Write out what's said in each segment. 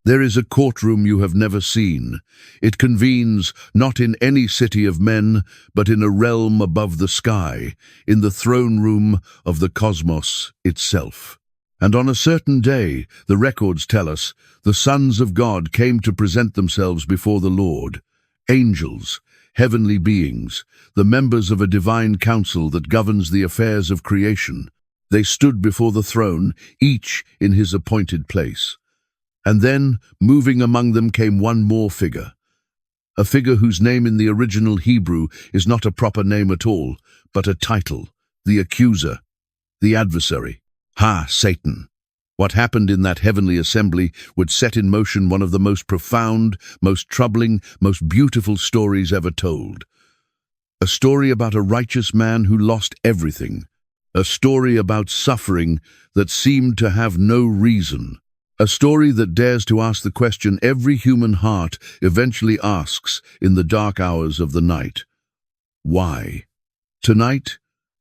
There is a courtroom you have never seen. It convenes not in any city of men, but in a realm above the sky, in the throne room of the cosmos itself. And on a certain day, the records tell us, the sons of God came to present themselves before the Lord. Angels, heavenly beings, the members of a divine council that governs the affairs of creation. They stood before the throne, each in his appointed place. And then, moving among them came one more figure. A figure whose name in the original Hebrew is not a proper name at all, but a title, the Accuser, the adversary. Ha, Satan! What happened in that heavenly assembly would set in motion one of the most profound, most troubling, most beautiful stories ever told. A story about a righteous man who lost everything. A story about suffering that seemed to have no reason. A story that dares to ask the question every human heart eventually asks in the dark hours of the night. Why? Tonight,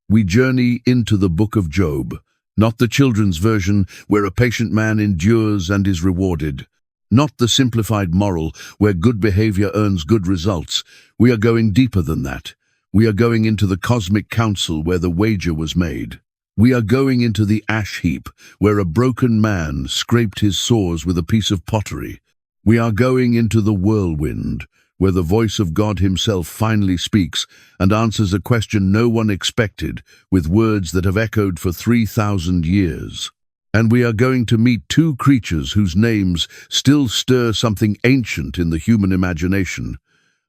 we journey into the book of Job, not the children's version where a patient man endures and is rewarded, not the simplified moral where good behavior earns good results. We are going deeper than that. We are going into the cosmic council where the wager was made. We are going into the ash heap, where a broken man scraped his sores with a piece of pottery. We are going into the whirlwind, where the voice of God himself finally speaks and answers a question no one expected, with words that have echoed for 3,000 years. And we are going to meet two creatures whose names still stir something ancient in the human imagination.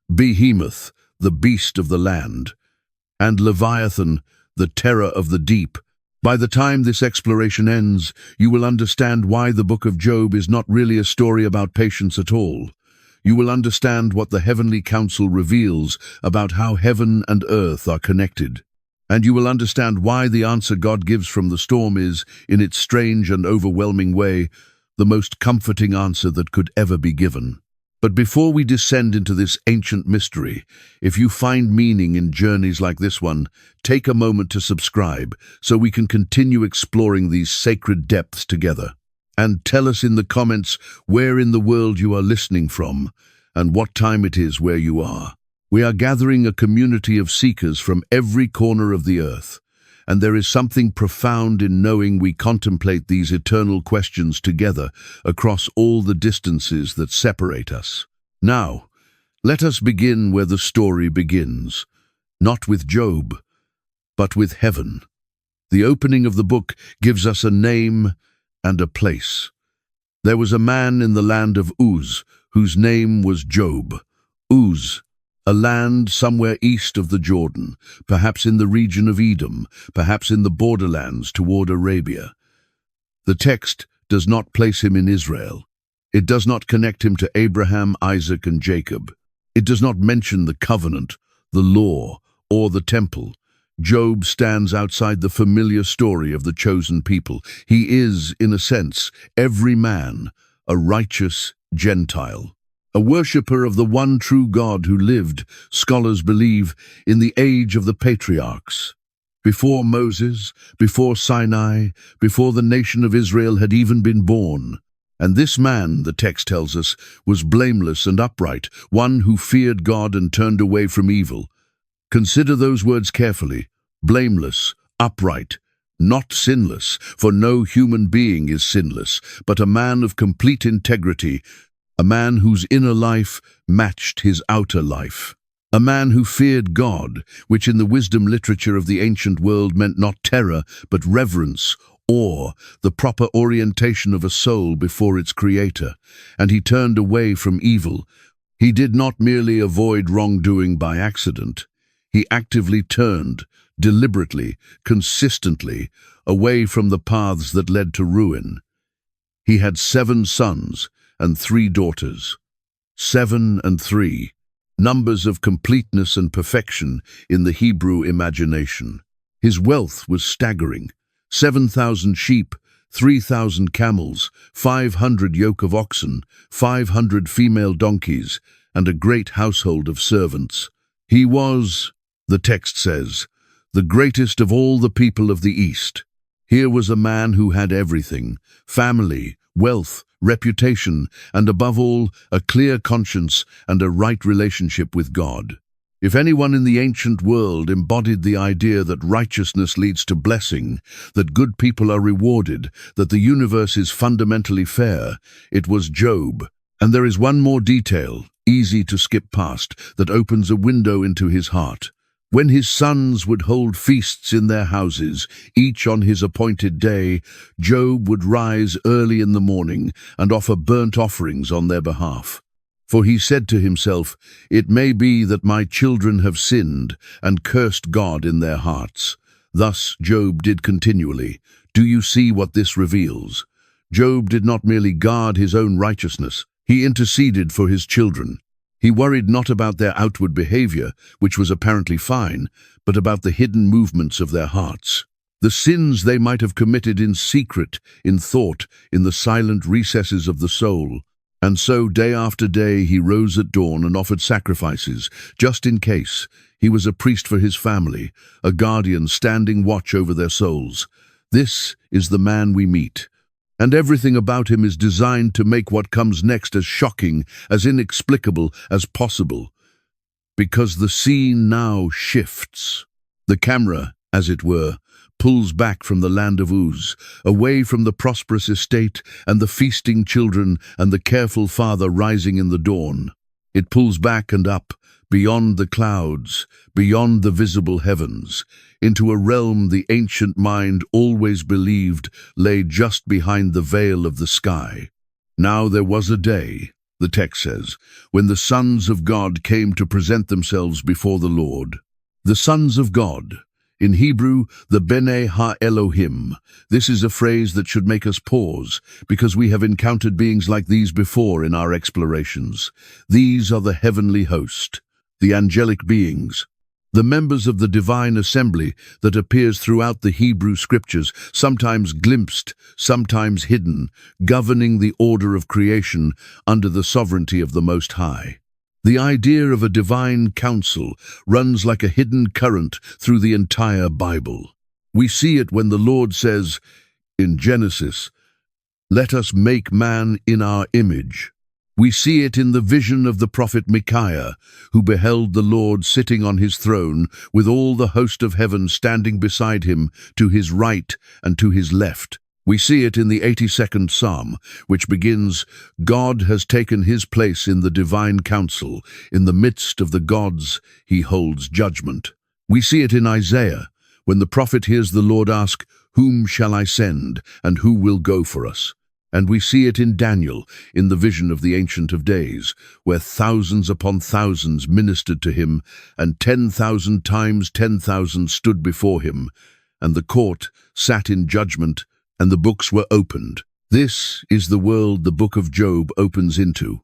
Behemoth, the beast of the land, and Leviathan, the terror of the deep. By the time this exploration ends, you will understand why the book of Job is not really a story about patience at all. You will understand what the heavenly council reveals about how heaven and earth are connected. And you will understand why the answer God gives from the storm is, in its strange and overwhelming way, the most comforting answer that could ever be given. But before we descend into this ancient mystery, if you find meaning in journeys like this one, take a moment to subscribe so we can continue exploring these sacred depths together. And tell us in the comments where in the world you are listening from and what time it is where you are. We are gathering a community of seekers from every corner of the earth, and there is something profound in knowing we contemplate these eternal questions together across all the distances that separate us. Now, let us begin where the story begins, not with Job, but with heaven. The opening of the book gives us a name and a place. There was a man in the land of Uz, whose name was Job. Uz, a land somewhere east of the Jordan, perhaps in the region of Edom, perhaps in the borderlands toward Arabia. The text does not place him in Israel. It does not connect him to Abraham, Isaac, and Jacob. It does not mention the covenant, the law, or the temple. Job stands outside the familiar story of the chosen people. He is, in a sense, every man, a righteous Gentile. A worshipper of the one true God who lived, scholars believe, in the age of the patriarchs. Before Moses, before Sinai, before the nation of Israel had even been born. And this man, the text tells us, was blameless and upright, one who feared God and turned away from evil. Consider those words carefully. Blameless, upright, not sinless, for no human being is sinless, but a man of complete integrity, a man whose inner life matched his outer life. A man who feared God, which in the wisdom literature of the ancient world meant not terror, but reverence, awe, the proper orientation of a soul before its creator. And he turned away from evil. He did not merely avoid wrongdoing by accident. He actively turned, deliberately, consistently, away from the paths that led to ruin. He had 7 sons and 3 daughters. 7 and 3, numbers of completeness and perfection in the Hebrew imagination. His wealth was staggering. 7,000 sheep, 3,000 camels, 500 yoke of oxen, 500 female donkeys, and a great household of servants. He was, the text says, the greatest of all the people of the East. Here was a man who had everything: family, wealth, reputation, and above all, a clear conscience and a right relationship with God. If anyone in the ancient world embodied the idea that righteousness leads to blessing, that good people are rewarded, that the universe is fundamentally fair, it was Job. And there is one more detail, easy to skip past, that opens a window into his heart. When his sons would hold feasts in their houses, each on his appointed day, Job would rise early in the morning and offer burnt offerings on their behalf. For he said to himself, "It may be that my children have sinned and cursed God in their hearts." Thus Job did continually. Do you see what this reveals? Job did not merely guard his own righteousness, he interceded for his children. He worried not about their outward behavior, which was apparently fine, but about the hidden movements of their hearts. The sins they might have committed in secret, in thought, in the silent recesses of the soul. And so, day after day, he rose at dawn and offered sacrifices, just in case. He was a priest for his family, a guardian standing watch over their souls. This is the man we meet. And everything about him is designed to make what comes next as shocking, as inexplicable as possible. Because the scene now shifts. The camera, as it were, pulls back from the land of Uz, away from the prosperous estate and the feasting children and the careful father rising in the dawn. It pulls back and up, beyond the clouds, beyond the visible heavens, into a realm the ancient mind always believed lay just behind the veil of the sky. Now there was a day, the text says, when the sons of God came to present themselves before the Lord. The sons of God. In Hebrew, the Bene Ha-Elohim. This is a phrase that should make us pause, because we have encountered beings like these before in our explorations. These are the heavenly host, the angelic beings, the members of the divine assembly that appears throughout the Hebrew scriptures, sometimes glimpsed, sometimes hidden, governing the order of creation under the sovereignty of the Most High. The idea of a divine council runs like a hidden current through the entire Bible. We see it when the Lord says, in Genesis, "Let us make man in our image." We see it in the vision of the prophet Micaiah, who beheld the Lord sitting on his throne, with all the host of heaven standing beside him, to his right and to his left. We see it in the 82nd Psalm, which begins, "God has taken his place in the divine council. In the midst of the gods, he holds judgment." We see it in Isaiah, when the prophet hears the Lord ask, "Whom shall I send, and who will go for us?" And we see it in Daniel, in the vision of the Ancient of Days, where thousands upon thousands ministered to him, and 10,000 times 10,000 stood before him, and the court sat in judgment, and the books were opened. This is the world the book of Job opens into.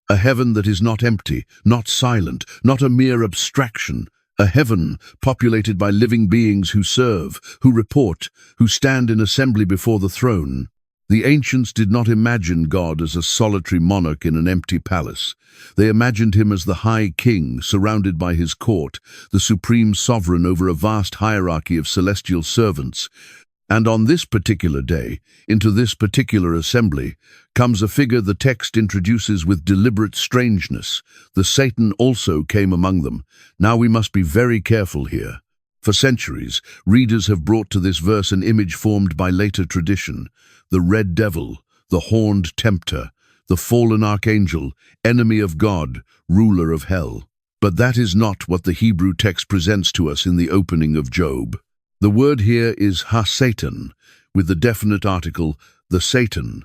A heaven that is not empty, not silent, not a mere abstraction. A heaven populated by living beings who serve, who report, who stand in assembly before the throne. The ancients did not imagine God as a solitary monarch in an empty palace. They imagined him as the high king surrounded by his court, the supreme sovereign over a vast hierarchy of celestial servants. And on this particular day, into this particular assembly, comes a figure the text introduces with deliberate strangeness. The Satan also came among them. Now we must be very careful here. For centuries, readers have brought to this verse an image formed by later tradition. The red devil, the horned tempter, the fallen archangel, enemy of God, ruler of hell. But that is not what the Hebrew text presents to us in the opening of Job. The word here is ha-Satan, with the definite article, the Satan.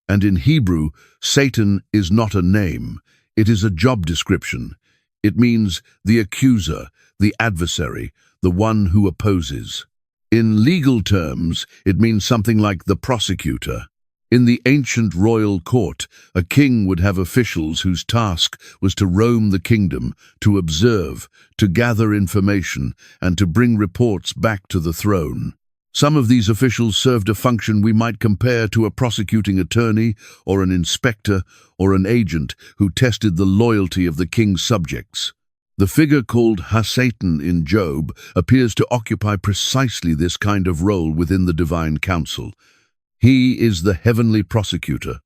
And in Hebrew, Satan is not a name, it is a job description. It means the accuser, the adversary, the one who opposes. In legal terms, it means something like the prosecutor. In the ancient royal court, a king would have officials whose task was to roam the kingdom, to observe, to gather information, and to bring reports back to the throne. Some of these officials served a function we might compare to a prosecuting attorney or an inspector or an agent who tested the loyalty of the king's subjects. The figure called ha-Satan in Job appears to occupy precisely this kind of role within the divine council. He is the heavenly prosecutor,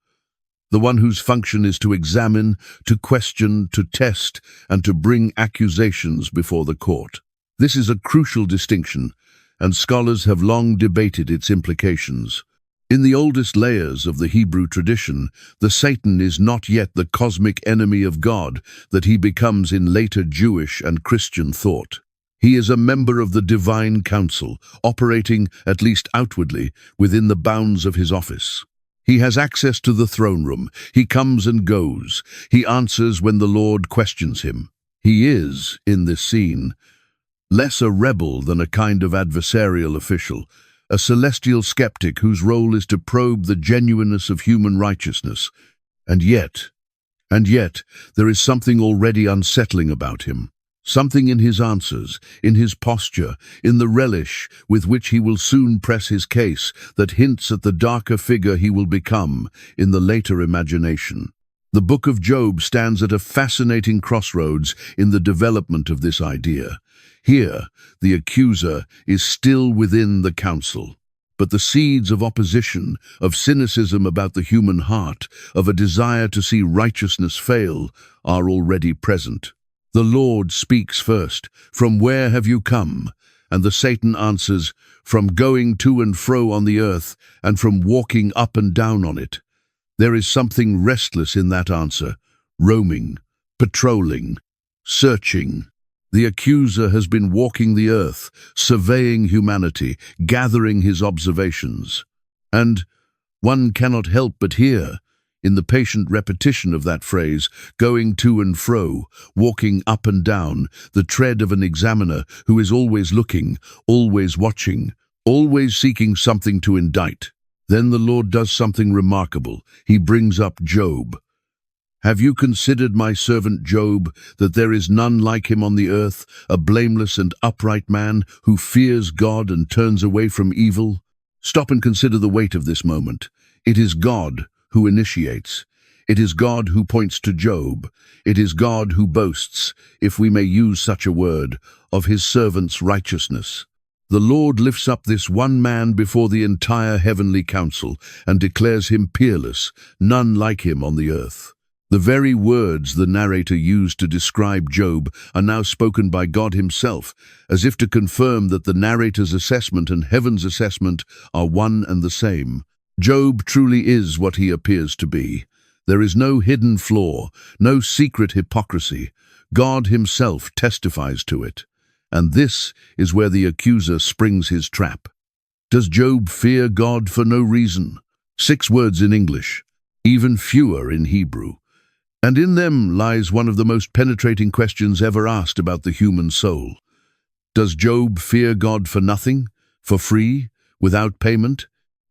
the one whose function is to examine, to question, to test, and to bring accusations before the court. This is a crucial distinction, and scholars have long debated its implications. In the oldest layers of the Hebrew tradition, the Satan is not yet the cosmic enemy of God that he becomes in later Jewish and Christian thought. He is a member of the divine council, operating, at least outwardly, within the bounds of his office. He has access to the throne room. He comes and goes. He answers when the Lord questions him. He is, in this scene, less a rebel than a kind of adversarial official, a celestial skeptic whose role is to probe the genuineness of human righteousness. And yet, there is something already unsettling about him. Something in his answers, in his posture, in the relish with which he will soon press his case that hints at the darker figure he will become in the later imagination. The Book of Job stands at a fascinating crossroads in the development of this idea. Here, the accuser is still within the council, but the seeds of opposition, of cynicism about the human heart, of a desire to see righteousness fail, are already present. The Lord speaks first, "From where have you come?" And the Satan answers, "From going to and fro on the earth, and from walking up and down on it." There is something restless in that answer, roaming, patrolling, searching. The accuser has been walking the earth, surveying humanity, gathering his observations. And one cannot help but hear, in the patient repetition of that phrase, going to and fro, walking up and down, the tread of an examiner who is always looking, always watching, always seeking something to indict. Then the Lord does something remarkable. He brings up Job. "Have you considered my servant Job, that there is none like him on the earth, a blameless and upright man who fears God and turns away from evil?" Stop and consider the weight of this moment. It is God who initiates. It is God who points to Job. It is God who boasts, if we may use such a word, of his servant's righteousness. The Lord lifts up this one man before the entire heavenly council and declares him peerless, none like him on the earth. The very words the narrator used to describe Job are now spoken by God himself, as if to confirm that the narrator's assessment and heaven's assessment are one and the same. Job truly is what he appears to be. There is no hidden flaw, no secret hypocrisy. God himself testifies to it. And this is where the accuser springs his trap. Does Job fear God for no reason? 6 words in English, even fewer in Hebrew. And in them lies one of the most penetrating questions ever asked about the human soul. Does Job fear God for nothing, for free, without payment?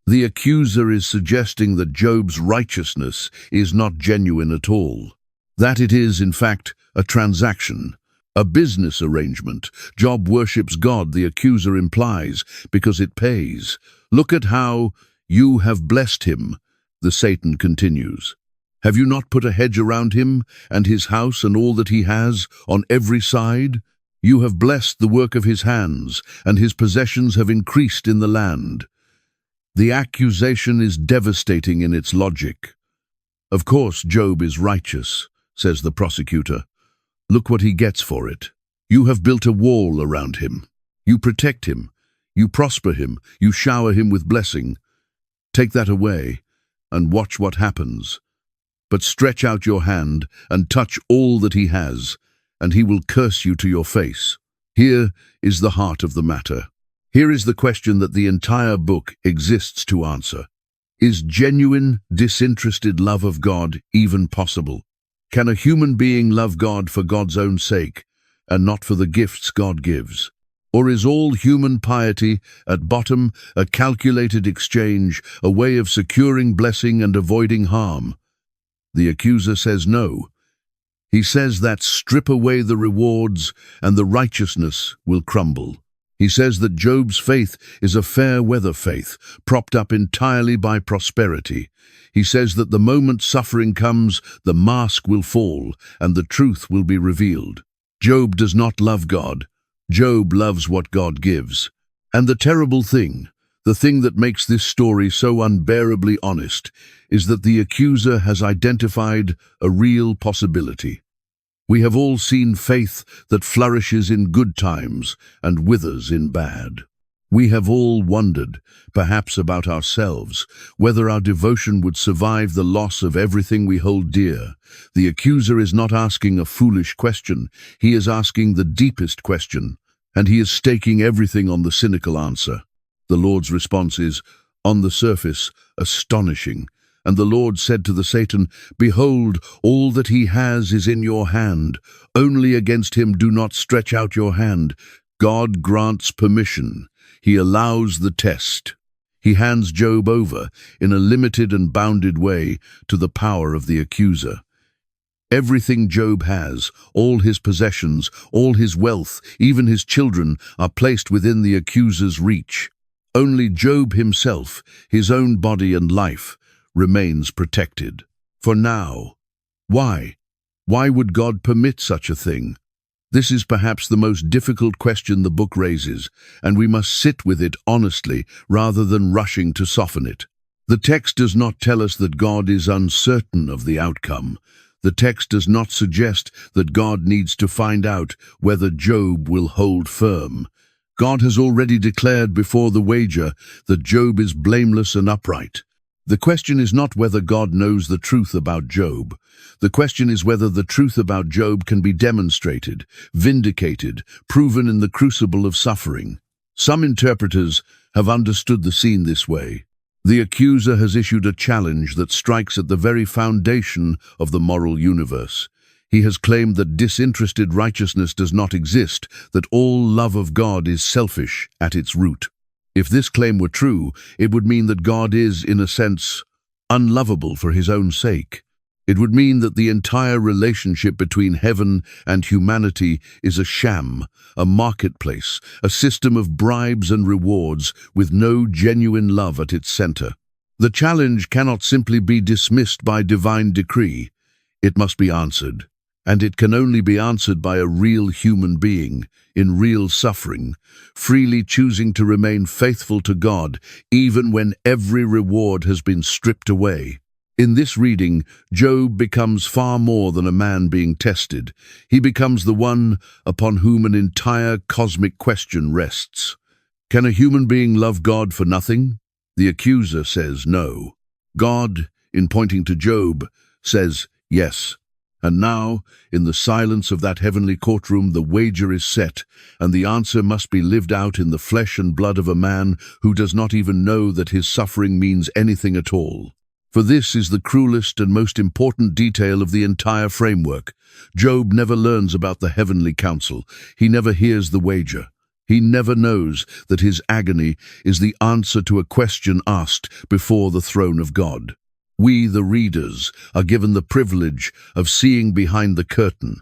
The accuser is suggesting that Job's righteousness is not genuine at all. That it is, in fact, a transaction, a business arrangement. Job worships God, the accuser implies, because it pays. Look at how you have blessed him, the Satan continues. Have you not put a hedge around him and his house and all that he has on every side? You have blessed the work of his hands, and his possessions have increased in the land. The accusation is devastating in its logic. Of course, Job is righteous, says the prosecutor. Look what he gets for it. You have built a wall around him. You protect him. You prosper him. You shower him with blessing. Take that away and watch what happens. But stretch out your hand and touch all that he has, and he will curse you to your face. Here is the heart of the matter. Here is the question that the entire book exists to answer. Is genuine, disinterested love of God even possible? Can a human being love God for God's own sake, and not for the gifts God gives? Or is all human piety, at bottom, a calculated exchange, a way of securing blessing and avoiding harm? The accuser says no. He says that strip away the rewards and the righteousness will crumble. He says that Job's faith is a fair-weather faith, propped up entirely by prosperity. He says that the moment suffering comes, the mask will fall and the truth will be revealed. Job does not love God. Job loves what God gives. And the terrible thing, The thing that makes this story so unbearably honest is that the accuser has identified a real possibility. We have all seen faith that flourishes in good times and withers in bad. We have all wondered, perhaps about ourselves, whether our devotion would survive the loss of everything we hold dear. The accuser is not asking a foolish question, he is asking the deepest question, and he is staking everything on the cynical answer. The Lord's response is, on the surface, astonishing. And the Lord said to the Satan, "Behold, all that he has is in your hand. Only against him do not stretch out your hand." God grants permission. He allows the test. He hands Job over, in a limited and bounded way, to the power of the accuser. Everything Job has, all his possessions, all his wealth, even his children, are placed within the accuser's reach. Only Job himself, his own body and life, remains protected. For now. Why? Why would God permit such a thing? This is perhaps the most difficult question the book raises, and we must sit with it honestly rather than rushing to soften it. The text does not tell us that God is uncertain of the outcome. The text does not suggest that God needs to find out whether Job will hold firm. God has already declared before the wager that Job is blameless and upright. The question is not whether God knows the truth about Job. The question is whether the truth about Job can be demonstrated, vindicated, proven in the crucible of suffering. Some interpreters have understood the scene this way. The accuser has issued a challenge that strikes at the very foundation of the moral universe. He has claimed that disinterested righteousness does not exist, that all love of God is selfish at its root. If this claim were true, it would mean that God is, in a sense, unlovable for his own sake. It would mean that the entire relationship between heaven and humanity is a sham, a marketplace, a system of bribes and rewards with no genuine love at its center. The challenge cannot simply be dismissed by divine decree. It must be answered, and it can only be answered by a real human being, in real suffering, freely choosing to remain faithful to God, even when every reward has been stripped away. In this reading, Job becomes far more than a man being tested. He becomes the one upon whom an entire cosmic question rests. Can a human being love God for nothing? The accuser says no. God, in pointing to Job, says yes. And now, in the silence of that heavenly courtroom, the wager is set, and the answer must be lived out in the flesh and blood of a man who does not even know that his suffering means anything at all. For this is the cruelest and most important detail of the entire framework. Job never learns about the heavenly counsel. He never hears the wager. He never knows that his agony is the answer to a question asked before the throne of God. We, the readers, are given the privilege of seeing behind the curtain.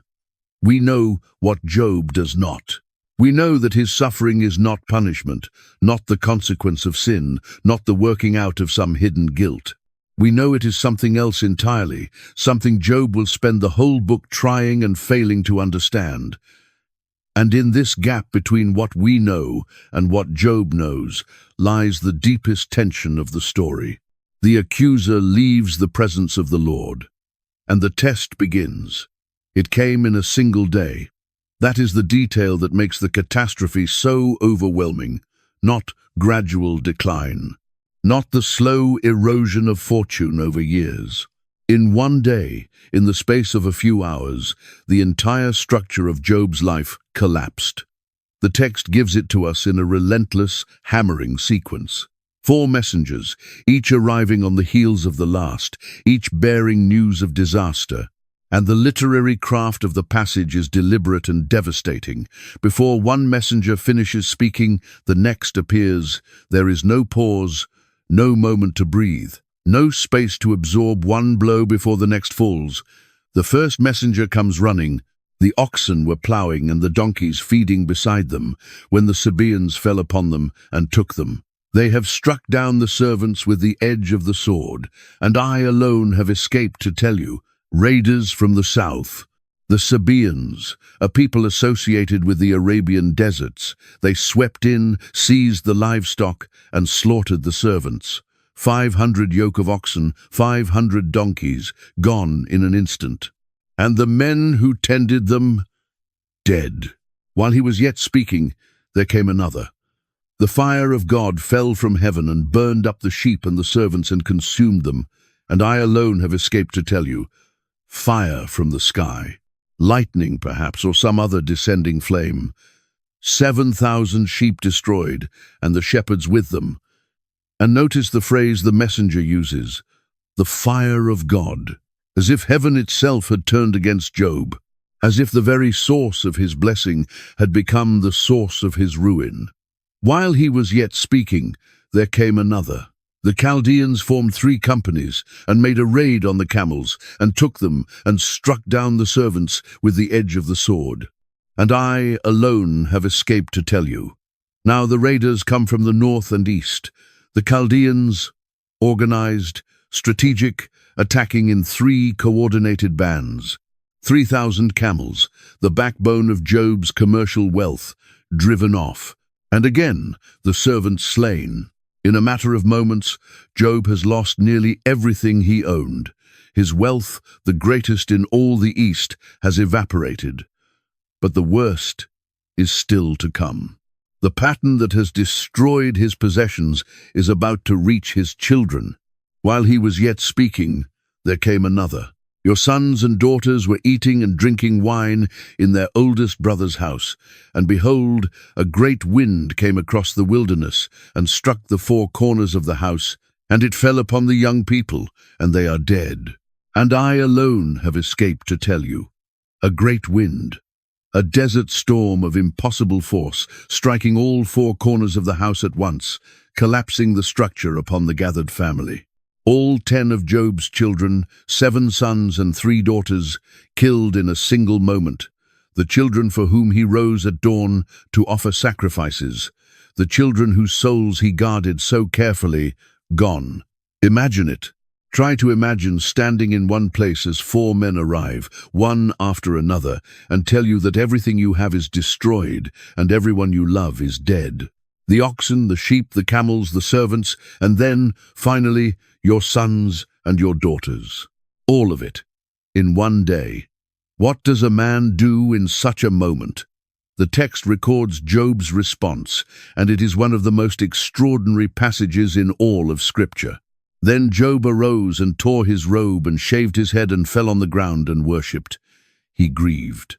We know what Job does not. We know that his suffering is not punishment, not the consequence of sin, not the working out of some hidden guilt. We know it is something else entirely, something Job will spend the whole book trying and failing to understand. And in this gap between what we know and what Job knows lies the deepest tension of the story. The accuser leaves the presence of the Lord, and the test begins. It came in a single day. That is the detail that makes the catastrophe so overwhelming, not gradual decline, not the slow erosion of fortune over years. In one day, in the space of a few hours, the entire structure of Job's life collapsed. The text gives it to us in a relentless, hammering sequence. 4 messengers, each arriving on the heels of the last, each bearing news of disaster. And the literary craft of the passage is deliberate and devastating. Before one messenger finishes speaking, the next appears. There is no pause, no moment to breathe, no space to absorb one blow before the next falls. The first messenger comes running. The oxen were ploughing and the donkeys feeding beside them, when the Sabaeans fell upon them and took them. They have struck down the servants with the edge of the sword, and I alone have escaped to tell you, raiders from the south. The Sabaeans, a people associated with the Arabian deserts, they swept in, seized the livestock, and slaughtered the servants. 500 yoke of oxen, 500 donkeys, gone in an instant. And the men who tended them, dead. While he was yet speaking, there came another. The fire of God fell from heaven and burned up the sheep and the servants and consumed them, and I alone have escaped to tell you, fire from the sky. Lightning, perhaps, or some other descending flame. 7,000 sheep destroyed, and the shepherds with them. And notice the phrase the messenger uses, the fire of God, as if heaven itself had turned against Job, as if the very source of his blessing had become the source of his ruin. While he was yet speaking, there came another. The Chaldeans formed 3 companies and made a raid on the camels and took them and struck down the servants with the edge of the sword. And I alone have escaped to tell you. Now the raiders come from the north and east. The Chaldeans, organized, strategic, attacking in 3 coordinated bands. 3,000 camels, the backbone of Job's commercial wealth, driven off. And again, the servants slain. In a matter of moments, Job has lost nearly everything he owned. His wealth, the greatest in all the East, has evaporated. But the worst is still to come. The pattern that has destroyed his possessions is about to reach his children. While he was yet speaking, there came another. Your sons and daughters were eating and drinking wine in their oldest brother's house, and behold, a great wind came across the wilderness and struck the 4 corners of the house, and it fell upon the young people, and they are dead. And I alone have escaped to tell you. A great wind, a desert storm of impossible force, striking all 4 corners of the house at once, collapsing the structure upon the gathered family. All 10 of Job's children, 7 sons and 3 daughters, killed in a single moment. The children for whom he rose at dawn to offer sacrifices. The children whose souls he guarded so carefully, gone. Imagine it. Try to imagine standing in one place as 4 men arrive, one after another, and tell you that everything you have is destroyed and everyone you love is dead. The oxen, the sheep, the camels, the servants, and then, finally, your sons and your daughters. All of it, in one day. What does a man do in such a moment? The text records Job's response, and it is one of the most extraordinary passages in all of Scripture. Then Job arose and tore his robe and shaved his head and fell on the ground and worshipped. He grieved.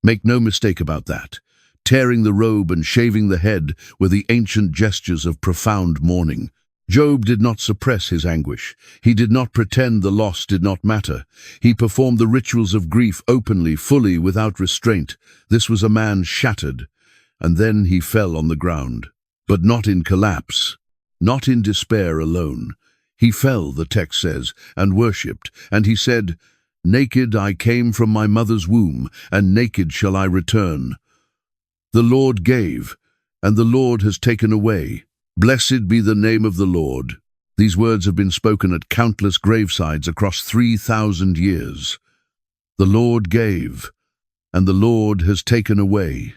Make no mistake about that. Tearing the robe and shaving the head were the ancient gestures of profound mourning. Job did not suppress his anguish. He did not pretend the loss did not matter. He performed the rituals of grief openly, fully, without restraint. This was a man shattered. And then he fell on the ground. But not in collapse, not in despair alone. He fell, the text says, and worshipped, and he said, "Naked I came from my mother's womb, and naked shall I return. The Lord gave, and the Lord has taken away. Blessed be the name of the Lord." These words have been spoken at countless gravesides across 3,000 years. The Lord gave, and the Lord has taken away.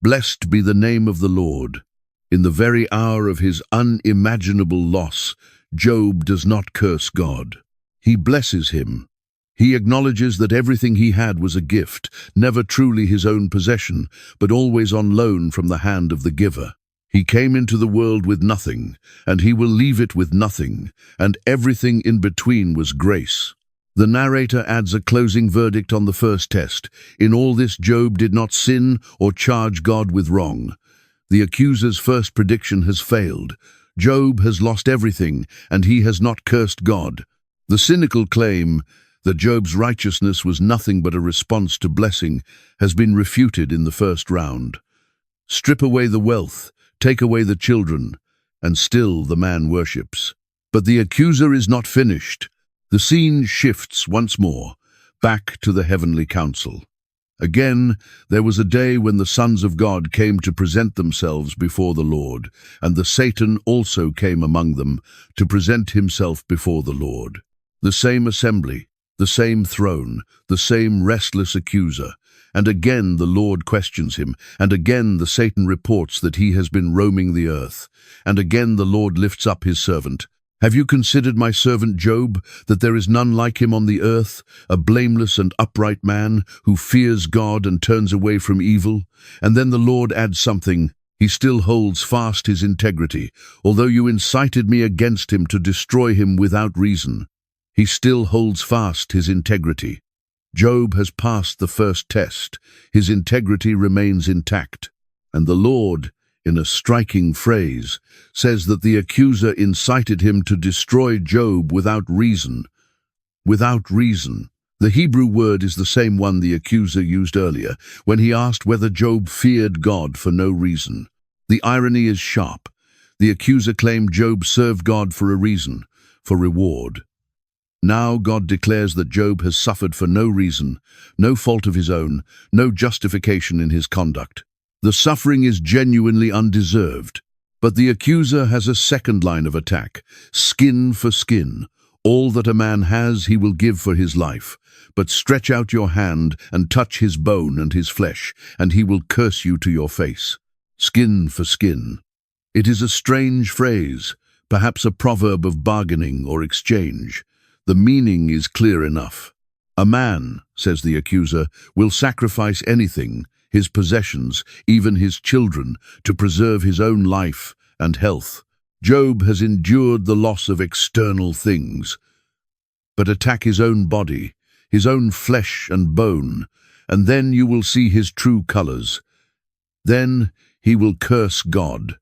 Blessed be the name of the Lord. In the very hour of his unimaginable loss, Job does not curse God. He blesses him. He acknowledges that everything he had was a gift, never truly his own possession, but always on loan from the hand of the giver. He came into the world with nothing, and he will leave it with nothing, and everything in between was grace. The narrator adds a closing verdict on the first test. In all this, Job did not sin or charge God with wrong. The accuser's first prediction has failed. Job has lost everything, and he has not cursed God. The cynical claim that Job's righteousness was nothing but a response to blessing has been refuted in the first round. Strip away the wealth, take away the children, and still the man worships. But the accuser is not finished. The scene shifts once more, back to the heavenly council. Again, there was a day when the sons of God came to present themselves before the Lord, and the Satan also came among them to present himself before the Lord. The same assembly, The same throne, the same restless accuser. And again the Lord questions him, and again the Satan reports that he has been roaming the earth. And again the Lord lifts up his servant. Have you considered my servant Job, that there is none like him on the earth, a blameless and upright man, who fears God and turns away from evil? And then the Lord adds something. He still holds fast his integrity, although you incited me against him to destroy him without reason. He still holds fast his integrity. Job has passed the first test. His integrity remains intact. And the Lord, in a striking phrase, says that the accuser incited him to destroy Job without reason. Without reason. The Hebrew word is the same one the accuser used earlier, when he asked whether Job feared God for no reason. The irony is sharp. The accuser claimed Job served God for a reason, for reward. Now God declares that Job has suffered for no reason, no fault of his own, no justification in his conduct. The suffering is genuinely undeserved. But the accuser has a second line of attack, skin for skin. All that a man has he will give for his life. But stretch out your hand and touch his bone and his flesh, and he will curse you to your face. Skin for skin. It is a strange phrase, perhaps a proverb of bargaining or exchange. The meaning is clear enough. A man, says the accuser, will sacrifice anything, his possessions, even his children, to preserve his own life and health. Job has endured the loss of external things, but attack his own body, his own flesh and bone, and then you will see his true colors. Then he will curse God.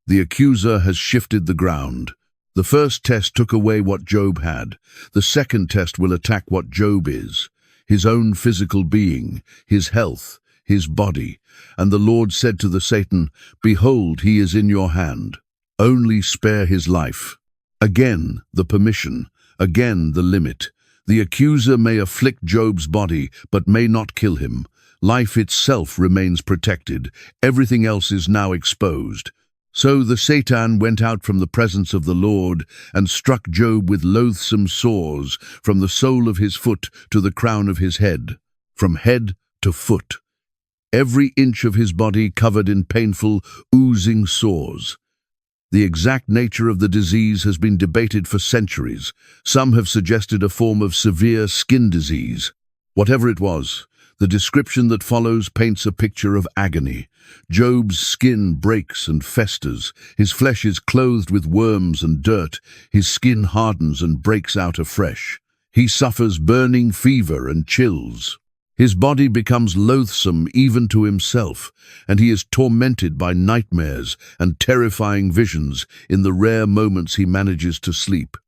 The accuser has shifted the ground. The first test took away what Job had. The second test will attack what Job is, his own physical being, his health, his body. And the Lord said to the Satan, "Behold, he is in your hand. Only spare his life." Again, the permission. Again, the limit. The accuser may afflict Job's body, but may not kill him. Life itself remains protected. Everything else is now exposed. So the Satan went out from the presence of the Lord and struck Job with loathsome sores from the sole of his foot to the crown of his head, from head to foot. Every inch of his body covered in painful, oozing sores. The exact nature of the disease has been debated for centuries. Some have suggested a form of severe skin disease. Whatever it was, the description that follows paints a picture of agony. Job's skin breaks and festers. His flesh is clothed with worms and dirt. His skin hardens and breaks out afresh. He suffers burning fever and chills. His body becomes loathsome even to himself, and he is tormented by nightmares and terrifying visions in the rare moments he manages to sleep.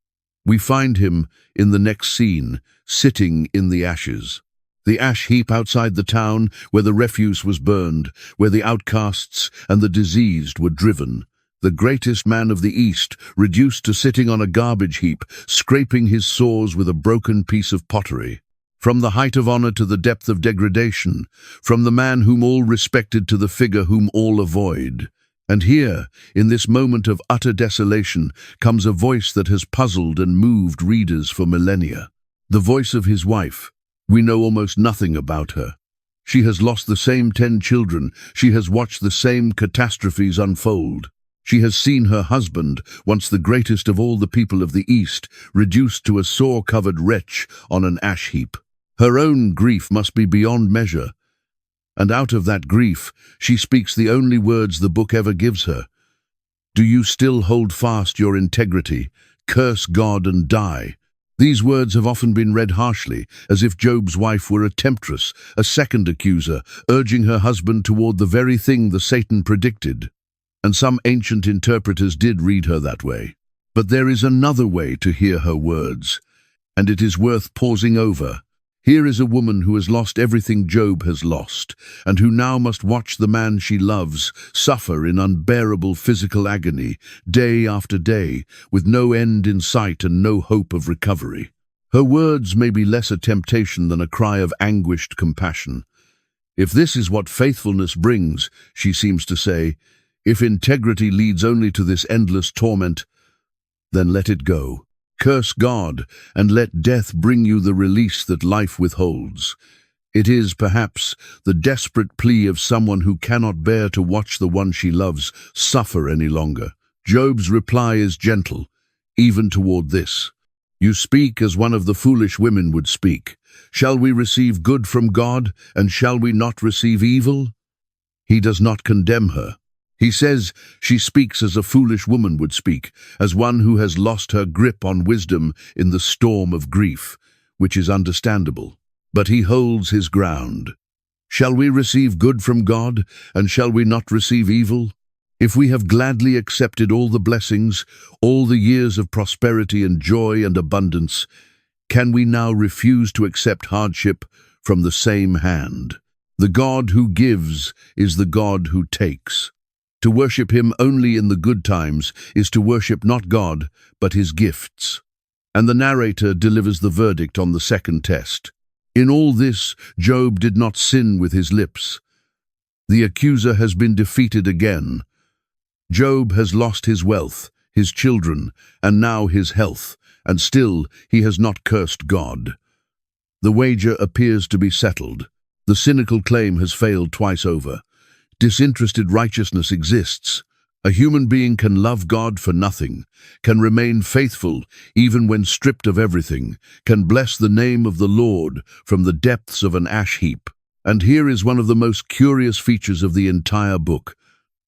We find him, in the next scene, sitting in the ashes. The ash heap outside the town where the refuse was burned, where the outcasts and the diseased were driven. The greatest man of the East, reduced to sitting on a garbage heap, scraping his sores with a broken piece of pottery. From the height of honor to the depth of degradation, from the man whom all respected to the figure whom all avoid. And here, in this moment of utter desolation, comes a voice that has puzzled and moved readers for millennia. The voice of his wife. We know almost nothing about her. She has lost the same 10 children. She has watched the same catastrophes unfold. She has seen her husband, once the greatest of all the people of the East, reduced to a sore-covered wretch on an ash heap. Her own grief must be beyond measure. And out of that grief, she speaks the only words the book ever gives her. Do you still hold fast your integrity? Curse God and die. These words have often been read harshly, as if Job's wife were a temptress, a second accuser, urging her husband toward the very thing the Satan predicted. And some ancient interpreters did read her that way. But there is another way to hear her words, and it is worth pausing over. Here is a woman who has lost everything Job has lost, and who now must watch the man she loves suffer in unbearable physical agony, day after day, with no end in sight and no hope of recovery. Her words may be less a temptation than a cry of anguished compassion. If this is what faithfulness brings, she seems to say, if integrity leads only to this endless torment, then let it go. Curse God, and let death bring you the release that life withholds. It is, perhaps, the desperate plea of someone who cannot bear to watch the one she loves suffer any longer. Job's reply is gentle, even toward this. You speak as one of the foolish women would speak. Shall we receive good from God, and shall we not receive evil? He does not condemn her. He says she speaks as a foolish woman would speak, as one who has lost her grip on wisdom in the storm of grief, which is understandable. But he holds his ground. Shall we receive good from God, and shall we not receive evil? If we have gladly accepted all the blessings, all the years of prosperity and joy and abundance, can we now refuse to accept hardship from the same hand? The God who gives is the God who takes. To worship him only in the good times is to worship not God, but his gifts. And the narrator delivers the verdict on the second test. In all this, Job did not sin with his lips. The accuser has been defeated again. Job has lost his wealth, his children, and now his health, and still he has not cursed God. The wager appears to be settled. The cynical claim has failed twice over. Disinterested righteousness exists. A human being can love God for nothing, can remain faithful even when stripped of everything, can bless the name of the Lord from the depths of an ash heap. And here is one of the most curious features of the entire book.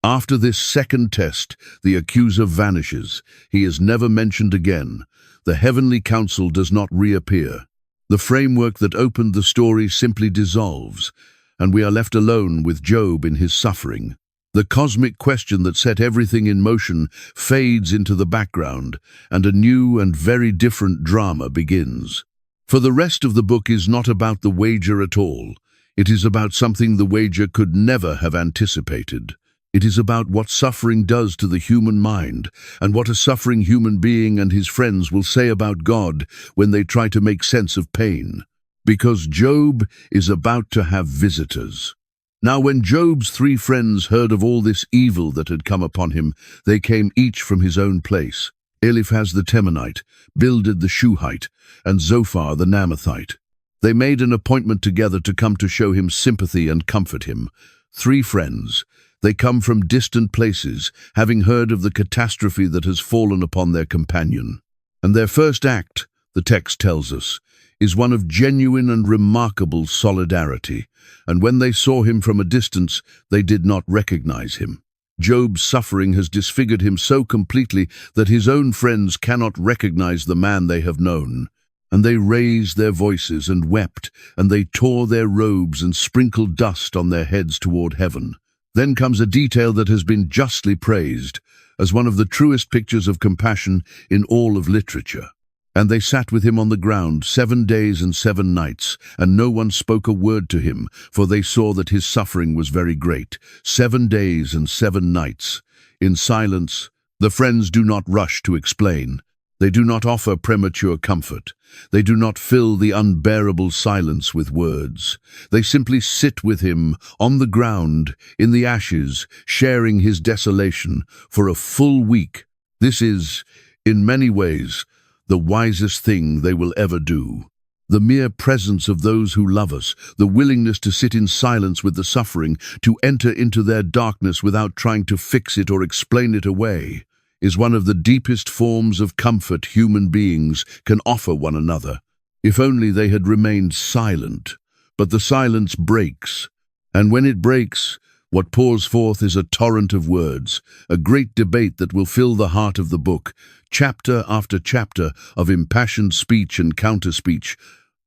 After this second test, the accuser vanishes. He is never mentioned again. The heavenly council does not reappear. The framework that opened the story simply dissolves, and we are left alone with Job in his suffering. The cosmic question that set everything in motion fades into the background, and a new and very different drama begins. For the rest of the book is not about the wager at all. It is about something the wager could never have anticipated. It is about what suffering does to the human mind, and what a suffering human being and his friends will say about God when they try to make sense of pain. Because Job is about to have visitors. Now when Job's 3 friends heard of all this evil that had come upon him, they came each from his own place. Eliphaz the Temanite, Bildad the Shuhite, and Zophar the Naamathite. They made an appointment together to come to show him sympathy and comfort him. 3 friends. They come from distant places, having heard of the catastrophe that has fallen upon their companion. And their first act, the text tells us, is one of genuine and remarkable solidarity, and when they saw him from a distance, they did not recognize him. Job's suffering has disfigured him so completely that his own friends cannot recognize the man they have known. And they raised their voices and wept, and they tore their robes and sprinkled dust on their heads toward heaven. Then comes a detail that has been justly praised as one of the truest pictures of compassion in all of literature. And they sat with him on the ground 7 days and 7 nights, and no one spoke a word to him, for they saw that his suffering was very great. 7 days and 7 nights. In silence, the friends do not rush to explain. They do not offer premature comfort. They do not fill the unbearable silence with words. They simply sit with him on the ground, in the ashes, sharing his desolation for a full week. This is, in many ways, the wisest thing they will ever do. The mere presence of those who love us, the willingness to sit in silence with the suffering, to enter into their darkness without trying to fix it or explain it away, is one of the deepest forms of comfort human beings can offer one another. If only they had remained silent. But the silence breaks, and when it breaks, what pours forth is a torrent of words, a great debate that will fill the heart of the book, chapter after chapter of impassioned speech and counter-speech,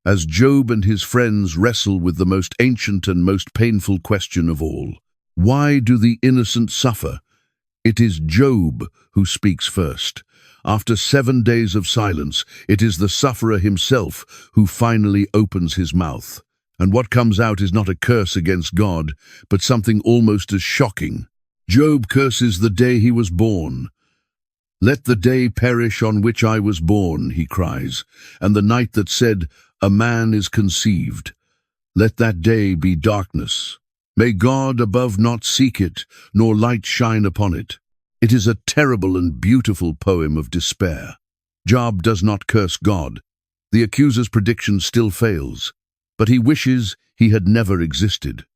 as Job and his friends wrestle with the most ancient and most painful question of all. Why do the innocent suffer? It is Job who speaks first. After 7 days of silence, it is the sufferer himself who finally opens his mouth. And what comes out is not a curse against God, but something almost as shocking. Job curses the day he was born. "Let the day perish on which I was born," he cries, "and the night that said, a man is conceived. Let that day be darkness. May God above not seek it, nor light shine upon it." It is a terrible and beautiful poem of despair. Job does not curse God. The accuser's prediction still fails, but he wishes he had never existed.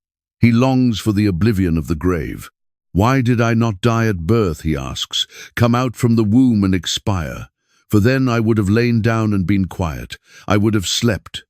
He longs for the oblivion of the grave. Why did I not die at birth, he asks, come out from the womb and expire? For then I would have lain down and been quiet. I would have slept.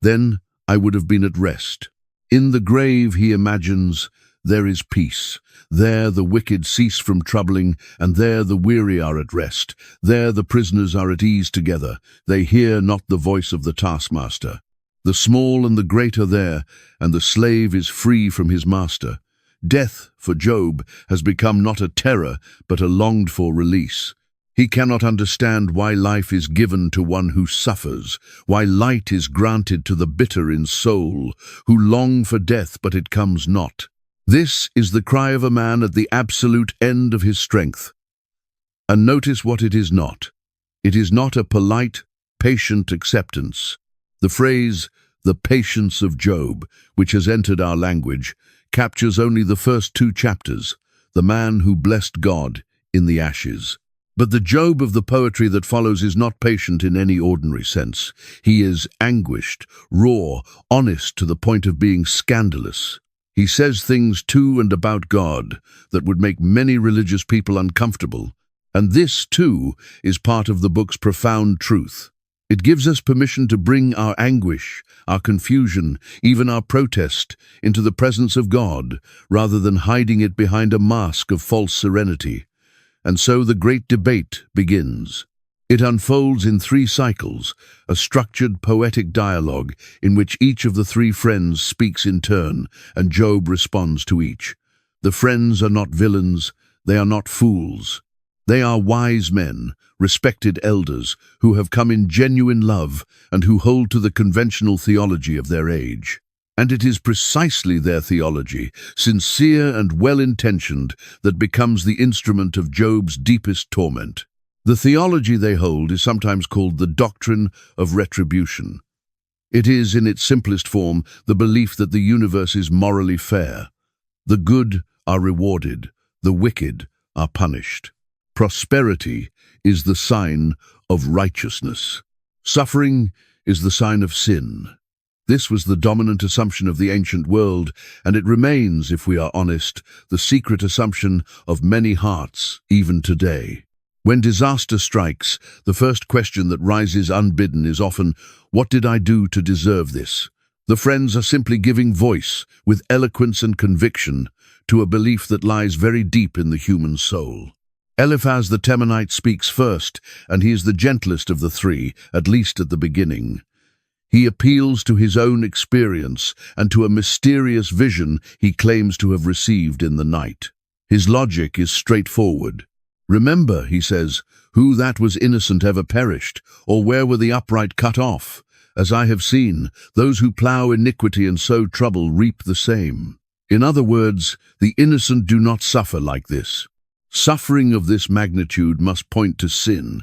Then I would have been at rest. In the grave, he imagines, there is peace. There the wicked cease from troubling, and there the weary are at rest. There the prisoners are at ease together. They hear not the voice of the taskmaster. The small and the great are there, and the slave is free from his master. Death, for Job, has become not a terror, but a longed-for release. He cannot understand why life is given to one who suffers, why light is granted to the bitter in soul, who long for death, but it comes not. This is the cry of a man at the absolute end of his strength. And notice what it is not. It is not a polite, patient acceptance. The phrase, the patience of Job, which has entered our language, captures only the first 2 chapters, the man who blessed God in the ashes. But the Job of the poetry that follows is not patient in any ordinary sense. He is anguished, raw, honest to the point of being scandalous. He says things to and about God that would make many religious people uncomfortable. And this, too, is part of the book's profound truth. It gives us permission to bring our anguish, our confusion, even our protest into the presence of God, rather than hiding it behind a mask of false serenity. And so the great debate begins. It unfolds in 3 cycles, a structured poetic dialogue in which each of the 3 friends speaks in turn, and Job responds to each. The friends are not villains, they are not fools. They are wise men, respected elders, who have come in genuine love and who hold to the conventional theology of their age. And it is precisely their theology, sincere and well-intentioned, that becomes the instrument of Job's deepest torment. The theology they hold is sometimes called the doctrine of retribution. It is, in its simplest form, the belief that the universe is morally fair. The good are rewarded, the wicked are punished. Prosperity is the sign of righteousness. Suffering is the sign of sin. This was the dominant assumption of the ancient world, and it remains, if we are honest, the secret assumption of many hearts, even today. When disaster strikes, the first question that rises unbidden is often, what did I do to deserve this? The friends are simply giving voice, with eloquence and conviction, to a belief that lies very deep in the human soul. Eliphaz the Temanite speaks first, and he is the gentlest of the 3, at least at the beginning. He appeals to his own experience and to a mysterious vision he claims to have received in the night. His logic is straightforward. Remember, he says, who that was innocent ever perished, or where were the upright cut off? As I have seen, those who plough iniquity and sow trouble reap the same. In other words, the innocent do not suffer like this. Suffering of this magnitude must point to sin.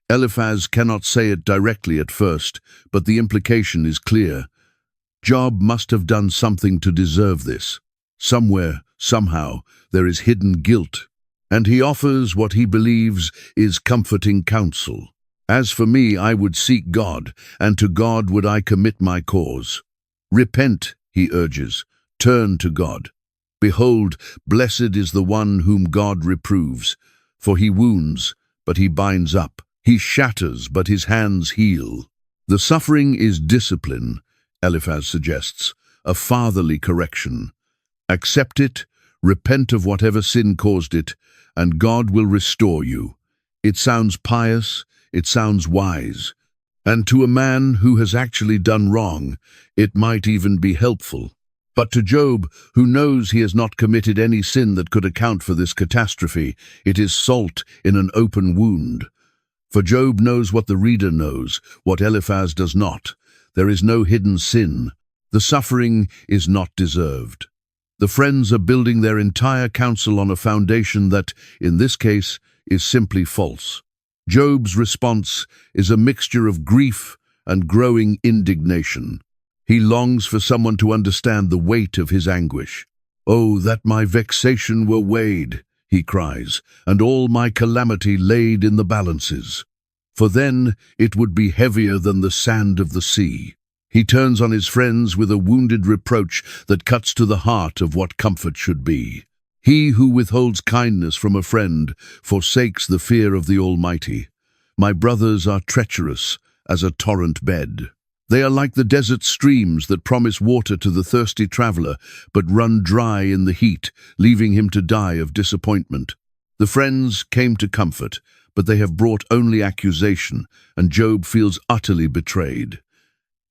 Eliphaz cannot say it directly at first, but the implication is clear. Job must have done something to deserve this. Somewhere, somehow, there is hidden guilt, and he offers what he believes is comforting counsel. As for me, I would seek God, and to God would I commit my cause. Repent, he urges, turn to God. Behold, blessed is the one whom God reproves, for he wounds, but he binds up. He shatters, but his hands heal. The suffering is discipline, Eliphaz suggests, a fatherly correction. Accept it, repent of whatever sin caused it, and God will restore you. It sounds pious, it sounds wise, and to a man who has actually done wrong, it might even be helpful. But to Job, who knows he has not committed any sin that could account for this catastrophe, it is salt in an open wound. For Job knows what the reader knows, what Eliphaz does not. There is no hidden sin. The suffering is not deserved. The friends are building their entire counsel on a foundation that, in this case, is simply false. Job's response is a mixture of grief and growing indignation. He longs for someone to understand the weight of his anguish. "Oh, that my vexation were weighed," he cries, "and all my calamity laid in the balances. for then it would be heavier than the sand of the sea. He turns on his friends with a wounded reproach that cuts to the heart of what comfort should be. He who withholds kindness from a friend forsakes the fear of the Almighty. My brothers are treacherous as a torrent bed. They are like the desert streams that promise water to the thirsty traveler, but run dry in the heat, leaving him to die of disappointment. The friends came to comfort, but they have brought only accusation, and Job feels utterly betrayed.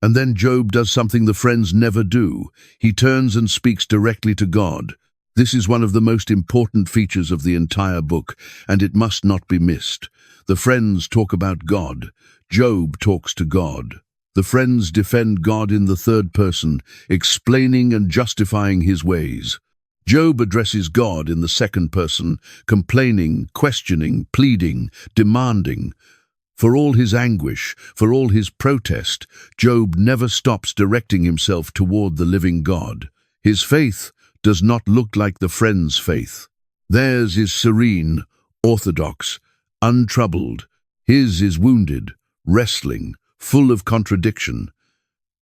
And then Job does something the friends never do. He turns and speaks directly to God. This is one of the most important features of the entire book, and it must not be missed. The friends talk about God. Job talks to God. The friends defend God in the third person, explaining and justifying his ways. Job addresses God in the second person, complaining, questioning, pleading, demanding. For all his anguish, for all his protest, Job never stops directing himself toward the living God. His faith does not look like the friends' faith. Theirs is serene, orthodox, untroubled. His is wounded, wrestling, full of contradiction.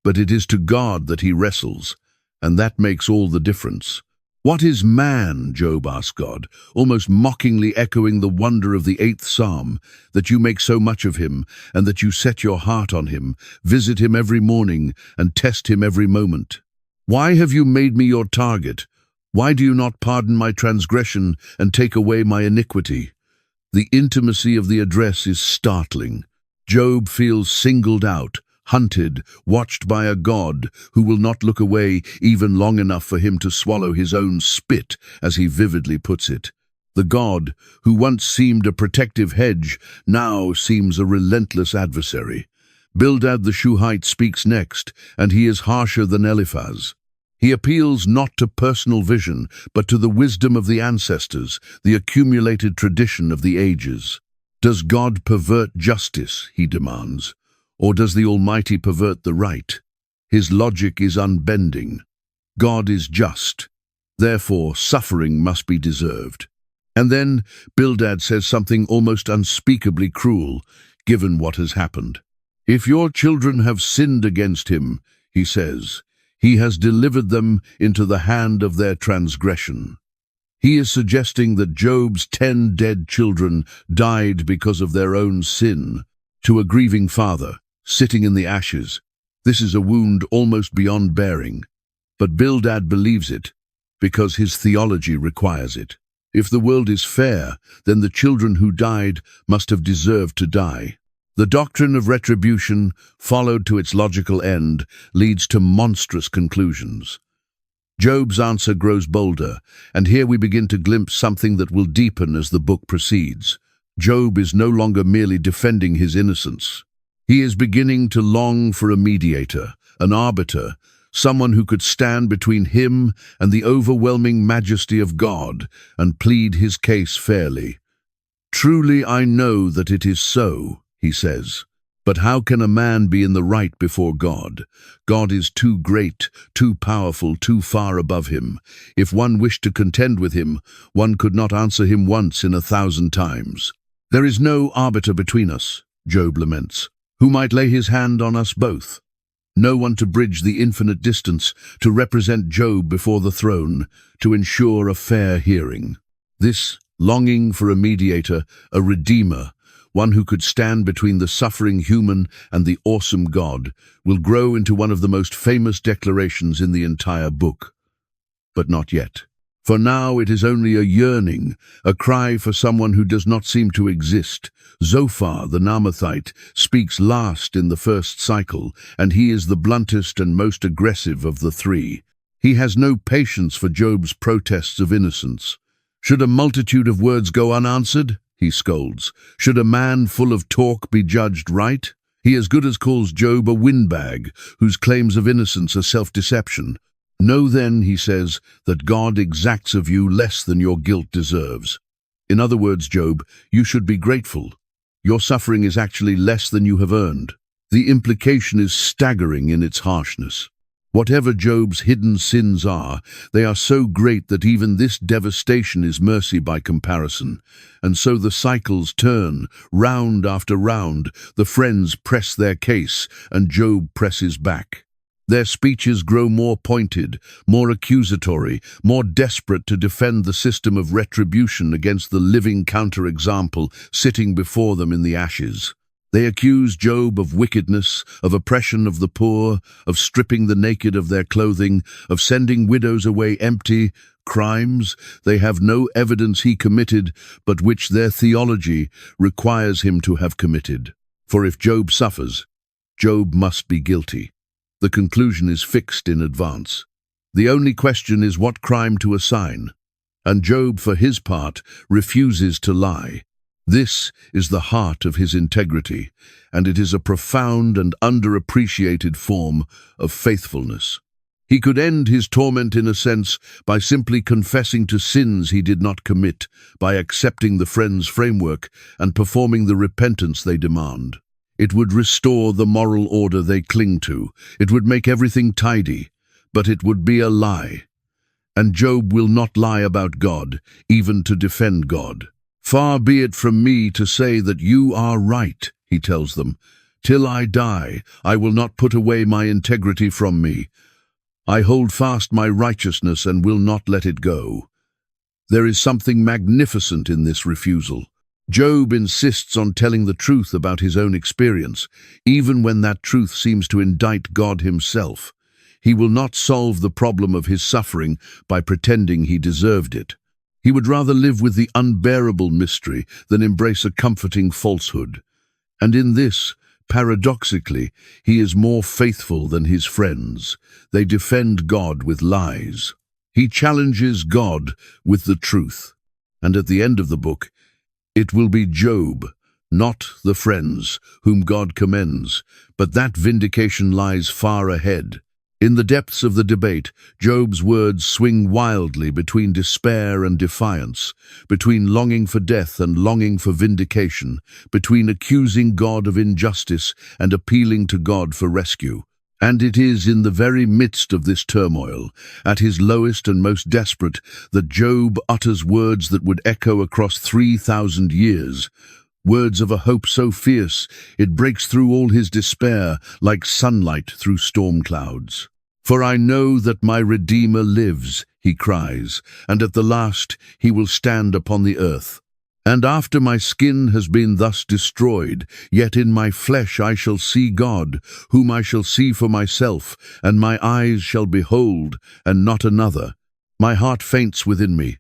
But it is to God that he wrestles, and that makes all the difference. What is man, Job asks God, almost mockingly echoing the wonder of the 8th Psalm, that you make so much of him, and that you set your heart on him, visit him every morning, and test him every moment. Why have you made me your target? Why do you not pardon my transgression and take away my iniquity? The intimacy of the address is startling. Job feels singled out, hunted, watched by a God who will not look away even long enough for him to swallow his own spit, as he vividly puts it. The God who once seemed a protective hedge now seems a relentless adversary. Bildad the Shuhite speaks next, and he is harsher than Eliphaz. He appeals not to personal vision, but to the wisdom of the ancestors, the accumulated tradition of the ages. Does God pervert justice, he demands, or does the Almighty pervert the right? His logic is unbending. God is just. Therefore, suffering must be deserved. And then Bildad says something almost unspeakably cruel, given what has happened. If your children have sinned against him, he says, he has delivered them into the hand of their transgression. He is suggesting that Job's 10 dead children died because of their own sin. To a grieving father, sitting in the ashes, this is a wound almost beyond bearing. But Bildad believes it, because his theology requires it. If the world is fair, then the children who died must have deserved to die. The doctrine of retribution, followed to its logical end, leads to monstrous conclusions. Job's answer grows bolder, and here we begin to glimpse something that will deepen as the book proceeds. Job is no longer merely defending his innocence. He is beginning to long for a mediator, an arbiter, someone who could stand between him and the overwhelming majesty of God and plead his case fairly. Truly I know that it is so, he says. But how can a man be in the right before God? God is too great, too powerful, too far above him. If one wished to contend with him, one could not answer him once in 1,000 times. There is no arbiter between us, Job laments, who might lay his hand on us both. No one to bridge the infinite distance, to represent Job before the throne, to ensure a fair hearing. This longing for a mediator, a redeemer, one who could stand between the suffering human and the awesome God, will grow into one of the most famous declarations in the entire book. But not yet. For now it is only a yearning, a cry for someone who does not seem to exist. Zophar, the Naamathite, speaks last in the first cycle, and he is the bluntest and most aggressive of the three. He has no patience for Job's protests of innocence. Should a multitude of words go unanswered? He scolds. Should a man full of talk be judged right? He as good as calls Job a windbag, whose claims of innocence are self-deception. Know then, he says, that God exacts of you less than your guilt deserves. In other words, Job, you should be grateful. Your suffering is actually less than you have earned. The implication is staggering in its harshness. Whatever Job's hidden sins are, they are so great that even this devastation is mercy by comparison. And so the cycles turn, round after round. The friends press their case, and Job presses back. Their speeches grow more pointed, more accusatory, more desperate to defend the system of retribution against the living counterexample sitting before them in the ashes. They accuse Job of wickedness, of oppression of the poor, of stripping the naked of their clothing, of sending widows away empty, crimes they have no evidence he committed, but which their theology requires him to have committed. For if Job suffers, Job must be guilty. The conclusion is fixed in advance. The only question is what crime to assign, and Job, for his part, refuses to lie. This is the heart of his integrity, and it is a profound and underappreciated form of faithfulness. He could end his torment in a sense by simply confessing to sins he did not commit, by accepting the friends' framework and performing the repentance they demand. It would restore the moral order they cling to. It would make everything tidy, but it would be a lie. And Job will not lie about God, even to defend God. "Far be it from me to say that you are right," he tells them. "Till I die, I will not put away my integrity from me. I hold fast my righteousness and will not let it go." There is something magnificent in this refusal. Job insists on telling the truth about his own experience, even when that truth seems to indict God himself. He will not solve the problem of his suffering by pretending he deserved it. He would rather live with the unbearable mystery than embrace a comforting falsehood. And in this, paradoxically, he is more faithful than his friends. They defend God with lies. He challenges God with the truth. And at the end of the book, it will be Job, not the friends, whom God commends, but that vindication lies far ahead. In the depths of the debate, Job's words swing wildly between despair and defiance, between longing for death and longing for vindication, between accusing God of injustice and appealing to God for rescue. And it is in the very midst of this turmoil, at his lowest and most desperate, that Job utters words that would echo across 3,000 years. Words of a hope so fierce, it breaks through all his despair like sunlight through storm clouds. "For I know that my Redeemer lives," he cries, "and at the last he will stand upon the earth. And after my skin has been thus destroyed, yet in my flesh I shall see God, whom I shall see for myself, and my eyes shall behold, and not another. My heart faints within me.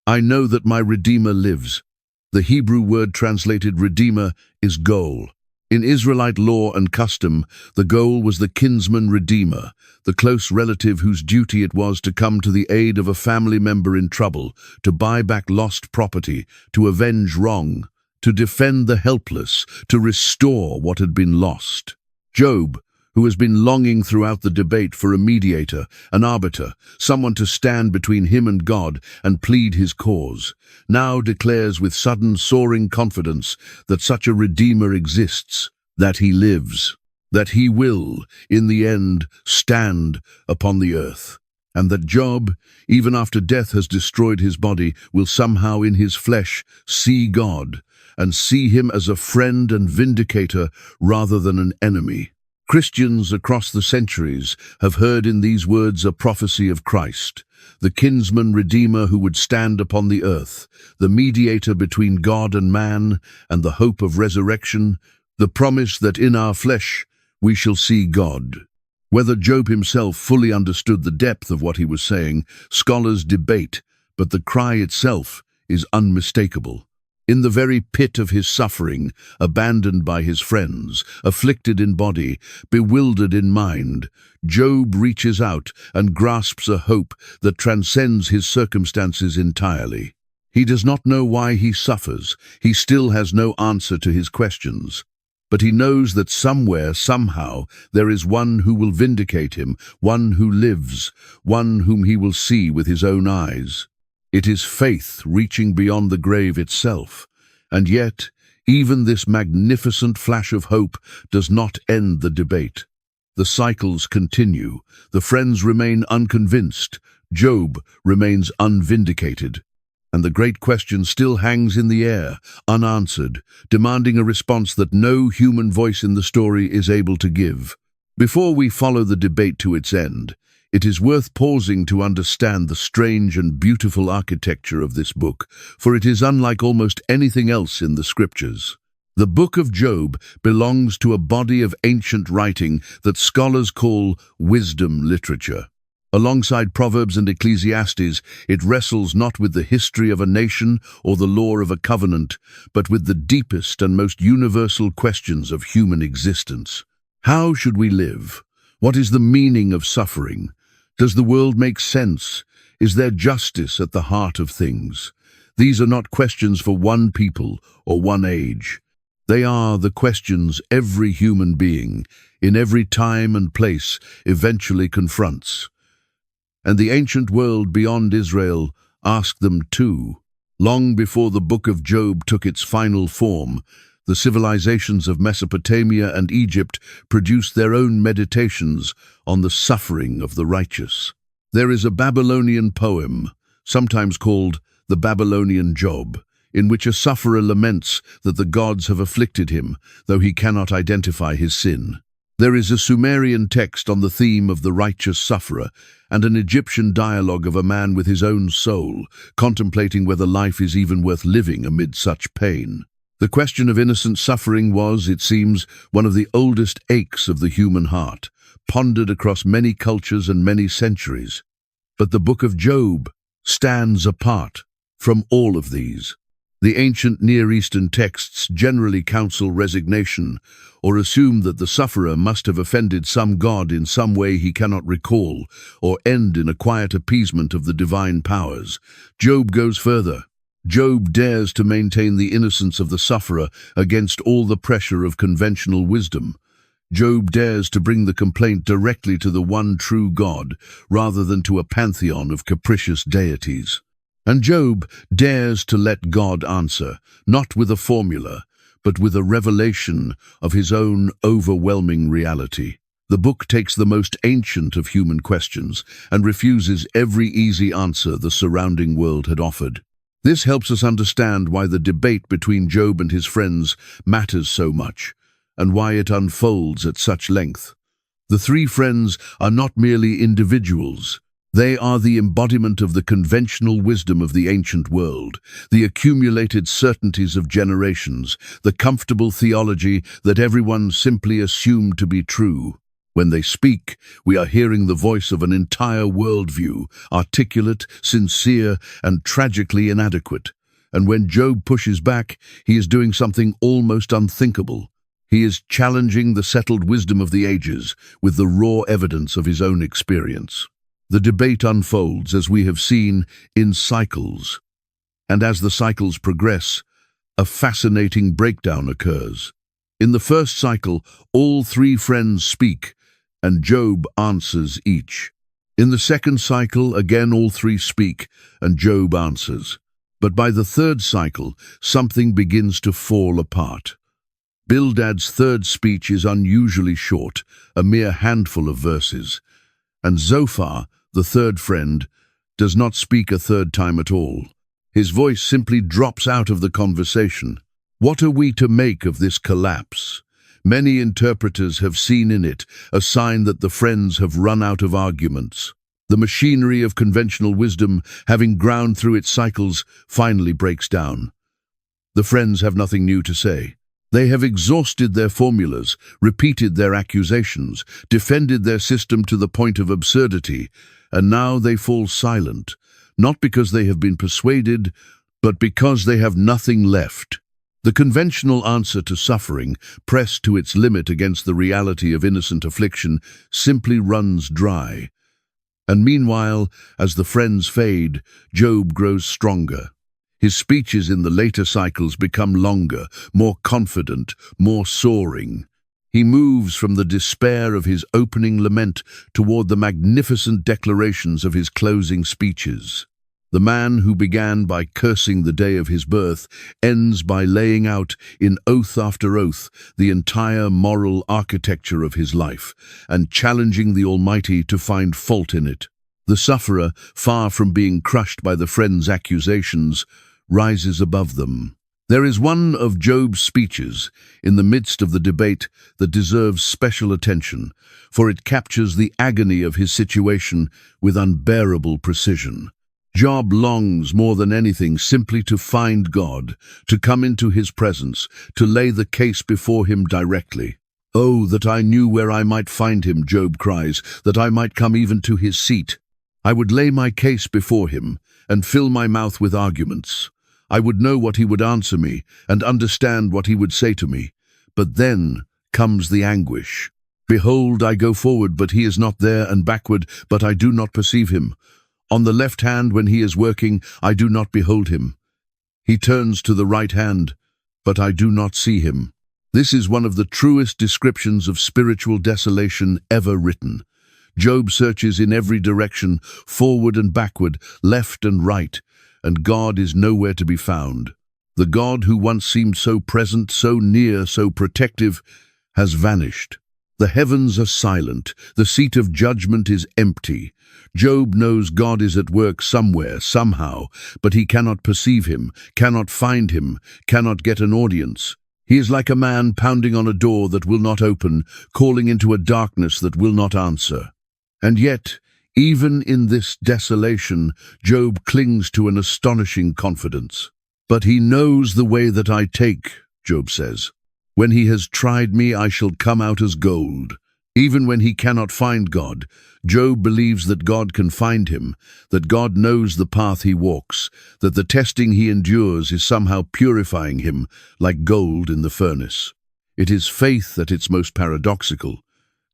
I know that my Redeemer lives." The Hebrew word translated Redeemer is goal. In Israelite law and custom, the goal was the kinsman redeemer, the close relative whose duty it was to come to the aid of a family member in trouble, to buy back lost property, to avenge wrong, to defend the helpless, to restore what had been lost. Job, who has been longing throughout the debate for a mediator, an arbiter, someone to stand between him and God and plead his cause, now declares with sudden soaring confidence that such a Redeemer exists, that he lives, that he will, in the end, stand upon the earth, and that Job, even after death has destroyed his body, will somehow in his flesh see God, and see him as a friend and vindicator rather than an enemy. Christians across the centuries have heard in these words a prophecy of Christ, the kinsman redeemer who would stand upon the earth, the mediator between God and man, and the hope of resurrection, the promise that in our flesh we shall see God. Whether Job himself fully understood the depth of what he was saying, scholars debate, but the cry itself is unmistakable. In the very pit of his suffering, abandoned by his friends, afflicted in body, bewildered in mind, Job reaches out and grasps a hope that transcends his circumstances entirely. He does not know why he suffers. He still has no answer to his questions. But he knows that somewhere, somehow, there is one who will vindicate him, one who lives, one whom he will see with his own eyes. It is faith reaching beyond the grave itself. And yet, even this magnificent flash of hope does not end the debate. The cycles continue. The friends remain unconvinced. Job remains unvindicated. And the great question still hangs in the air, unanswered, demanding a response that no human voice in the story is able to give. Before we follow the debate to its end, it is worth pausing to understand the strange and beautiful architecture of this book, for it is unlike almost anything else in the scriptures. The Book of Job belongs to a body of ancient writing that scholars call wisdom literature. Alongside Proverbs and Ecclesiastes, it wrestles not with the history of a nation or the law of a covenant, but with the deepest and most universal questions of human existence. How should we live? What is the meaning of suffering? Does the world make sense? Is there justice at the heart of things? These are not questions for one people or one age. They are the questions every human being, in every time and place, eventually confronts. And the ancient world beyond Israel asked them too. Long before the Book of Job took its final form, the civilizations of Mesopotamia and Egypt produced their own meditations on the suffering of the righteous. There is a Babylonian poem, sometimes called the Babylonian Job, in which a sufferer laments that the gods have afflicted him, though he cannot identify his sin. There is a Sumerian text on the theme of the righteous sufferer, and an Egyptian dialogue of a man with his own soul, contemplating whether life is even worth living amid such pain. The question of innocent suffering was, it seems, one of the oldest aches of the human heart, pondered across many cultures and many centuries. But the Book of Job stands apart from all of these. The ancient Near Eastern texts generally counsel resignation, or assume that the sufferer must have offended some god in some way he cannot recall, or end in a quiet appeasement of the divine powers. Job goes further. Job dares to maintain the innocence of the sufferer against all the pressure of conventional wisdom. Job dares to bring the complaint directly to the one true God, rather than to a pantheon of capricious deities. And Job dares to let God answer, not with a formula, but with a revelation of his own overwhelming reality. The book takes the most ancient of human questions and refuses every easy answer the surrounding world had offered. This helps us understand why the debate between Job and his friends matters so much, and why it unfolds at such length. The three friends are not merely individuals. They are the embodiment of the conventional wisdom of the ancient world, the accumulated certainties of generations, the comfortable theology that everyone simply assumed to be true. When they speak, we are hearing the voice of an entire worldview, articulate, sincere, and tragically inadequate. And when Job pushes back, he is doing something almost unthinkable. He is challenging the settled wisdom of the ages with the raw evidence of his own experience. The debate unfolds, as we have seen, in cycles. And as the cycles progress, a fascinating breakdown occurs. In the first cycle, all three friends speak, and Job answers each. In the second cycle, again all three speak, and Job answers. But by the third cycle, something begins to fall apart. Bildad's third speech is unusually short, a mere handful of verses. And Zophar, the third friend, does not speak a third time at all. His voice simply drops out of the conversation. What are we to make of this collapse? Many interpreters have seen in it a sign that the friends have run out of arguments. The machinery of conventional wisdom, having ground through its cycles, finally breaks down. The friends have nothing new to say. They have exhausted their formulas, repeated their accusations, defended their system to the point of absurdity, and now they fall silent, not because they have been persuaded, but because they have nothing left. The conventional answer to suffering, pressed to its limit against the reality of innocent affliction, simply runs dry. And meanwhile, as the friends fade, Job grows stronger. His speeches in the later cycles become longer, more confident, more soaring. He moves from the despair of his opening lament toward the magnificent declarations of his closing speeches. The man who began by cursing the day of his birth ends by laying out, in oath after oath, the entire moral architecture of his life, and challenging the Almighty to find fault in it. The sufferer, far from being crushed by the friend's accusations, rises above them. There is one of Job's speeches, in the midst of the debate, that deserves special attention, for it captures the agony of his situation with unbearable precision. Job longs more than anything simply to find God, to come into his presence, to lay the case before him directly. "Oh, that I knew where I might find him," Job cries, "that I might come even to his seat. I would lay my case before him, and fill my mouth with arguments. I would know what he would answer me, and understand what he would say to me. But then comes the anguish. Behold, I go forward, but he is not there, and backward, but I do not perceive him. On the left hand, when he is working, I do not behold him. He turns to the right hand, but I do not see him." This is one of the truest descriptions of spiritual desolation ever written. Job searches in every direction, forward and backward, left and right, and God is nowhere to be found. The God who once seemed so present, so near, so protective, has vanished. The heavens are silent, the seat of judgment is empty. Job knows God is at work somewhere, somehow, but he cannot perceive him, cannot find him, cannot get an audience. He is like a man pounding on a door that will not open, calling into a darkness that will not answer. And yet, even in this desolation, Job clings to an astonishing confidence. "But he knows the way that I take," Job says. "When he has tried me, I shall come out as gold." Even when he cannot find God, Job believes that God can find him, that God knows the path he walks, that the testing he endures is somehow purifying him like gold in the furnace. It is faith at its most paradoxical.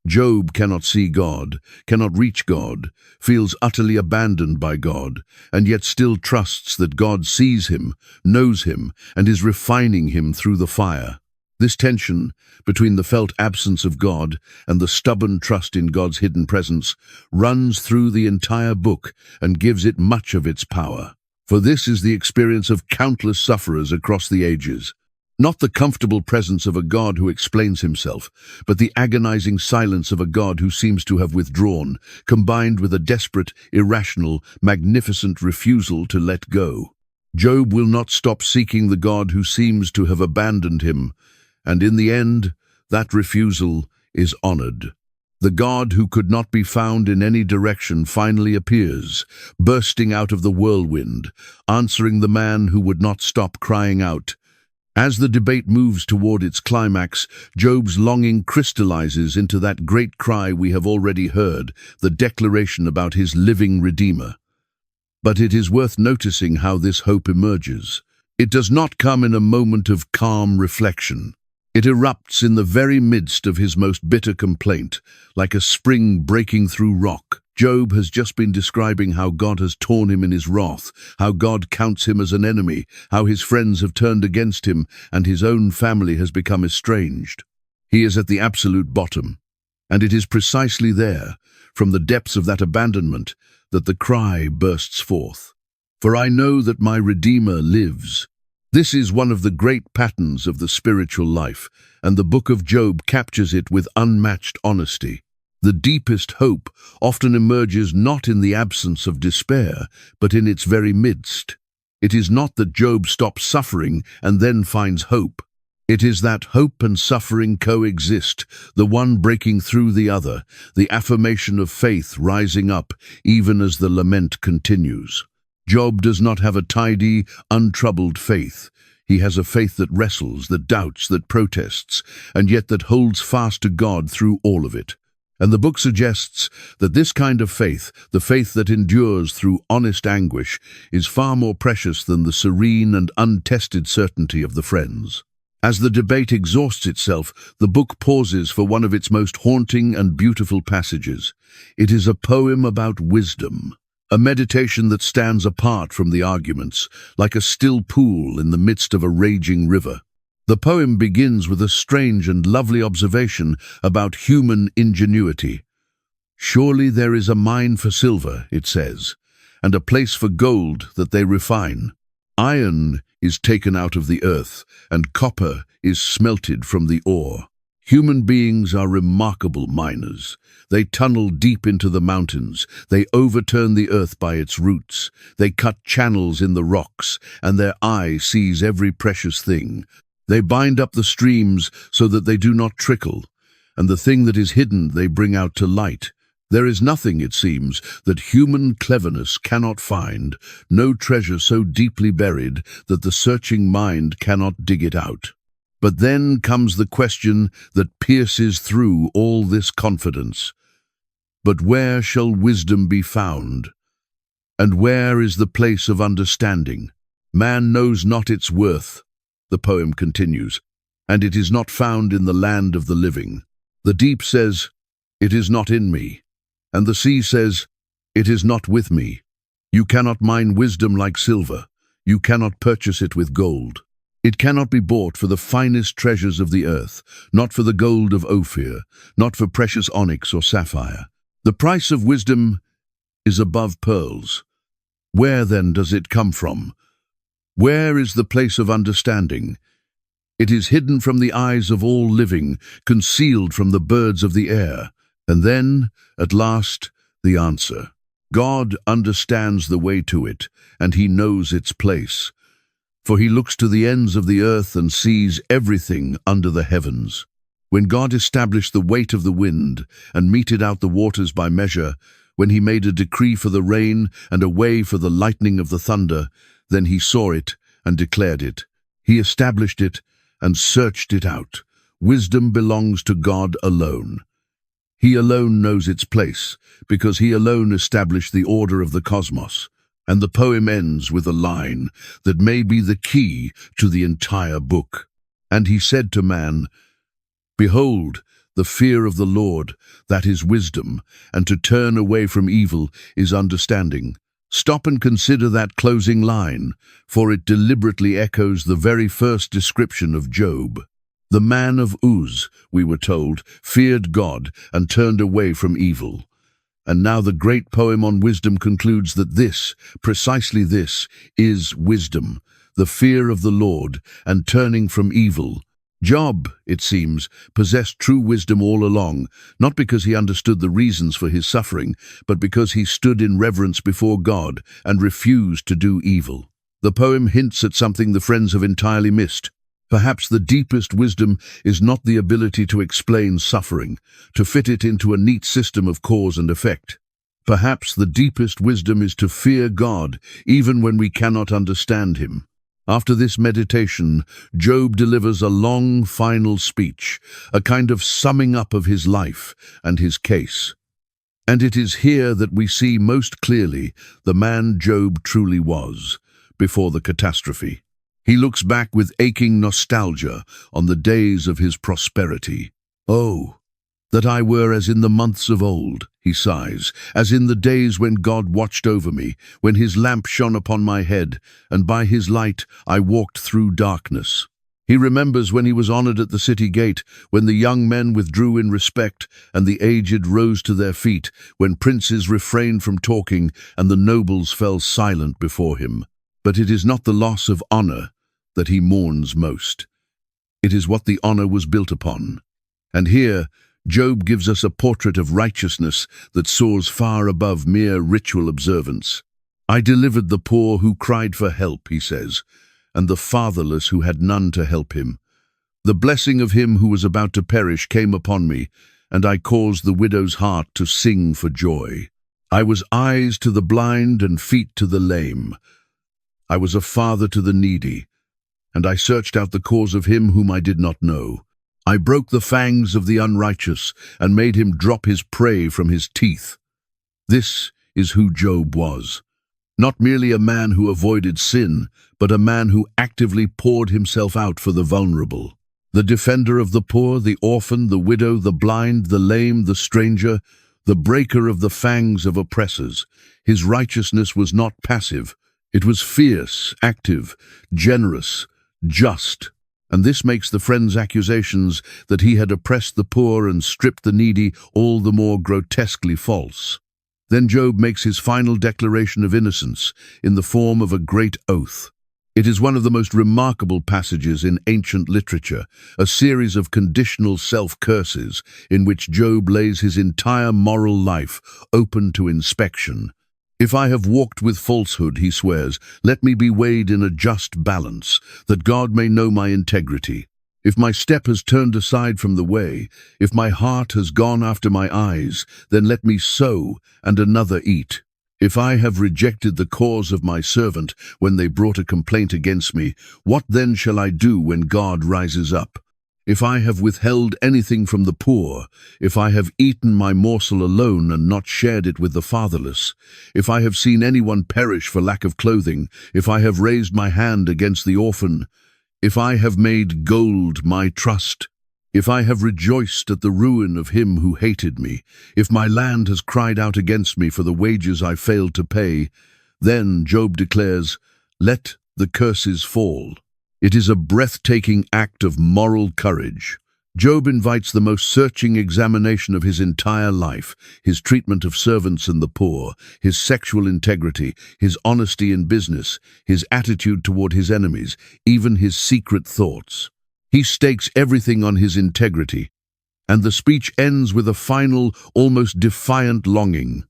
Job cannot see God, cannot reach God, feels utterly abandoned by God, and yet still trusts that God sees him, knows him, and is refining him through the fire. This tension between the felt absence of God and the stubborn trust in God's hidden presence runs through the entire book and gives it much of its power. For this is the experience of countless sufferers across the ages. Not the comfortable presence of a God who explains himself, but the agonizing silence of a God who seems to have withdrawn, combined with a desperate, irrational, magnificent refusal to let go. Job will not stop seeking the God who seems to have abandoned him, and in the end, that refusal is honored. The God who could not be found in any direction finally appears, bursting out of the whirlwind, answering the man who would not stop crying out. As the debate moves toward its climax, Job's longing crystallizes into that great cry we have already heard, the declaration about his living Redeemer. But it is worth noticing how this hope emerges. It does not come in a moment of calm reflection. It erupts in the very midst of his most bitter complaint, like a spring breaking through rock. Job has just been describing how God has torn him in his wrath, how God counts him as an enemy, how his friends have turned against him, and his own family has become estranged. He is at the absolute bottom, and it is precisely there, from the depths of that abandonment, that the cry bursts forth. "For I know that my Redeemer lives." This is one of the great patterns of the spiritual life, and the book of Job captures it with unmatched honesty. The deepest hope often emerges not in the absence of despair, but in its very midst. It is not that Job stops suffering and then finds hope. It is that hope and suffering coexist, the one breaking through the other, the affirmation of faith rising up even as the lament continues. Job does not have a tidy, untroubled faith. He has a faith that wrestles, that doubts, that protests, and yet that holds fast to God through all of it. And the book suggests that this kind of faith, the faith that endures through honest anguish, is far more precious than the serene and untested certainty of the friends. As the debate exhausts itself, the book pauses for one of its most haunting and beautiful passages. It is a poem about wisdom, a meditation that stands apart from the arguments, like a still pool in the midst of a raging river. The poem begins with a strange and lovely observation about human ingenuity. "Surely there is a mine for silver," it says, and a place for gold that they refine. Iron is taken out of the earth, and copper is smelted from the ore. Human beings are remarkable miners. They tunnel deep into the mountains. They overturn the earth by its roots. They cut channels in the rocks, and their eye sees every precious thing. They bind up the streams so that they do not trickle, and the thing that is hidden they bring out to light. There is nothing, it seems, that human cleverness cannot find, no treasure so deeply buried that the searching mind cannot dig it out. But then comes the question that pierces through all this confidence. But where shall wisdom be found? And where is the place of understanding? Man knows not its worth, the poem continues, and it is not found in the land of the living. The deep says, "It is not in me," and the sea says, "It is not with me." You cannot mine wisdom like silver. You cannot purchase it with gold. It cannot be bought for the finest treasures of the earth, not for the gold of Ophir, not for precious onyx or sapphire. The price of wisdom is above pearls. Where then does it come from? Where is the place of understanding? It is hidden from the eyes of all living, concealed from the birds of the air. And then, at last, the answer. God understands the way to it, and he knows its place. For he looks to the ends of the earth and sees everything under the heavens. When God established the weight of the wind and meted out the waters by measure, when he made a decree for the rain and a way for the lightning of the thunder, then he saw it and declared it. He established it and searched it out. Wisdom belongs to God alone. He alone knows its place, because he alone established the order of the cosmos. And the poem ends with a line that may be the key to the entire book. And he said to man, "Behold, the fear of the Lord, that is wisdom, and to turn away from evil is understanding." Stop and consider that closing line, for it deliberately echoes the very first description of Job. The man of Uz, we were told, feared God and turned away from evil. And now the great poem on wisdom concludes that this, precisely this, is wisdom, the fear of the Lord and turning from evil. Job, it seems, possessed true wisdom all along, not because he understood the reasons for his suffering, but because he stood in reverence before God and refused to do evil. The poem hints at something the friends have entirely missed. Perhaps the deepest wisdom is not the ability to explain suffering, to fit it into a neat system of cause and effect. Perhaps the deepest wisdom is to fear God, even when we cannot understand him. After this meditation, Job delivers a long final speech, a kind of summing up of his life and his case. And it is here that we see most clearly the man Job truly was, before the catastrophe. He looks back with aching nostalgia on the days of his prosperity. "Oh, that I were as in the months of old," he sighs, "as in the days when God watched over me, when his lamp shone upon my head, and by his light I walked through darkness." He remembers when he was honored at the city gate, when the young men withdrew in respect, and the aged rose to their feet, when princes refrained from talking, and the nobles fell silent before him. But it is not the loss of honor that he mourns most. It is what the honor was built upon. And here, Job gives us a portrait of righteousness that soars far above mere ritual observance. "I delivered the poor who cried for help," he says, "and the fatherless who had none to help him. The blessing of him who was about to perish came upon me, and I caused the widow's heart to sing for joy. I was eyes to the blind and feet to the lame. I was a father to the needy, and I searched out the cause of him whom I did not know. I broke the fangs of the unrighteous and made him drop his prey from his teeth." This is who Job was. Not merely a man who avoided sin, but a man who actively poured himself out for the vulnerable. The defender of the poor, the orphan, the widow, the blind, the lame, the stranger, the breaker of the fangs of oppressors. His righteousness was not passive. It was fierce, active, generous, just. And this makes the friend's accusations that he had oppressed the poor and stripped the needy all the more grotesquely false. Then Job makes his final declaration of innocence in the form of a great oath. It is one of the most remarkable passages in ancient literature, a series of conditional self-curses in which Job lays his entire moral life open to inspection. If I have walked with falsehood, he swears, let me be weighed in a just balance, that God may know my integrity. If my step has turned aside from the way, if my heart has gone after my eyes, then let me sow and another eat. If I have rejected the cause of my servant when they brought a complaint against me, what then shall I do when God rises up? If I have withheld anything from the poor, if I have eaten my morsel alone and not shared it with the fatherless, if I have seen anyone perish for lack of clothing, if I have raised my hand against the orphan, if I have made gold my trust, if I have rejoiced at the ruin of him who hated me, if my land has cried out against me for the wages I failed to pay, then, Job declares, let the curses fall. It is a breathtaking act of moral courage. Job invites the most searching examination of his entire life, his treatment of servants and the poor, his sexual integrity, his honesty in business, his attitude toward his enemies, even his secret thoughts. He stakes everything on his integrity, and the speech ends with a final, almost defiant longing.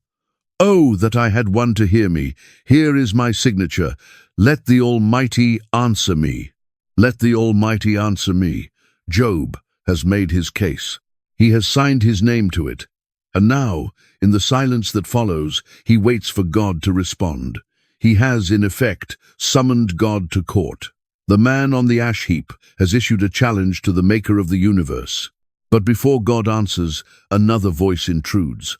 Oh, that I had one to hear me! Here is my signature. Let the Almighty answer me. Let the Almighty answer me. Job has made his case. He has signed his name to it. And now, in the silence that follows, he waits for God to respond. He has, in effect, summoned God to court. The man on the ash heap has issued a challenge to the maker of the universe. But before God answers, another voice intrudes.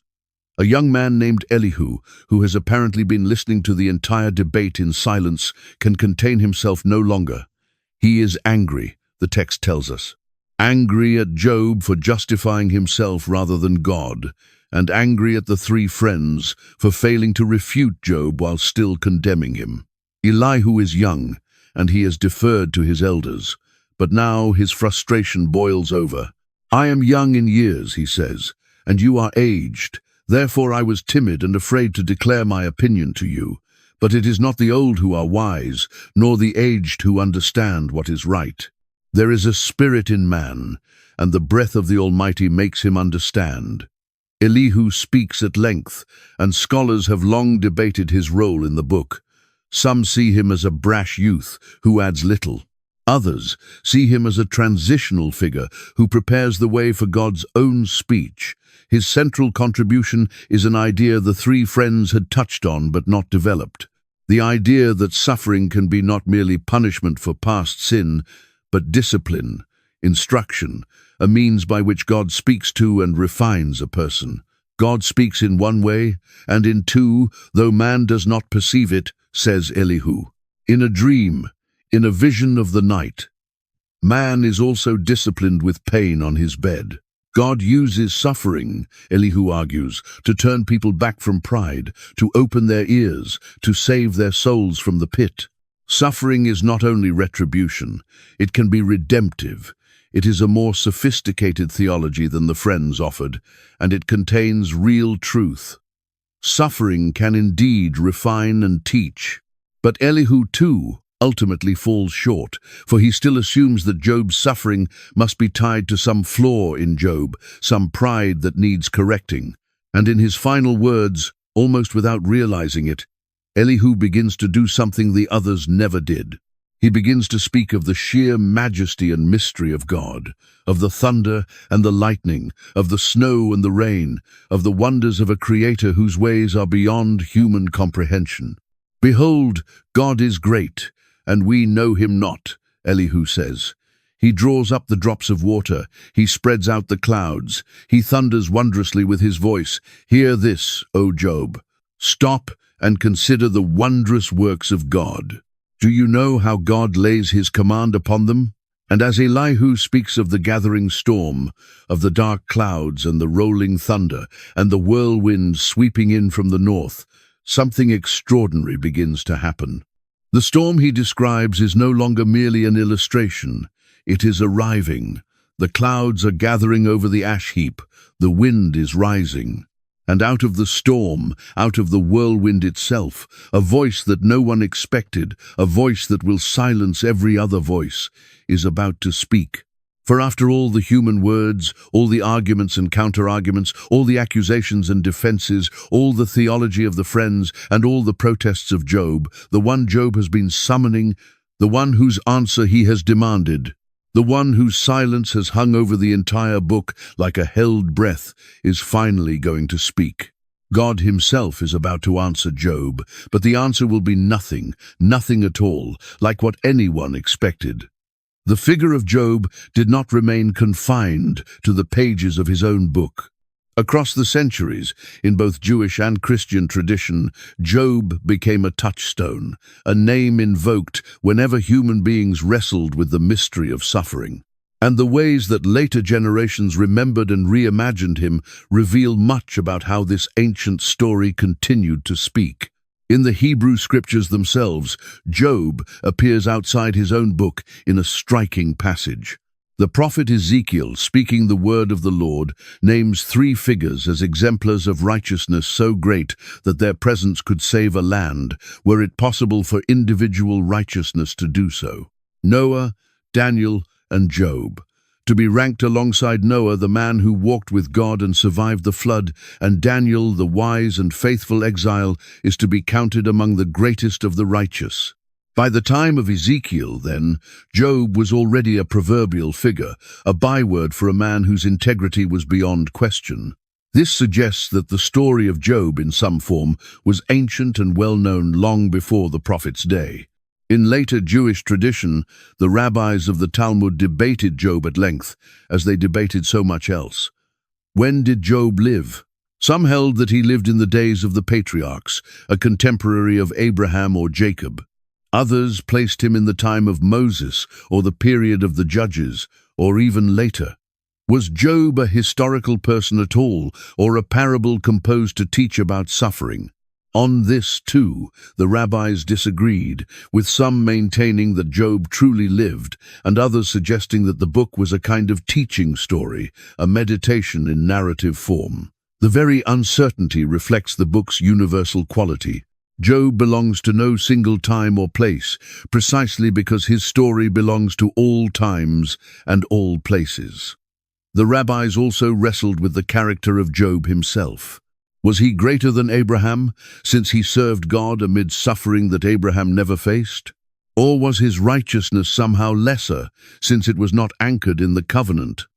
A young man named Elihu, who has apparently been listening to the entire debate in silence, can contain himself no longer. He is angry, the text tells us. Angry at Job for justifying himself rather than God, and angry at the three friends for failing to refute Job while still condemning him. Elihu is young, and he has deferred to his elders, but now his frustration boils over. I am young in years, he says, and you are aged. Therefore I was timid and afraid to declare my opinion to you. But it is not the old who are wise, nor the aged who understand what is right. There is a spirit in man, and the breath of the Almighty makes him understand. Elihu speaks at length, and scholars have long debated his role in the book. Some see him as a brash youth who adds little. Others see him as a transitional figure who prepares the way for God's own speech. His central contribution is an idea the three friends had touched on but not developed. The idea that suffering can be not merely punishment for past sin, but discipline, instruction, a means by which God speaks to and refines a person. God speaks in one way, and in two, though man does not perceive it, says Elihu. In a dream, in a vision of the night. Man is also disciplined with pain on his bed. God uses suffering, Elihu argues, to turn people back from pride, to open their ears, to save their souls from the pit. Suffering is not only retribution, it can be redemptive. It is a more sophisticated theology than the friends offered, and it contains real truth. Suffering can indeed refine and teach. But Elihu, too, ultimately falls short, for he still assumes that Job's suffering must be tied to some flaw in Job, some pride that needs correcting. And in his final words, almost without realizing it, Elihu begins to do something the others never did. He begins to speak of the sheer majesty and mystery of God, of the thunder and the lightning, of the snow and the rain, of the wonders of a creator whose ways are beyond human comprehension. Behold, God is great, and we know him not, Elihu says. He draws up the drops of water. He spreads out the clouds. He thunders wondrously with his voice. Hear this, O Job. Stop and consider the wondrous works of God. Do you know how God lays his command upon them? And as Elihu speaks of the gathering storm, of the dark clouds and the rolling thunder, and the whirlwind sweeping in from the north, something extraordinary begins to happen. The storm he describes is no longer merely an illustration. It is arriving. The clouds are gathering over the ash heap. The wind is rising. And out of the storm, out of the whirlwind itself, a voice that no one expected, a voice that will silence every other voice, is about to speak. For after all the human words, all the arguments and counter-arguments, all the accusations and defenses, all the theology of the friends, and all the protests of Job, the one Job has been summoning, the one whose answer he has demanded, the one whose silence has hung over the entire book like a held breath, is finally going to speak. God himself is about to answer Job, but the answer will be nothing, nothing at all, like what anyone expected. The figure of Job did not remain confined to the pages of his own book. Across the centuries, in both Jewish and Christian tradition, Job became a touchstone, a name invoked whenever human beings wrestled with the mystery of suffering. And the ways that later generations remembered and reimagined him reveal much about how this ancient story continued to speak. In the Hebrew scriptures themselves, Job appears outside his own book in a striking passage. The prophet Ezekiel, speaking the word of the Lord, names 3 figures as exemplars of righteousness so great that their presence could save a land, were it possible for individual righteousness to do so. Noah, Daniel, and Job. To be ranked alongside Noah, the man who walked with God and survived the flood, and Daniel, the wise and faithful exile, is to be counted among the greatest of the righteous. By the time of Ezekiel, then, Job was already a proverbial figure, a byword for a man whose integrity was beyond question. This suggests that the story of Job, in some form, was ancient and well-known long before the prophet's day. In later Jewish tradition, the rabbis of the Talmud debated Job at length, as they debated so much else. When did Job live? Some held that he lived in the days of the patriarchs, a contemporary of Abraham or Jacob. Others placed him in the time of Moses or the period of the Judges, or even later. Was Job a historical person at all, or a parable composed to teach about suffering? On this, too, the rabbis disagreed, with some maintaining that Job truly lived, and others suggesting that the book was a kind of teaching story, a meditation in narrative form. The very uncertainty reflects the book's universal quality. Job belongs to no single time or place, precisely because his story belongs to all times and all places. The rabbis also wrestled with the character of Job himself. Was he greater than Abraham, since he served God amid suffering that Abraham never faced? Or was his righteousness somehow lesser, since it was not anchored in the covenant?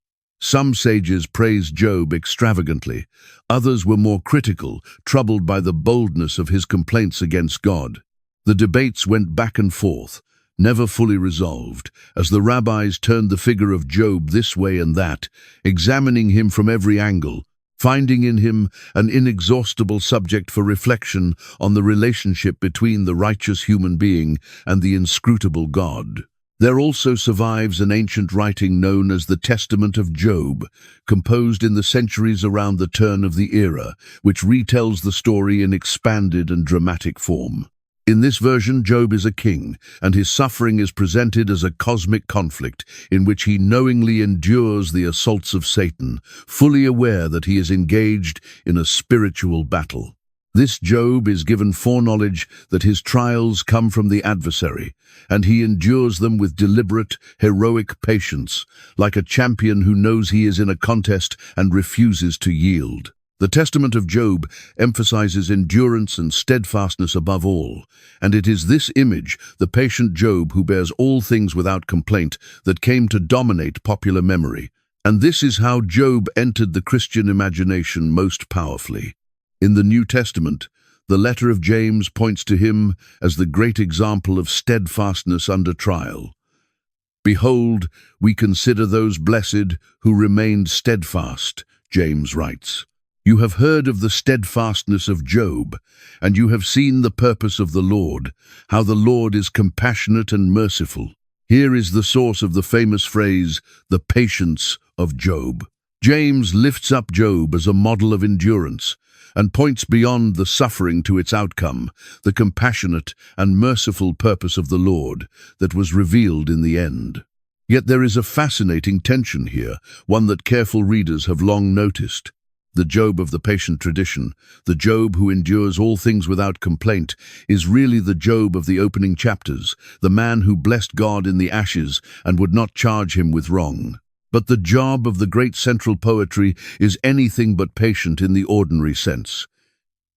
Some sages praised Job extravagantly. Others were more critical, troubled by the boldness of his complaints against God. The debates went back and forth, never fully resolved, as the rabbis turned the figure of Job this way and that, examining him from every angle, finding in him an inexhaustible subject for reflection on the relationship between the righteous human being and the inscrutable God. There also survives an ancient writing known as the Testament of Job, composed in the centuries around the turn of the era, which retells the story in expanded and dramatic form. In this version, Job is a king, and his suffering is presented as a cosmic conflict in which he knowingly endures the assaults of Satan, fully aware that he is engaged in a spiritual battle. This Job is given foreknowledge that his trials come from the adversary, and he endures them with deliberate, heroic patience, like a champion who knows he is in a contest and refuses to yield. The Testament of Job emphasizes endurance and steadfastness above all, and it is this image, the patient Job who bears all things without complaint, that came to dominate popular memory. And this is how Job entered the Christian imagination most powerfully. In the New Testament, the letter of James points to him as the great example of steadfastness under trial. Behold, we consider those blessed who remained steadfast, James writes. You have heard of the steadfastness of Job, and you have seen the purpose of the Lord, how the Lord is compassionate and merciful. Here is the source of the famous phrase, the patience of Job. James lifts up Job as a model of endurance, and points beyond the suffering to its outcome, the compassionate and merciful purpose of the Lord that was revealed in the end. Yet there is a fascinating tension here, one that careful readers have long noticed. The Job of the patient tradition, the Job who endures all things without complaint, is really the Job of the opening chapters, the man who blessed God in the ashes and would not charge him with wrong. But the Job of the great central poetry is anything but patient in the ordinary sense.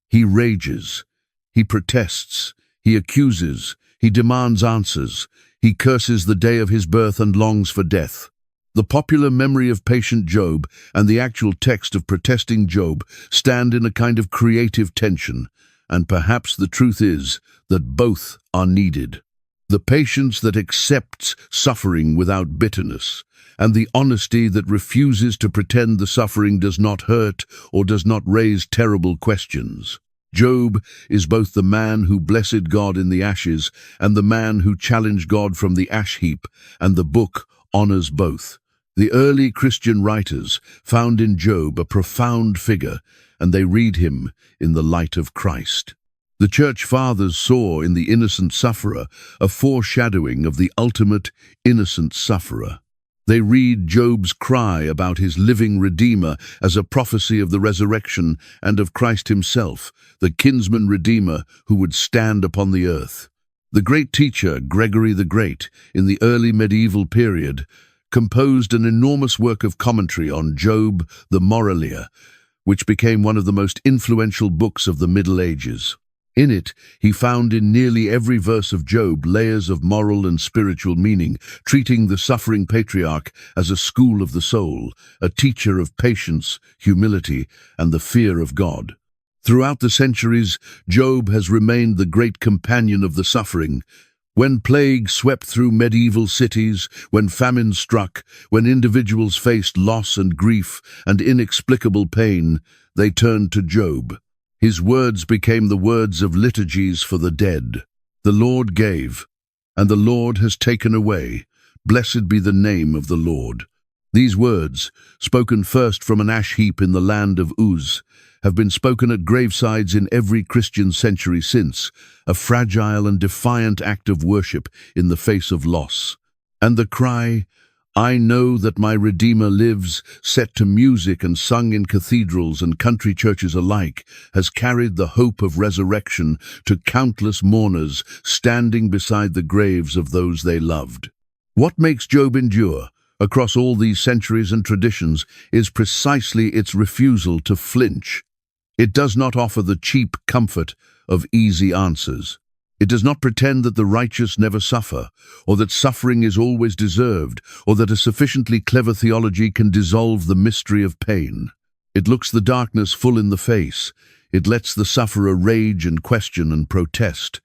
He rages, he protests, he accuses, he demands answers, he curses the day of his birth and longs for death. The popular memory of patient Job and the actual text of protesting Job stand in a kind of creative tension, and perhaps the truth is that both are needed. The patience that accepts suffering without bitterness, and the honesty that refuses to pretend the suffering does not hurt or does not raise terrible questions. Job is both the man who blessed God in the ashes and the man who challenged God from the ash heap, and the book honors both. The early Christian writers found in Job a profound figure, and they read him in the light of Christ. The Church Fathers saw in the innocent sufferer a foreshadowing of the ultimate innocent sufferer. They read Job's cry about his living Redeemer as a prophecy of the resurrection and of Christ himself, the kinsman Redeemer who would stand upon the earth. The great teacher, Gregory the Great, in the early medieval period, composed an enormous work of commentary on Job, the Moralia, which became one of the most influential books of the Middle Ages. In it, he found in nearly every verse of Job layers of moral and spiritual meaning, treating the suffering patriarch as a school of the soul, a teacher of patience, humility, and the fear of God. Throughout the centuries, Job has remained the great companion of the suffering. When plague swept through medieval cities, when famine struck, when individuals faced loss and grief and inexplicable pain, they turned to Job. His words became the words of liturgies for the dead. The Lord gave, and the Lord has taken away. Blessed be the name of the Lord. These words, spoken first from an ash heap in the land of Uz, have been spoken at gravesides in every Christian century since, a fragile and defiant act of worship in the face of loss. And the cry, "I know that my Redeemer lives," set to music and sung in cathedrals and country churches alike, has carried the hope of resurrection to countless mourners standing beside the graves of those they loved. What makes Job endure across all these centuries and traditions is precisely its refusal to flinch. It does not offer the cheap comfort of easy answers. It does not pretend that the righteous never suffer, or that suffering is always deserved, or that a sufficiently clever theology can dissolve the mystery of pain. It looks the darkness full in the face. It lets the sufferer rage and question and protest.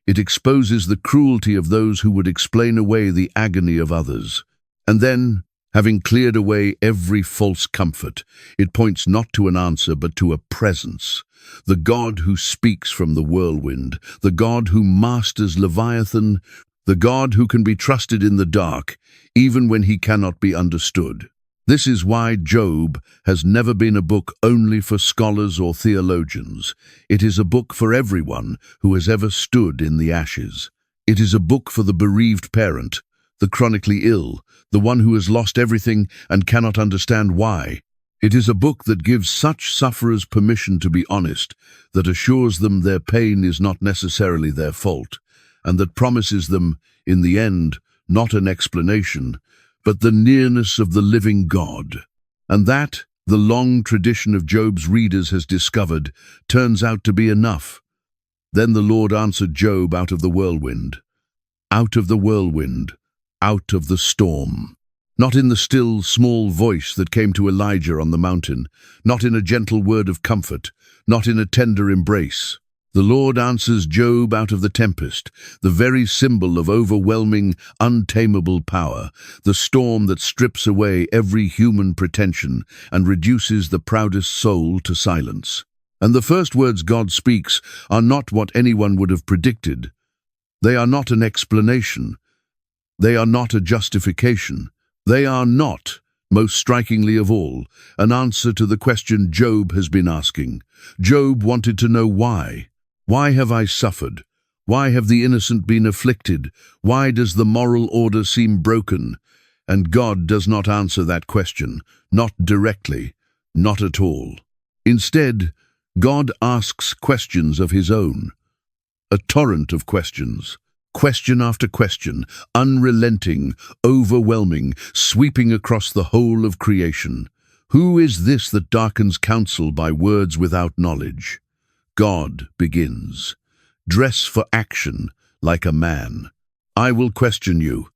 It exposes the cruelty of those who would explain away the agony of others. And then, having cleared away every false comfort, it points not to an answer but to a presence. The God who speaks from the whirlwind, the God who masters Leviathan, the God who can be trusted in the dark, even when he cannot be understood. This is why Job has never been a book only for scholars or theologians. It is a book for everyone who has ever stood in the ashes. It is a book for the bereaved parent, the chronically ill, the one who has lost everything and cannot understand why. It is a book that gives such sufferers permission to be honest, that assures them their pain is not necessarily their fault, and that promises them, in the end, not an explanation, but the nearness of the living God. And that, the long tradition of Job's readers has discovered, turns out to be enough. Then the Lord answered Job out of the whirlwind. Out of the whirlwind, out of the storm. Not in the still, small voice that came to Elijah on the mountain, not in a gentle word of comfort, not in a tender embrace. The Lord answers Job out of the tempest, the very symbol of overwhelming, untamable power, the storm that strips away every human pretension and reduces the proudest soul to silence. And the first words God speaks are not what anyone would have predicted. They are not an explanation. They are not a justification. They are not, most strikingly of all, an answer to the question Job has been asking. Job wanted to know why. Why have I suffered? Why have the innocent been afflicted? Why does the moral order seem broken? And God does not answer that question, not directly. Not at all. Instead, God asks questions of his own. A torrent of questions. Question after question, unrelenting, overwhelming, sweeping across the whole of creation. Who is this that darkens counsel by words without knowledge? God begins. Dress for action like a man. I will question you,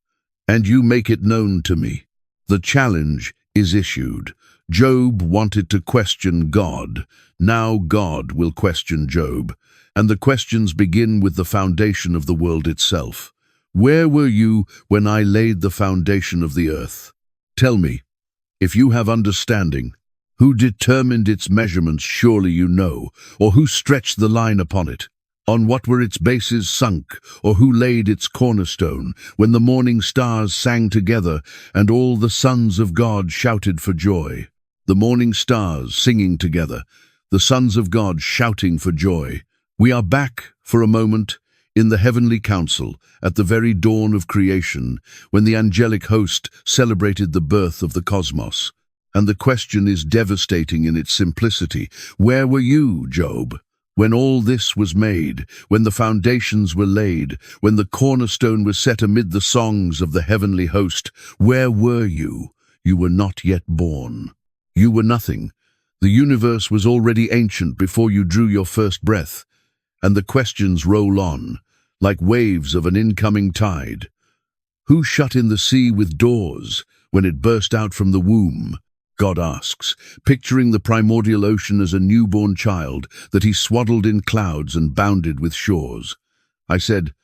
and you make it known to me. The challenge is issued. Job wanted to question God. Now God will question Job. And the questions begin with the foundation of the world itself. Where were you when I laid the foundation of the earth? Tell me, if you have understanding, who determined its measurements? Surely you know, or who stretched the line upon it? On what were its bases sunk, or who laid its cornerstone, when the morning stars sang together, and all the sons of God shouted for joy? The morning stars singing together, the sons of God shouting for joy. We are back, for a moment, in the heavenly council, at the very dawn of creation, when the angelic host celebrated the birth of the cosmos. And the question is devastating in its simplicity. Where were you, Job, when all this was made, when the foundations were laid, when the cornerstone was set amid the songs of the heavenly host? Where were you? You were not yet born. You were nothing. The universe was already ancient before you drew your first breath. And the questions roll on, like waves of an incoming tide. Who shut in the sea with doors when it burst out from the womb? God asks, picturing the primordial ocean as a newborn child that he swaddled in clouds and bounded with shores. I said,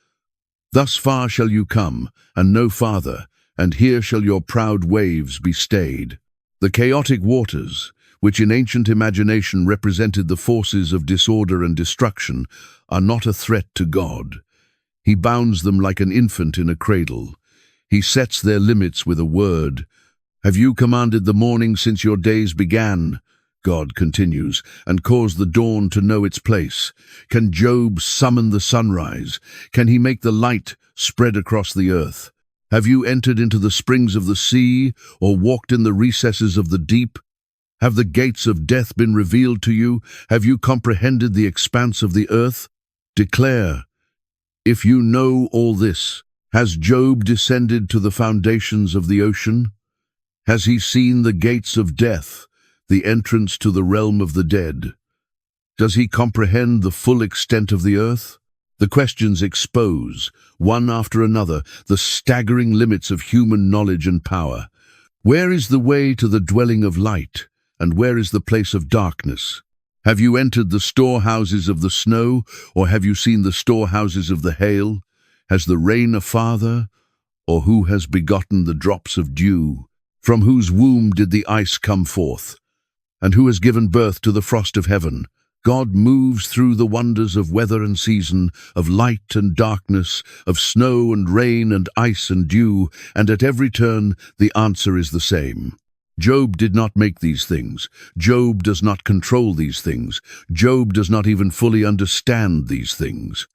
thus far shall you come, and no farther, and here shall your proud waves be stayed. The chaotic waters, which in ancient imagination represented the forces of disorder and destruction, are not a threat to God. He bounds them like an infant in a cradle. He sets their limits with a word. Have you commanded the morning since your days began? God continues, and caused the dawn to know its place. Can Job summon the sunrise? Can he make the light spread across the earth? Have you entered into the springs of the sea, or walked in the recesses of the deep? Have the gates of death been revealed to you? Have you comprehended the expanse of the earth? Declare, if you know all this, has Job descended to the foundations of the ocean? Has he seen the gates of death, the entrance to the realm of the dead? Does he comprehend the full extent of the earth? The questions expose, one after another, the staggering limits of human knowledge and power. Where is the way to the dwelling of light? And where is the place of darkness? Have you entered the storehouses of the snow, or have you seen the storehouses of the hail? Has the rain a father, or who has begotten the drops of dew? From whose womb did the ice come forth? And who has given birth to the frost of heaven? God moves through the wonders of weather and season, of light and darkness, of snow and rain and ice and dew, and at every turn the answer is the same. Job did not make these things. Job does not control these things. Job does not even fully understand these things.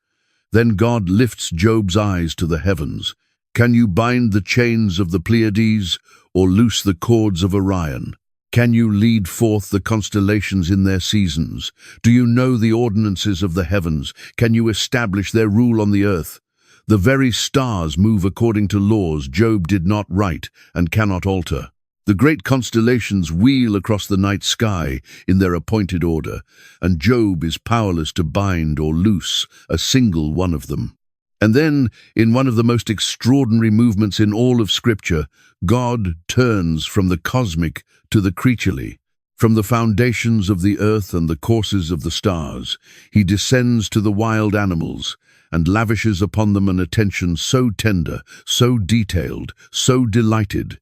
Then God lifts Job's eyes to the heavens. Can you bind the chains of the Pleiades, or loose the cords of Orion? Can you lead forth the constellations in their seasons? Do you know the ordinances of the heavens? Can you establish their rule on the earth? The very stars move according to laws Job did not write and cannot alter. The great constellations wheel across the night sky in their appointed order, and Job is powerless to bind or loose a single one of them. And then, in one of the most extraordinary movements in all of Scripture, God turns from the cosmic to the creaturely. From the foundations of the earth and the courses of the stars, he descends to the wild animals and lavishes upon them an attention so tender, so detailed, so delighted,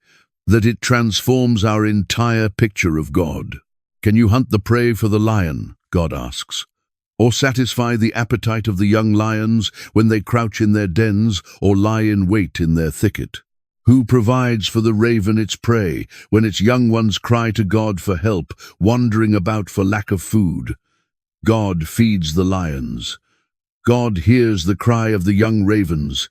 that it transforms our entire picture of God. Can you hunt the prey for the lion, God asks, or satisfy the appetite of the young lions when they crouch in their dens or lie in wait in their thicket? Who provides for the raven its prey when its young ones cry to God for help, wandering about for lack of food? God feeds the lions. God hears the cry of the young ravens.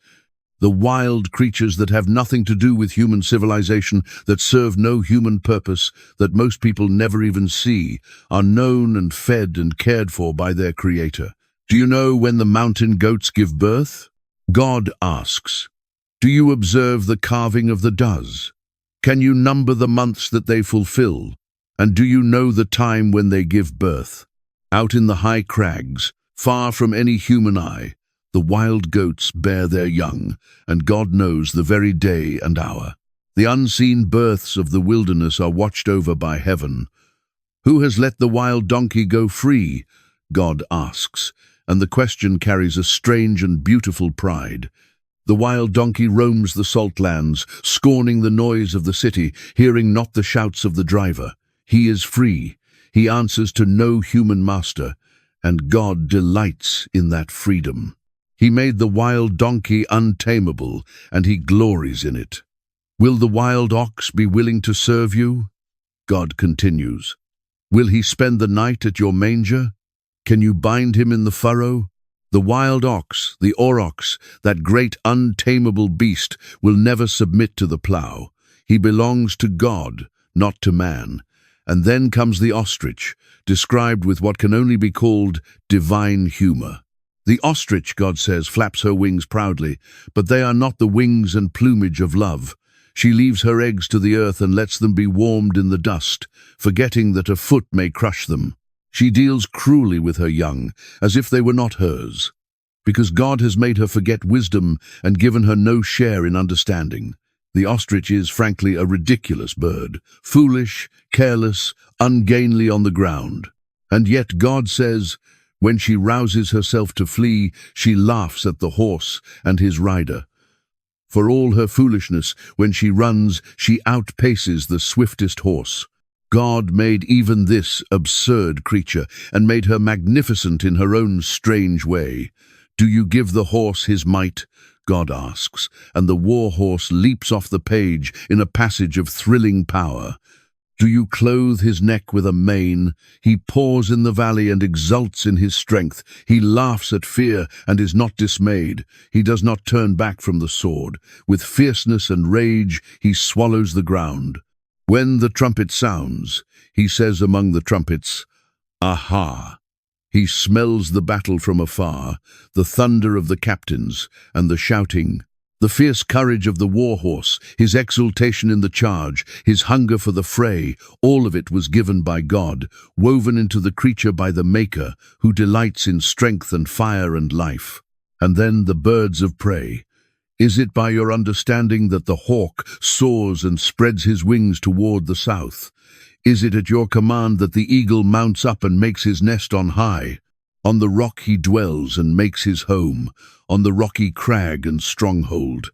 The wild creatures that have nothing to do with human civilization, that serve no human purpose, that most people never even see, are known and fed and cared for by their Creator. Do you know when the mountain goats give birth? God asks. Do you observe the carving of the does? Can you number the months that they fulfill? And do you know the time when they give birth? Out in the high crags, far from any human eye, the wild goats bear their young, and God knows the very day and hour. The unseen births of the wilderness are watched over by heaven. Who has let the wild donkey go free? God asks, and the question carries a strange and beautiful pride. The wild donkey roams the salt lands, scorning the noise of the city, hearing not the shouts of the driver. He is free. He answers to no human master, and God delights in that freedom. He made the wild donkey untamable, and he glories in it. Will the wild ox be willing to serve you? God continues. Will he spend the night at your manger? Can you bind him in the furrow? The wild ox, the aurochs, that great untamable beast, will never submit to the plough. He belongs to God, not to man. And then comes the ostrich, described with what can only be called divine humor. The ostrich, God says, flaps her wings proudly, but they are not the wings and plumage of love. She leaves her eggs to the earth and lets them be warmed in the dust, forgetting that a foot may crush them. She deals cruelly with her young, as if they were not hers, because God has made her forget wisdom and given her no share in understanding. The ostrich is, frankly, a ridiculous bird, foolish, careless, ungainly on the ground. And yet God says, when she rouses herself to flee, she laughs at the horse and his rider. For all her foolishness, when she runs, she outpaces the swiftest horse. God made even this absurd creature and made her magnificent in her own strange way. Do you give the horse his might? God asks, and the war horse leaps off the page in a passage of thrilling power. Do you clothe his neck with a mane? He paws in the valley and exults in his strength. He laughs at fear and is not dismayed. He does not turn back from the sword. With fierceness and rage he swallows the ground. When the trumpet sounds, he says among the trumpets, Aha! He smells the battle from afar, the thunder of the captains, and the shouting. The fierce courage of the war horse, his exultation in the charge, his hunger for the fray, all of it was given by God, woven into the creature by the Maker, who delights in strength and fire and life. And then the birds of prey. Is it by your understanding that the hawk soars and spreads his wings toward the south? Is it at your command that the eagle mounts up and makes his nest on high? On the rock he dwells and makes his home, on the rocky crag and stronghold.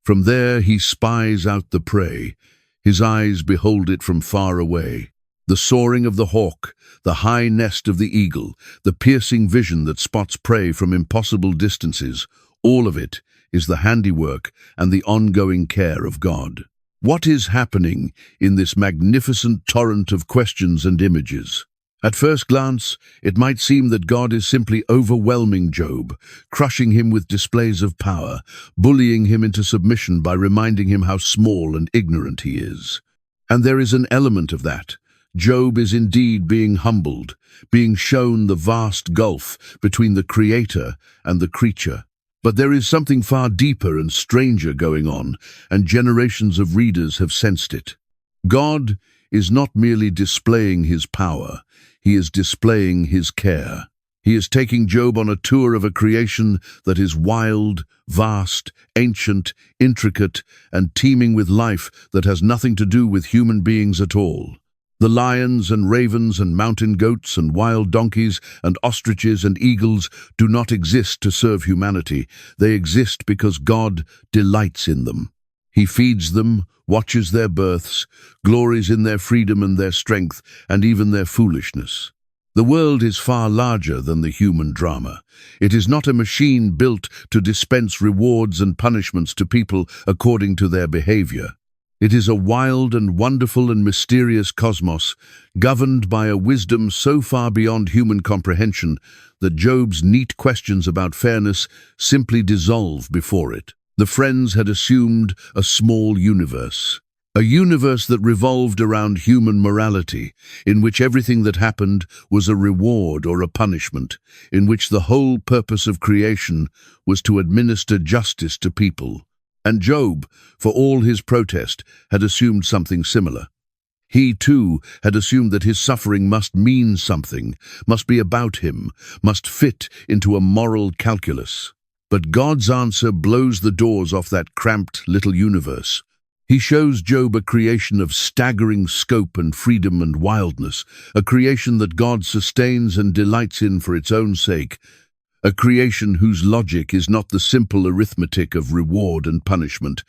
From there he spies out the prey. His eyes behold it from far away. The soaring of the hawk, the high nest of the eagle, the piercing vision that spots prey from impossible distances, all of it is the handiwork and the ongoing care of God. What is happening in this magnificent torrent of questions and images? At first glance, it might seem that God is simply overwhelming Job, crushing him with displays of power, bullying him into submission by reminding him how small and ignorant he is. And there is an element of that. Job is indeed being humbled, being shown the vast gulf between the Creator and the creature. But there is something far deeper and stranger going on, and generations of readers have sensed it. God is not merely displaying his power, he is displaying his care. He is taking Job on a tour of a creation that is wild, vast, ancient, intricate, and teeming with life that has nothing to do with human beings at all. The lions and ravens and mountain goats and wild donkeys and ostriches and eagles do not exist to serve humanity. They exist because God delights in them. He feeds them, watches their births, glories in their freedom and their strength, and even their foolishness. The world is far larger than the human drama. It is not a machine built to dispense rewards and punishments to people according to their behavior. It is a wild and wonderful and mysterious cosmos, governed by a wisdom so far beyond human comprehension that Job's neat questions about fairness simply dissolve before it. The friends had assumed a small universe. A universe that revolved around human morality, in which everything that happened was a reward or a punishment, in which the whole purpose of creation was to administer justice to people. And Job, for all his protest, had assumed something similar. He, too, had assumed that his suffering must mean something, must be about him, must fit into a moral calculus. But God's answer blows the doors off that cramped little universe. He shows Job a creation of staggering scope and freedom and wildness, a creation that God sustains and delights in for its own sake, a creation whose logic is not the simple arithmetic of reward and punishment,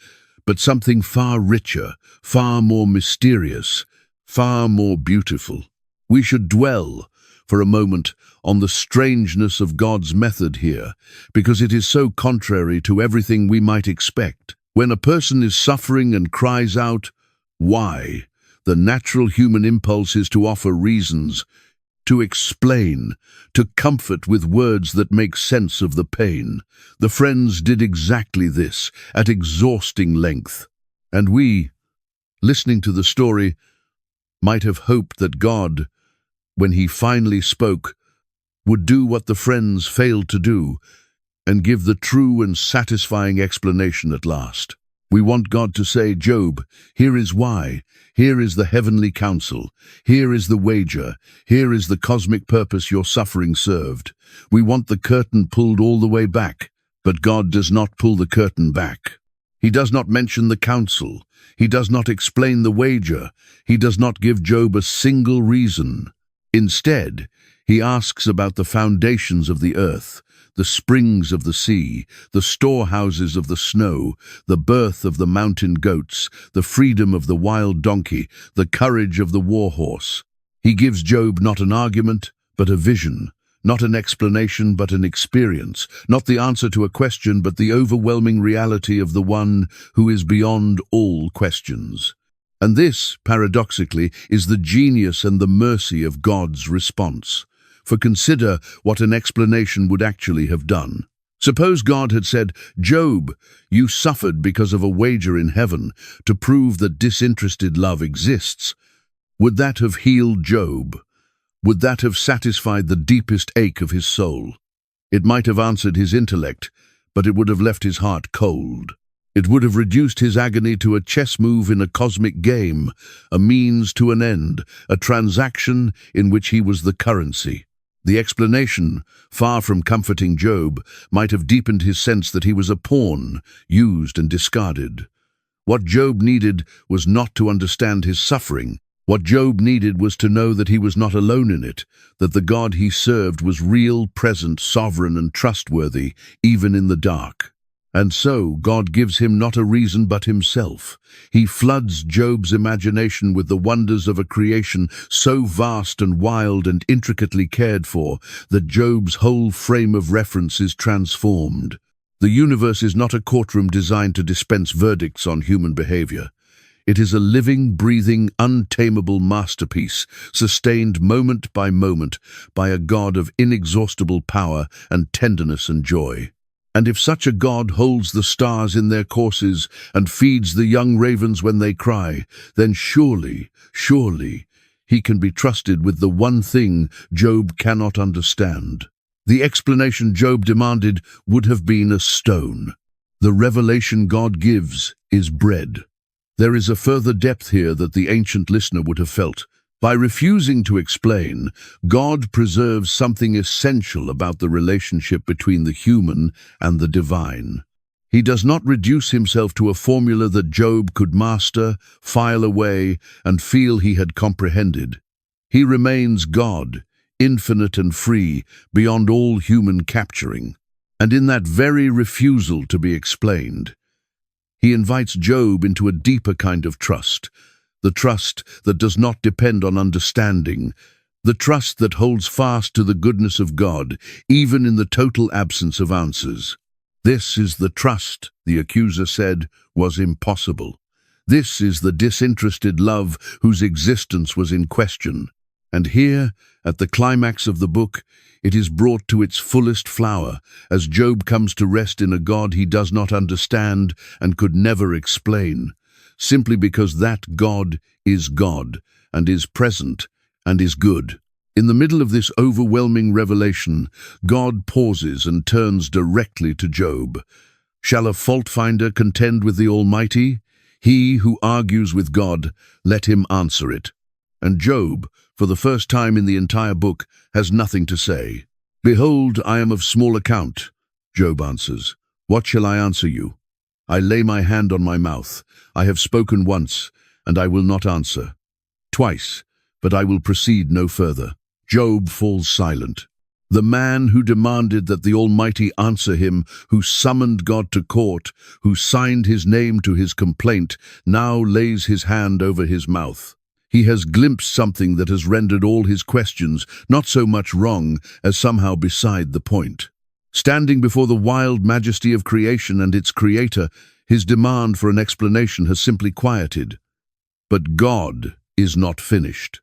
but something far richer, far more mysterious, far more beautiful. We should dwell, for a moment, on the strangeness of God's method here, because it is so contrary to everything we might expect. When a person is suffering and cries out, "Why?" the natural human impulse is to offer reasons, to explain, to comfort with words that make sense of the pain. The friends did exactly this, at exhausting length. And we, listening to the story, might have hoped that God, when he finally spoke, would do what the friends failed to do, and give the true and satisfying explanation at last. We want God to say, "Job, here is why. Here is the heavenly counsel. Here is the wager. Here is the cosmic purpose your suffering served." We want the curtain pulled all the way back, but God does not pull the curtain back. He does not mention the counsel. He does not explain the wager. He does not give Job a single reason. Instead, he asks about the foundations of the earth, the springs of the sea, the storehouses of the snow, the birth of the mountain goats, the freedom of the wild donkey, the courage of the war horse. He gives Job not an argument, but a vision, not an explanation, but an experience, not the answer to a question, but the overwhelming reality of the one who is beyond all questions. And this, paradoxically, is the genius and the mercy of God's response. For consider what an explanation would actually have done. Suppose God had said, "Job, you suffered because of a wager in heaven to prove that disinterested love exists." Would that have healed Job? Would that have satisfied the deepest ache of his soul? It might have answered his intellect, but it would have left his heart cold. It would have reduced his agony to a chess move in a cosmic game, a means to an end, a transaction in which he was the currency. The explanation, far from comforting Job, might have deepened his sense that he was a pawn, used and discarded. What Job needed was not to understand his suffering. What Job needed was to know that he was not alone in it, that the God he served was real, present, sovereign, and trustworthy, even in the dark. And so God gives him not a reason but himself. He floods Job's imagination with the wonders of a creation so vast and wild and intricately cared for that Job's whole frame of reference is transformed. The universe is not a courtroom designed to dispense verdicts on human behavior. It is a living, breathing, untamable masterpiece, sustained moment by a God of inexhaustible power and tenderness and joy. And if such a God holds the stars in their courses and feeds the young ravens when they cry, then surely, he can be trusted with the one thing Job cannot understand. The explanation Job demanded would have been a stone. The revelation God gives is bread. There is a further depth here that the ancient listener would have felt. By refusing to explain, God preserves something essential about the relationship between the human and the divine. He does not reduce himself to a formula that Job could master, file away, and feel he had comprehended. He remains God, infinite and free, beyond all human capturing. And in that very refusal to be explained, he invites Job into a deeper kind of trust, the trust that does not depend on understanding, the trust that holds fast to the goodness of God, even in the total absence of answers. This is the trust, the accuser said, was impossible. This is the disinterested love whose existence was in question. And here, at the climax of the book, it is brought to its fullest flower, as Job comes to rest in a God he does not understand and could never explain, simply because that God and is present and is good. In the middle of this overwhelming revelation, God pauses and turns directly to Job. Shall a fault-finder contend with the Almighty? He who argues with God, let him answer it. And Job, for the first time in the entire book, has nothing to say. Behold, I am of small account, Job answers. What shall I answer you? I lay my hand on my mouth. I have spoken once, and I will not answer. Twice, but I will proceed no further. Job falls silent. The man who demanded that the Almighty answer him, who summoned God to court, who signed his name to his complaint, now lays his hand over his mouth. He has glimpsed something that has rendered all his questions not so much wrong as somehow beside the point. Standing before the wild majesty of creation and its creator, his demand for an explanation has simply quieted. But God is not finished.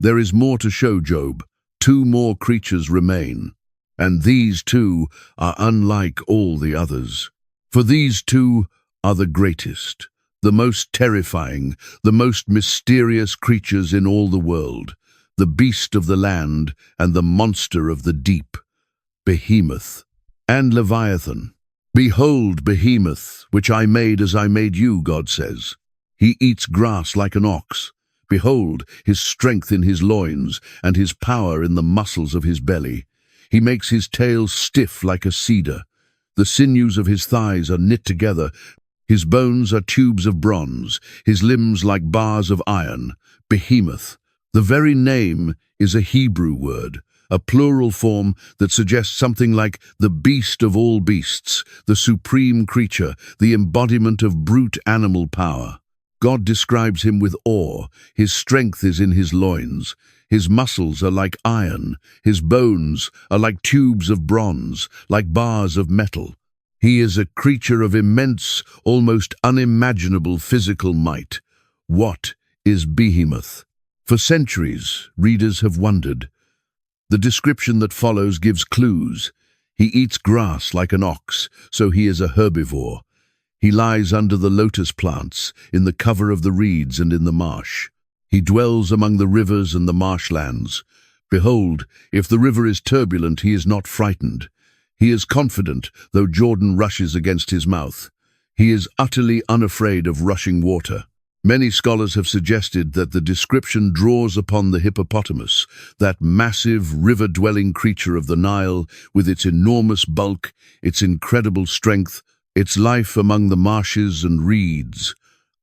There is more to show Job. 2 more creatures remain, and these 2 are unlike all the others. For these 2 are the greatest, the most terrifying, the most mysterious creatures in all the world, the beast of the land and the monster of the deep, Behemoth and Leviathan. Behold Behemoth, which I made as I made you, God says. He eats grass like an ox. Behold his strength in his loins, and his power in the muscles of his belly. He makes his tail stiff like a cedar. The sinews of his thighs are knit together. His bones are tubes of bronze, his limbs like bars of iron. Behemoth. The very name is a Hebrew word, a plural form that suggests something like the beast of all beasts, the supreme creature, the embodiment of brute animal power. God describes him with awe. His strength is in his loins. His muscles are like iron. His bones are like tubes of bronze, like bars of metal. He is a creature of immense, almost unimaginable physical might. What is Behemoth? For centuries, readers have wondered. The description that follows gives clues. He eats grass like an ox, so he is a herbivore. He lies under the lotus plants, in the cover of the reeds and in the marsh. He dwells among the rivers and the marshlands. Behold, if the river is turbulent, he is not frightened. He is confident, though Jordan rushes against his mouth. He is utterly unafraid of rushing water. Many scholars have suggested that the description draws upon the hippopotamus, that massive river-dwelling creature of the Nile, with its enormous bulk, its incredible strength, its life among the marshes and reeds.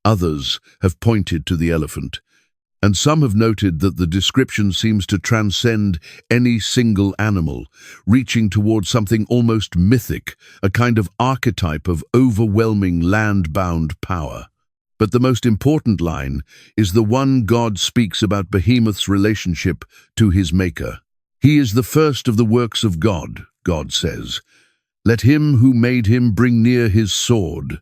Others have pointed to the elephant, and some have noted that the description seems to transcend any single animal, reaching toward something almost mythic, a kind of archetype of overwhelming land-bound power. But the most important line is the one God speaks about Behemoth's relationship to his maker. He is the first of the works of God, God says. Let him who made him bring near his sword.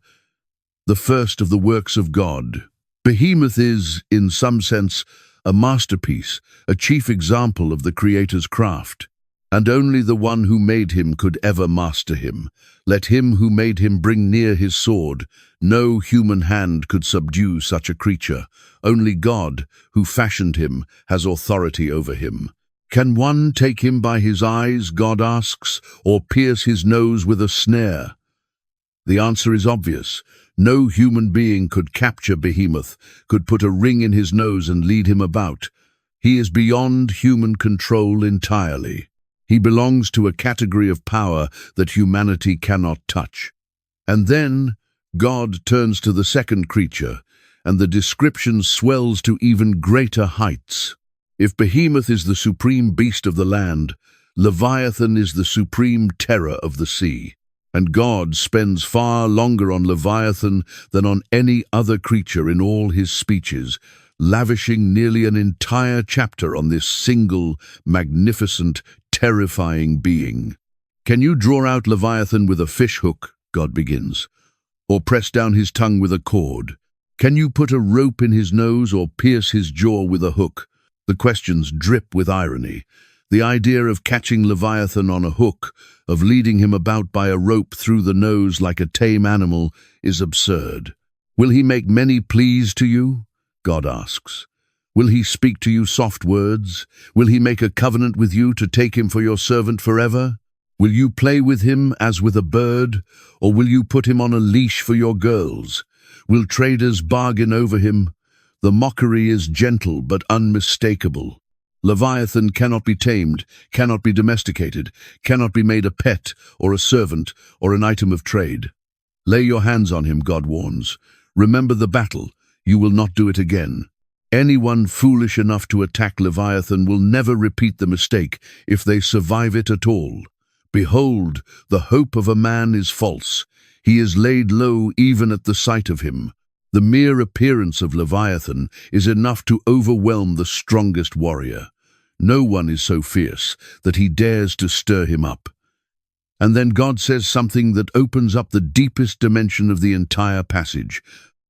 The first of the works of God. Behemoth is, in some sense, a masterpiece, a chief example of the Creator's craft. And only the one who made him could ever master him. Let him who made him bring near his sword. No human hand could subdue such a creature. Only God, who fashioned him, has authority over him. Can one take him by his eyes, God asks, or pierce his nose with a snare? The answer is obvious. No human being could capture Behemoth, could put a ring in his nose and lead him about. He is beyond human control entirely. He belongs to a category of power that humanity cannot touch. And then God turns to the second creature, and the description swells to even greater heights. If Behemoth is the supreme beast of the land, Leviathan is the supreme terror of the sea. And God spends far longer on Leviathan than on any other creature in all his speeches, lavishing nearly an entire chapter on this single, magnificent, terrifying being. Can you draw out Leviathan with a fish hook, God begins, or press down his tongue with a cord? Can you put a rope in his nose or pierce his jaw with a hook? The questions drip with irony. The idea of catching Leviathan on a hook, of leading him about by a rope through the nose like a tame animal, is absurd. Will he make many pleas to you? God asks. Will he speak to you soft words? Will he make a covenant with you to take him for your servant forever? Will you play with him as with a bird, or will you put him on a leash for your girls? Will traders bargain over him? The mockery is gentle but unmistakable. Leviathan cannot be tamed, cannot be domesticated, cannot be made a pet or a servant or an item of trade. Lay your hands on him, God warns. Remember the battle. You will not do it again. Anyone foolish enough to attack Leviathan will never repeat the mistake if they survive it at all. Behold, the hope of a man is false. He is laid low even at the sight of him. The mere appearance of Leviathan is enough to overwhelm the strongest warrior. No one is so fierce that he dares to stir him up. And then God says something that opens up the deepest dimension of the entire passage.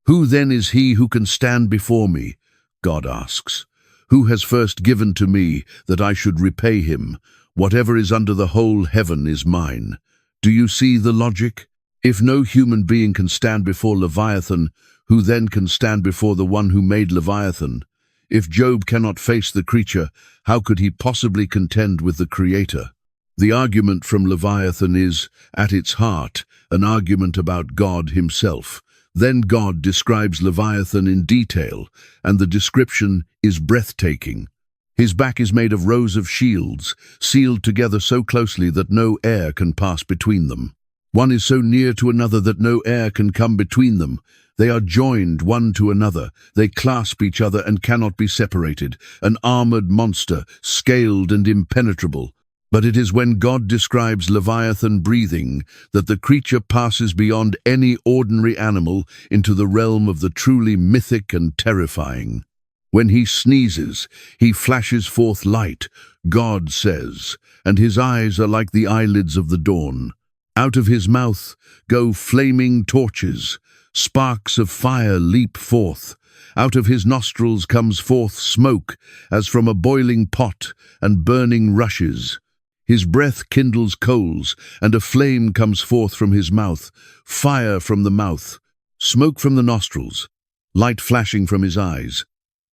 Who then is he who can stand before me? God asks. Who has first given to me that I should repay him? Whatever is under the whole heaven is mine. Do you see the logic? If no human being can stand before Leviathan, who then can stand before the one who made Leviathan? If Job cannot face the creature, how could he possibly contend with the Creator? The argument from Leviathan is, at its heart, an argument about God himself. Then God describes Leviathan in detail, and the description is breathtaking. His back is made of rows of shields, sealed together so closely that no air can pass between them. One is so near to another that no air can come between them. They are joined one to another. They clasp each other and cannot be separated. An armored monster, scaled and impenetrable. But it is when God describes Leviathan breathing that the creature passes beyond any ordinary animal into the realm of the truly mythic and terrifying. When he sneezes, he flashes forth light, God says, and his eyes are like the eyelids of the dawn. Out of his mouth go flaming torches. Sparks of fire leap forth. Out of his nostrils comes forth smoke, as from a boiling pot, and burning rushes. His breath kindles coals, and a flame comes forth from his mouth, fire from the mouth, smoke from the nostrils, light flashing from his eyes.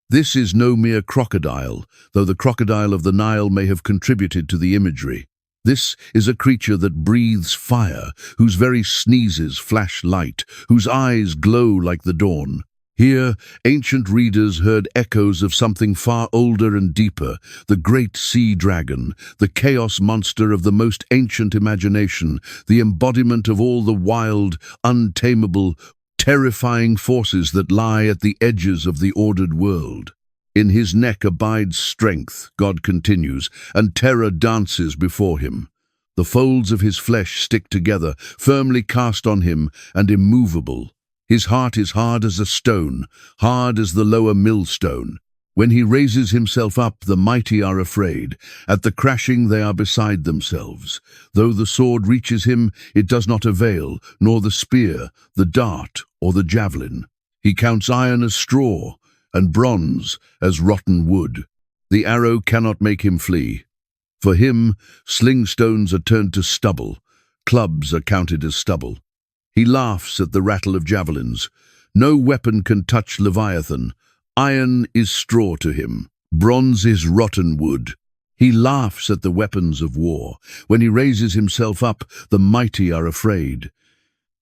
This is no mere crocodile, though the crocodile of the Nile may have contributed to the imagery. This is a creature that breathes fire, whose very sneezes flash light, whose eyes glow like the dawn. Here, ancient readers heard echoes of something far older and deeper, the great sea dragon, the chaos monster of the most ancient imagination, the embodiment of all the wild, untamable, terrifying forces that lie at the edges of the ordered world. In his neck abides strength, God continues, and terror dances before him. The folds of his flesh stick together, firmly cast on him and immovable. His heart is hard as a stone, hard as the lower millstone. When he raises himself up, the mighty are afraid. At the crashing they are beside themselves. Though the sword reaches him, it does not avail, nor the spear, the dart, or the javelin. He counts iron as straw, and bronze as rotten wood. The arrow cannot make him flee. For him, sling stones are turned to stubble. Clubs are counted as stubble. He laughs at the rattle of javelins. No weapon can touch Leviathan. Iron is straw to him. Bronze is rotten wood. He laughs at the weapons of war. When he raises himself up, the mighty are afraid.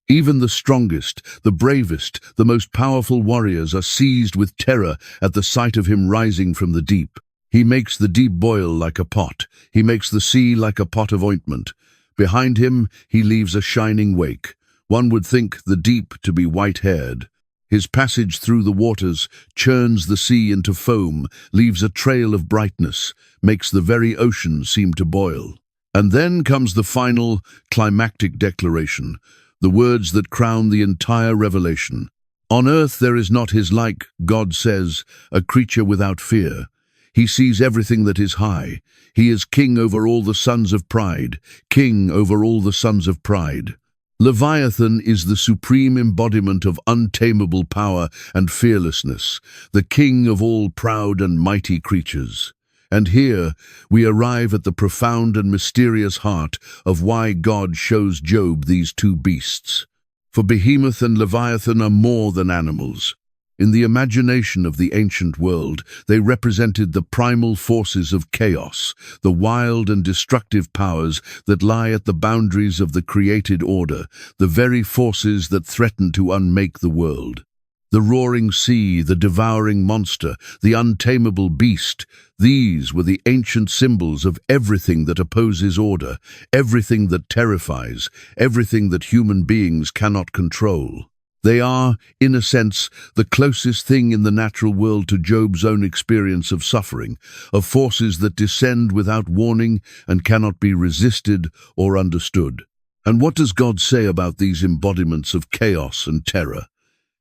Even the strongest, the bravest, the most powerful warriors are seized with terror at the sight of him rising from the deep. He makes the deep boil like a pot. He makes the sea like a pot of ointment. Behind him he leaves a shining wake. One would think the deep to be white-haired. His passage through the waters churns the sea into foam, leaves a trail of brightness, makes the very ocean seem to boil. And then comes the final, climactic declaration, the words that crown the entire revelation. On earth there is not his like, God says, a creature without fear. He sees everything that is high. He is king over all the sons of pride, king over all the sons of pride. Leviathan is the supreme embodiment of untamable power and fearlessness, the king of all proud and mighty creatures. And here we arrive at the profound and mysterious heart of why God shows Job these two beasts. For Behemoth and Leviathan are more than animals. In the imagination of the ancient world, they represented the primal forces of chaos, the wild and destructive powers that lie at the boundaries of the created order, the very forces that threaten to unmake the world. The roaring sea, the devouring monster, the untamable beast, these were the ancient symbols of everything that opposes order, everything that terrifies, everything that human beings cannot control. They are, in a sense, the closest thing in the natural world to Job's own experience of suffering, of forces that descend without warning and cannot be resisted or understood. And what does God say about these embodiments of chaos and terror?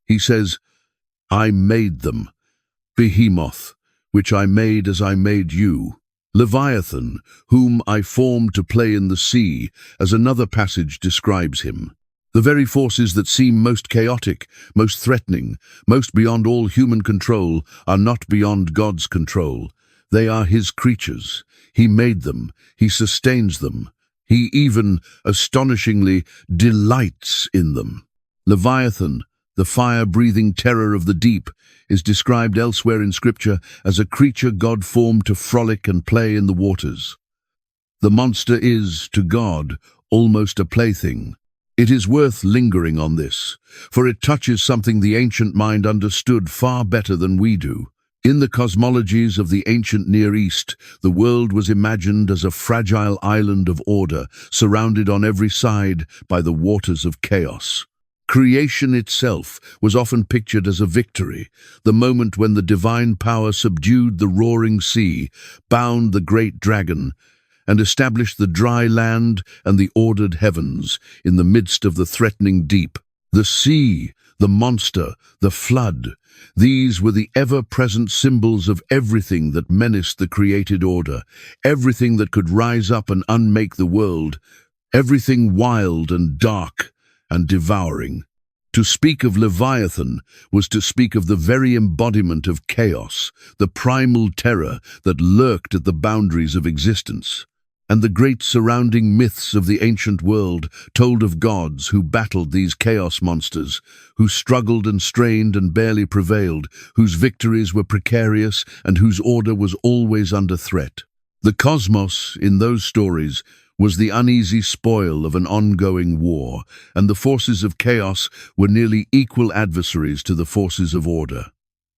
He says, "I made them, Behemoth, which I made as I made you, Leviathan, whom I formed to play in the sea," as another passage describes him. The very forces that seem most chaotic, most threatening, most beyond all human control are not beyond God's control. They are His creatures. He made them. He sustains them. He even, astonishingly, delights in them. Leviathan, the fire-breathing terror of the deep, is described elsewhere in Scripture as a creature God formed to frolic and play in the waters. The monster is, to God, almost a plaything. It is worth lingering on this, for it touches something the ancient mind understood far better than we do. In the cosmologies of the ancient Near East, the world was imagined as a fragile island of order, surrounded on every side by the waters of chaos. Creation itself was often pictured as a victory, the moment when the divine power subdued the roaring sea, bound the great dragon, and established the dry land and the ordered heavens in the midst of the threatening deep. The sea, the monster, the flood, these were the ever-present symbols of everything that menaced the created order, everything that could rise up and unmake the world, everything wild and dark and devouring. To speak of Leviathan was to speak of the very embodiment of chaos, the primal terror that lurked at the boundaries of existence. And the great surrounding myths of the ancient world told of gods who battled these chaos monsters, who struggled and strained and barely prevailed, whose victories were precarious and whose order was always under threat. The cosmos, in those stories, was the uneasy spoil of an ongoing war, and the forces of chaos were nearly equal adversaries to the forces of order.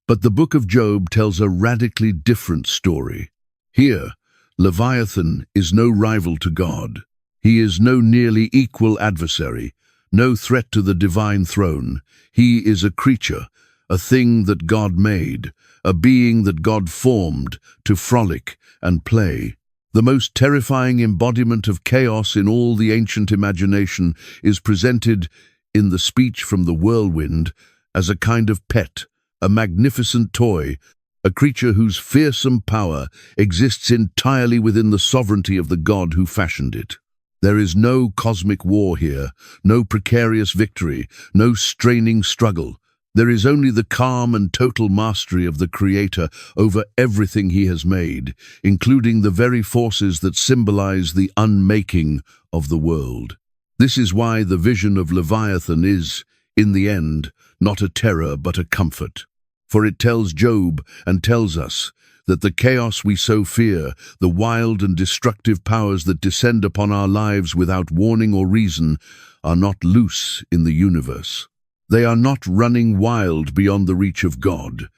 But the book of Job tells a radically different story. Here, Leviathan is no rival to God. He is no nearly equal adversary, no threat to the divine throne. He is a creature, a thing that God made, a being that God formed to frolic and play. The most terrifying embodiment of chaos in all the ancient imagination is presented in the speech from the whirlwind as a kind of pet, a magnificent toy, a creature whose fearsome power exists entirely within the sovereignty of the God who fashioned it. There is no cosmic war here, no precarious victory, no straining struggle. There is only the calm and total mastery of the Creator over everything He has made, including the very forces that symbolize the unmaking of the world. This is why the vision of Leviathan is, in the end, not a terror but a comfort. For it tells Job and tells us that the chaos we so fear, the wild and destructive powers that descend upon our lives without warning or reason, are not loose in the universe. They are not running wild beyond the reach of God.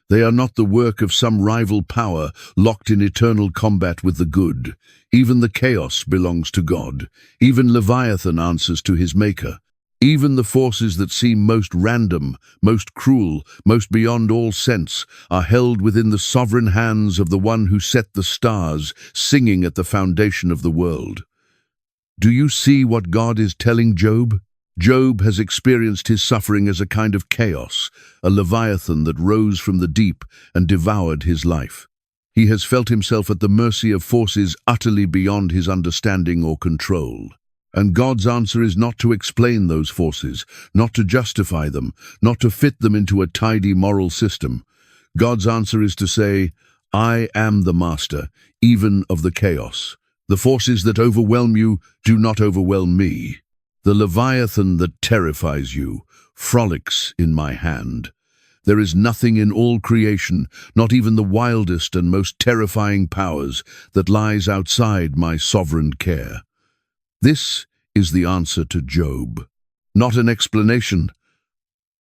They are not the work of some rival power locked in eternal combat with the good. Even the chaos belongs to God. Even Leviathan answers to his Maker. Even the forces that seem most random, most cruel, most beyond all sense, are held within the sovereign hands of the one who set the stars singing at the foundation of the world. Do you see what God is telling Job? Job has experienced his suffering as a kind of chaos, a leviathan that rose from the deep and devoured his life. He has felt himself at the mercy of forces utterly beyond his understanding or control. And God's answer is not to explain those forces, not to justify them, not to fit them into a tidy moral system. God's answer is to say, I am the master, even of the chaos. The forces that overwhelm you do not overwhelm me. The Leviathan that terrifies you frolics in my hand. There is nothing in all creation, not even the wildest and most terrifying powers, that lies outside my sovereign care. This is the answer to Job. Not an explanation,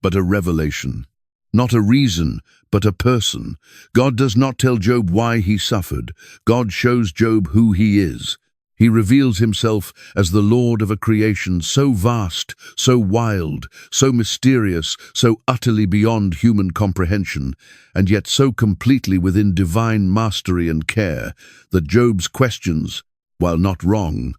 but a revelation. Not a reason, but a person. God does not tell Job why he suffered. God shows Job who he is. He reveals himself as the Lord of a creation so vast, so wild, so mysterious, so utterly beyond human comprehension, and yet so completely within divine mastery and care that Job's questions, while not wrong,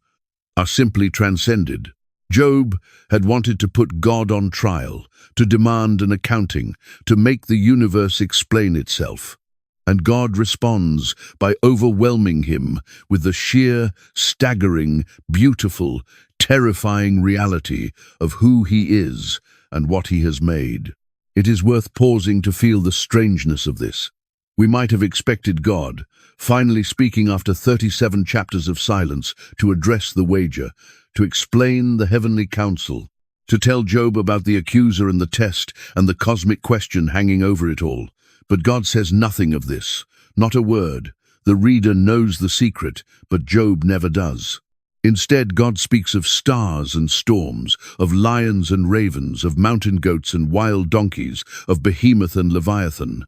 are simply transcended. Job had wanted to put God on trial, to demand an accounting, to make the universe explain itself. And God responds by overwhelming him with the sheer, staggering, beautiful, terrifying reality of who he is and what he has made. It is worth pausing to feel the strangeness of this. We might have expected God, finally speaking after 37 chapters of silence, to address the wager, to explain the heavenly counsel, to tell Job about the accuser and the test and the cosmic question hanging over it all. But God says nothing of this, not a word. The reader knows the secret, but Job never does. Instead, God speaks of stars and storms, of lions and ravens, of mountain goats and wild donkeys, of Behemoth and Leviathan.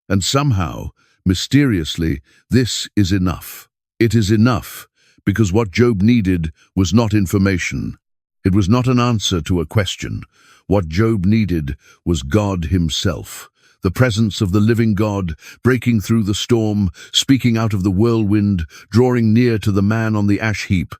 And somehow, mysteriously, this is enough. It is enough, because what Job needed was not information. It was not an answer to a question. What Job needed was God himself. The presence of the living God, breaking through the storm, speaking out of the whirlwind, drawing near to the man on the ash heap.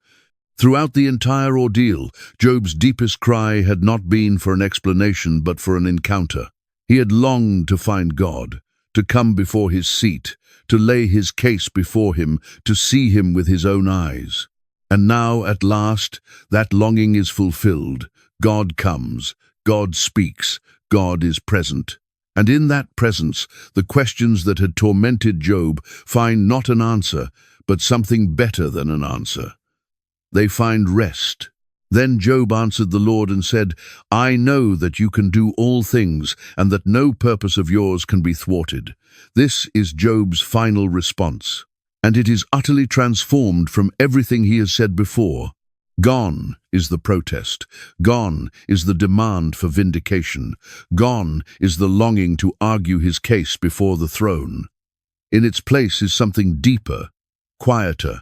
Throughout the entire ordeal, Job's deepest cry had not been for an explanation but for an encounter. He had longed to find God, to come before his seat, to lay his case before him, to see him with his own eyes. And now, at last, that longing is fulfilled. God comes, God speaks, God is present. And in that presence, the questions that had tormented Job find not an answer, but something better than an answer. They find rest. Then Job answered the Lord and said, I know that you can do all things, and that no purpose of yours can be thwarted. This is Job's final response, and it is utterly transformed from everything he has said before. Gone is the protest. Gone is the demand for vindication. Gone is the longing to argue his case before the throne. In its place is something deeper, quieter,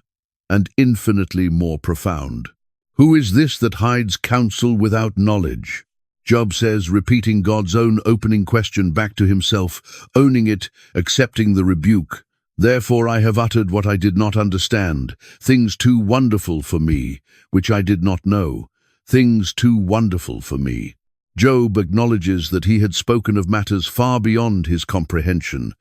and infinitely more profound. Who is this that hides counsel without knowledge? Job says, repeating God's own opening question back to himself, owning it, accepting the rebuke. Therefore I have uttered what I did not understand, things too wonderful for me, which I did not know, things too wonderful for me. Job acknowledges that he had spoken of matters far beyond his comprehension.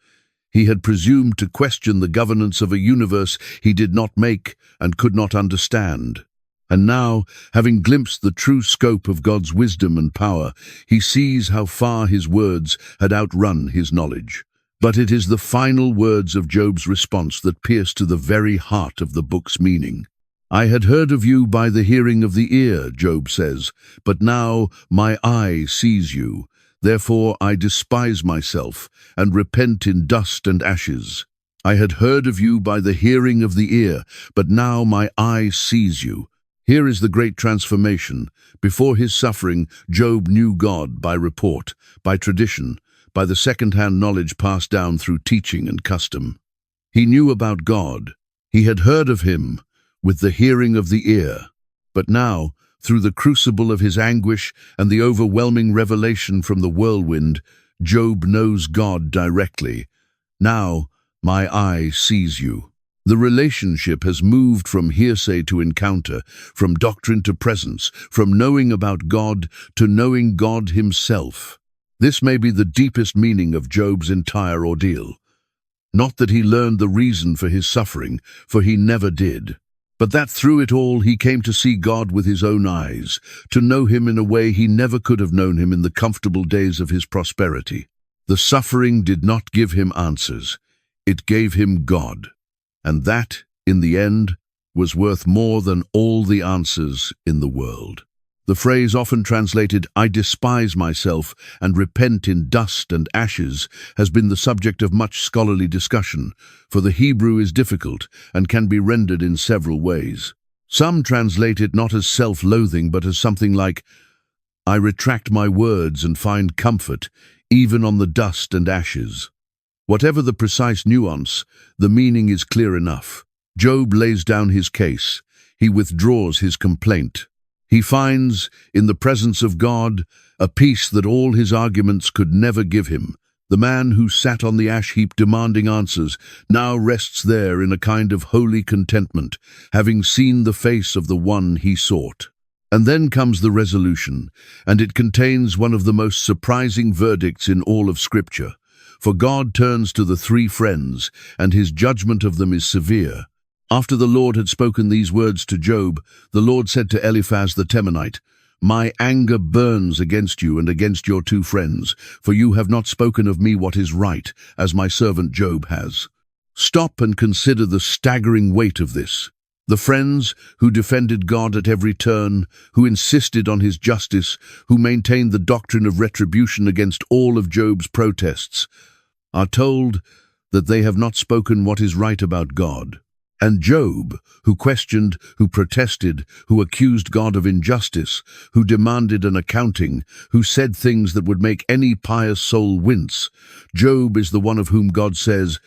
He had presumed to question the governance of a universe he did not make and could not understand. And now, having glimpsed the true scope of God's wisdom and power, he sees how far his words had outrun his knowledge. But it is the final words of Job's response that pierce to the very heart of the book's meaning. I had heard of you by the hearing of the ear, Job says, but now my eye sees you. Therefore I despise myself and repent in dust and ashes. I had heard of you by the hearing of the ear, but now my eye sees you. Here is the great transformation. Before his suffering, Job knew God by report, by tradition, by the second-hand knowledge passed down through teaching and custom. He knew about God. He had heard of him with the hearing of the ear. But now, through the crucible of his anguish and the overwhelming revelation from the whirlwind, Job knows God directly. Now, my eye sees you. The relationship has moved from hearsay to encounter, from doctrine to presence, from knowing about God to knowing God himself. This may be the deepest meaning of Job's entire ordeal. Not that he learned the reason for his suffering, for he never did. but that through it all he came to see God with his own eyes, to know him in a way he never could have known him in the comfortable days of his prosperity. The suffering did not give him answers, it gave him God, and that, in the end, was worth more than all the answers in the world. The phrase often translated, "I despise myself and repent in dust and ashes," has been the subject of much scholarly discussion, for the Hebrew is difficult and can be rendered in several ways. Some translate it not as self-loathing but as something like, "I retract my words and find comfort, even on the dust and ashes." Whatever the precise nuance, the meaning is clear enough. Job lays down his case. He withdraws his complaint. He finds, in the presence of God, a peace that all his arguments could never give him. The man who sat on the ash heap demanding answers now rests there in a kind of holy contentment, having seen the face of the one he sought. And then comes the resolution, and it contains one of the most surprising verdicts in all of Scripture. For God turns to the three friends, and his judgment of them is severe. After the Lord had spoken these words to Job, the Lord said to Eliphaz the Temanite, "My anger burns against you and against your two friends, for you have not spoken of me what is right, as my servant Job has." Stop and consider the staggering weight of this. The friends who defended God at every turn, who insisted on his justice, who maintained the doctrine of retribution against all of Job's protests, are told that they have not spoken what is right about God. And Job, who questioned, who protested, who accused God of injustice, who demanded an accounting, who said things that would make any pious soul wince, Job is the one of whom God says,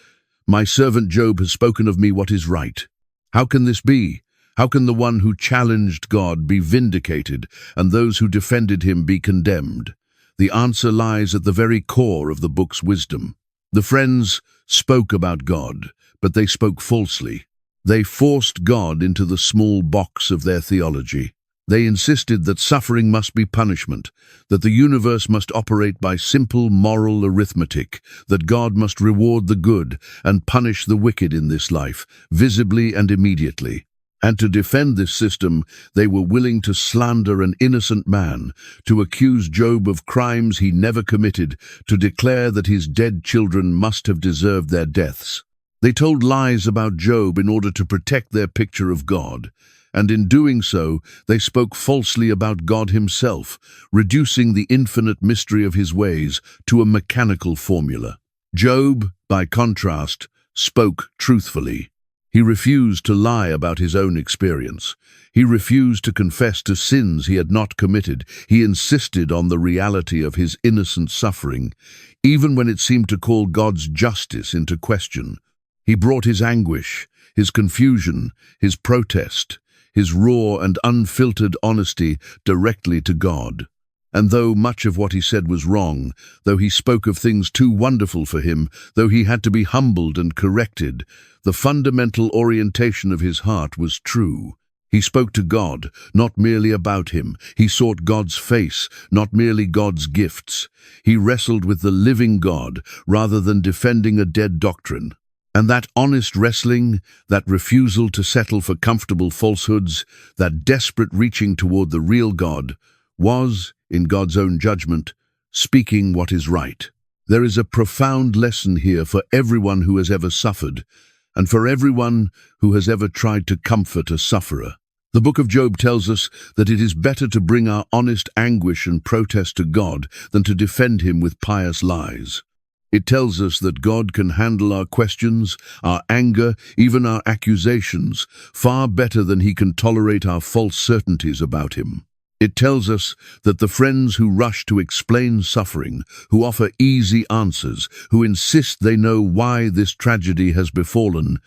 "My servant Job has spoken of me what is right." How can this be? How can the one who challenged God be vindicated, and those who defended him be condemned? The answer lies at the very core of the book's wisdom. The friends spoke about God, but they spoke falsely. They forced God into the small box of their theology. They insisted that suffering must be punishment, that the universe must operate by simple moral arithmetic, that God must reward the good and punish the wicked in this life, visibly and immediately. And to defend this system, they were willing to slander an innocent man, to accuse Job of crimes he never committed, to declare that his dead children must have deserved their deaths. They told lies about Job in order to protect their picture of God, and in doing so, they spoke falsely about God himself, reducing the infinite mystery of his ways to a mechanical formula. Job, by contrast, spoke truthfully. He refused to lie about his own experience. He refused to confess to sins he had not committed. He insisted on the reality of his innocent suffering, even when it seemed to call God's justice into question. He brought his anguish, his confusion, his protest, his raw and unfiltered honesty directly to God. And though much of what he said was wrong, though he spoke of things too wonderful for him, though he had to be humbled and corrected, the fundamental orientation of his heart was true. He spoke to God, not merely about him. He sought God's face, not merely God's gifts. He wrestled with the living God rather than defending a dead doctrine. And that honest wrestling, that refusal to settle for comfortable falsehoods, that desperate reaching toward the real God, was, in God's own judgment, speaking what is right. There is a profound lesson here for everyone who has ever suffered, and for everyone who has ever tried to comfort a sufferer. The book of Job tells us that it is better to bring our honest anguish and protest to God than to defend him with pious lies. It tells us that God can handle our questions, our anger, even our accusations, far better than he can tolerate our false certainties about him. It tells us that the friends who rush to explain suffering, who offer easy answers, who insist they know why this tragedy has befallen,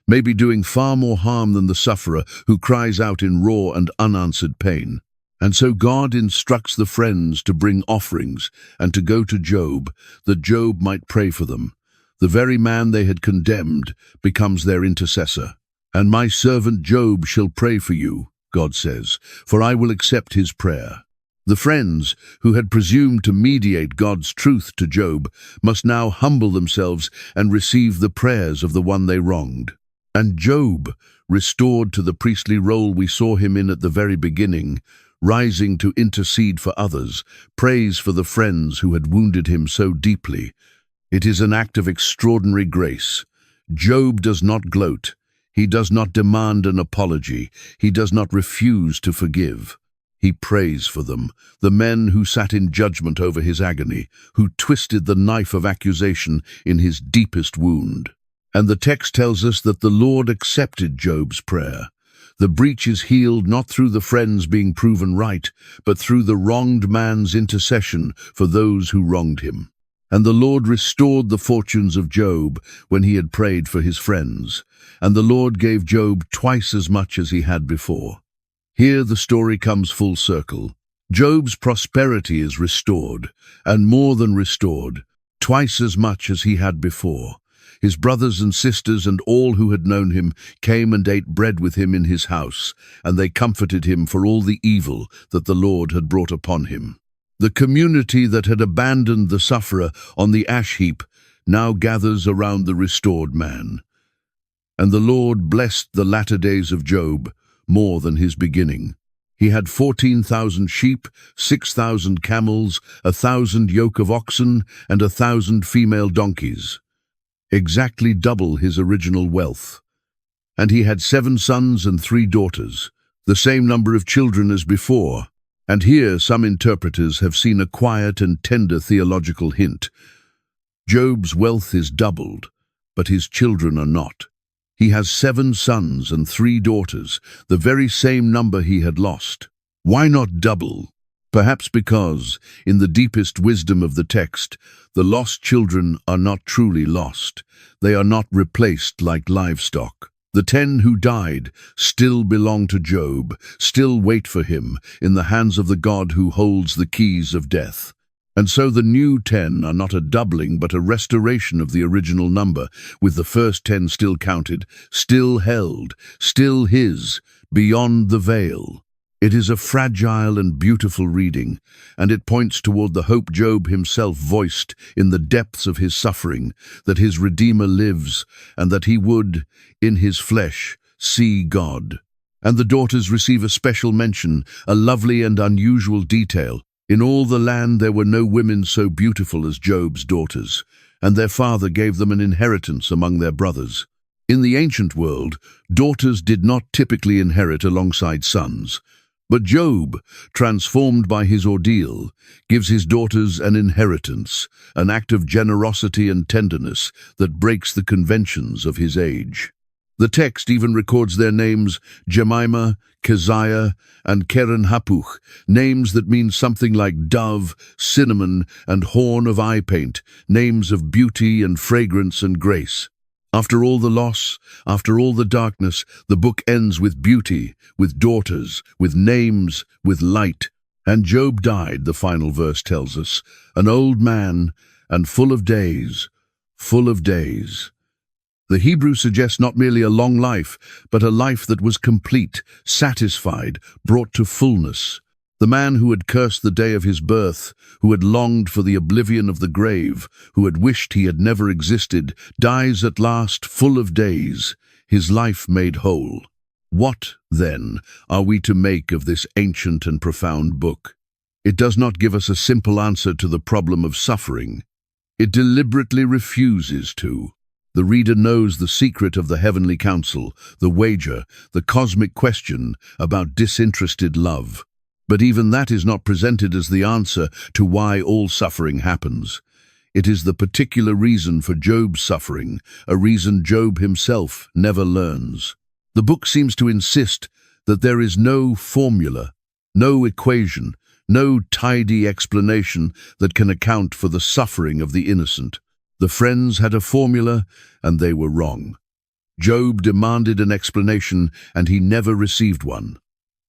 may be doing far more harm than the sufferer who cries out in raw and unanswered pain. And so God instructs the friends to bring offerings and to go to Job, that Job might pray for them. The very man they had condemned becomes their intercessor. "And my servant Job shall pray for you," God says, "for I will accept his prayer." The friends, who had presumed to mediate God's truth to Job, must now humble themselves and receive the prayers of the one they wronged. And Job restored to the priestly role we saw him in at the very beginning, rising to intercede for others, praise for the friends who had wounded him so deeply. It is an act of extraordinary grace. Job does not gloat. He does not demand an apology. He does not refuse to forgive. He prays for them, the men who sat in judgment over his agony, who twisted the knife of accusation in his deepest wound. And the text tells us that the Lord accepted Job's prayer. The breach is healed not through the friends being proven right, but through the wronged man's intercession for those who wronged him. And the Lord restored the fortunes of Job when he had prayed for his friends, and the Lord gave Job twice as much as he had before. Here the story comes full circle. Job's prosperity is restored, and more than restored, twice as much as he had before. His brothers and sisters and all who had known him came and ate bread with him in his house, and they comforted him for all the evil that the Lord had brought upon him. The community that had abandoned the sufferer on the ash heap now gathers around the restored man. And the Lord blessed the latter days of Job more than his beginning. He had 14,000 sheep, 6,000 camels, 1,000 yoke of oxen, and 1,000 female donkeys. Exactly double his original wealth. And he had 7 sons and 3 daughters, the same number of children as before. And here some interpreters have seen a quiet and tender theological hint. Job's wealth is doubled, but his children are not. He has 7 sons and 3 daughters, the very same number he had lost. Why not double? Perhaps because, in the deepest wisdom of the text, the lost children are not truly lost. They are not replaced like livestock. The 10 who died still belong to Job, still wait for him in the hands of the God who holds the keys of death. And so the new 10 are not a doubling but a restoration of the original number, with the first 10 still counted, still held, still his, beyond the veil. It is a fragile and beautiful reading, and it points toward the hope Job himself voiced in the depths of his suffering, that his Redeemer lives, and that he would, in his flesh, see God. And the daughters receive a special mention, a lovely and unusual detail. In all the land there were no women so beautiful as Job's daughters, and their father gave them an inheritance among their brothers. In the ancient world, daughters did not typically inherit alongside sons. But Job, transformed by his ordeal, gives his daughters an inheritance, an act of generosity and tenderness that breaks the conventions of his age. The text even records their names, Jemimah, Keziah, and Keren-Happuch, names that mean something like dove, cinnamon, and horn of eye paint, names of beauty and fragrance and grace. After all the loss, after all the darkness, the book ends with beauty, with daughters, with names, with light. And Job died, the final verse tells us, an old man and full of days, full of days. The Hebrew suggests not merely a long life, but a life that was complete, satisfied, brought to fullness. The man who had cursed the day of his birth, who had longed for the oblivion of the grave, who had wished he had never existed, dies at last full of days, his life made whole. What, then, are we to make of this ancient and profound book? It does not give us a simple answer to the problem of suffering. It deliberately refuses to. The reader knows the secret of the heavenly counsel, the wager, the cosmic question about disinterested love. But even that is not presented as the answer to why all suffering happens. It is the particular reason for Job's suffering, a reason Job himself never learns. The book seems to insist that there is no formula, no equation, no tidy explanation that can account for the suffering of the innocent. The friends had a formula, and they were wrong. Job demanded an explanation, and he never received one.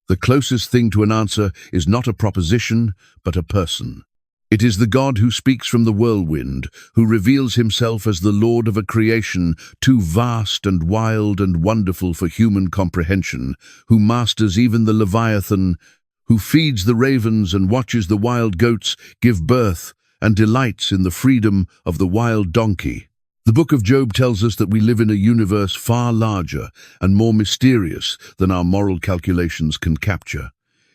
The closest thing to an answer is not a proposition, but a person. It is the God who speaks from the whirlwind, who reveals himself as the Lord of a creation too vast and wild and wonderful for human comprehension, who masters even the Leviathan, who feeds the ravens and watches the wild goats give birth, and delights in the freedom of the wild donkey. The book of Job tells us that we live in a universe far larger and more mysterious than our moral calculations can capture.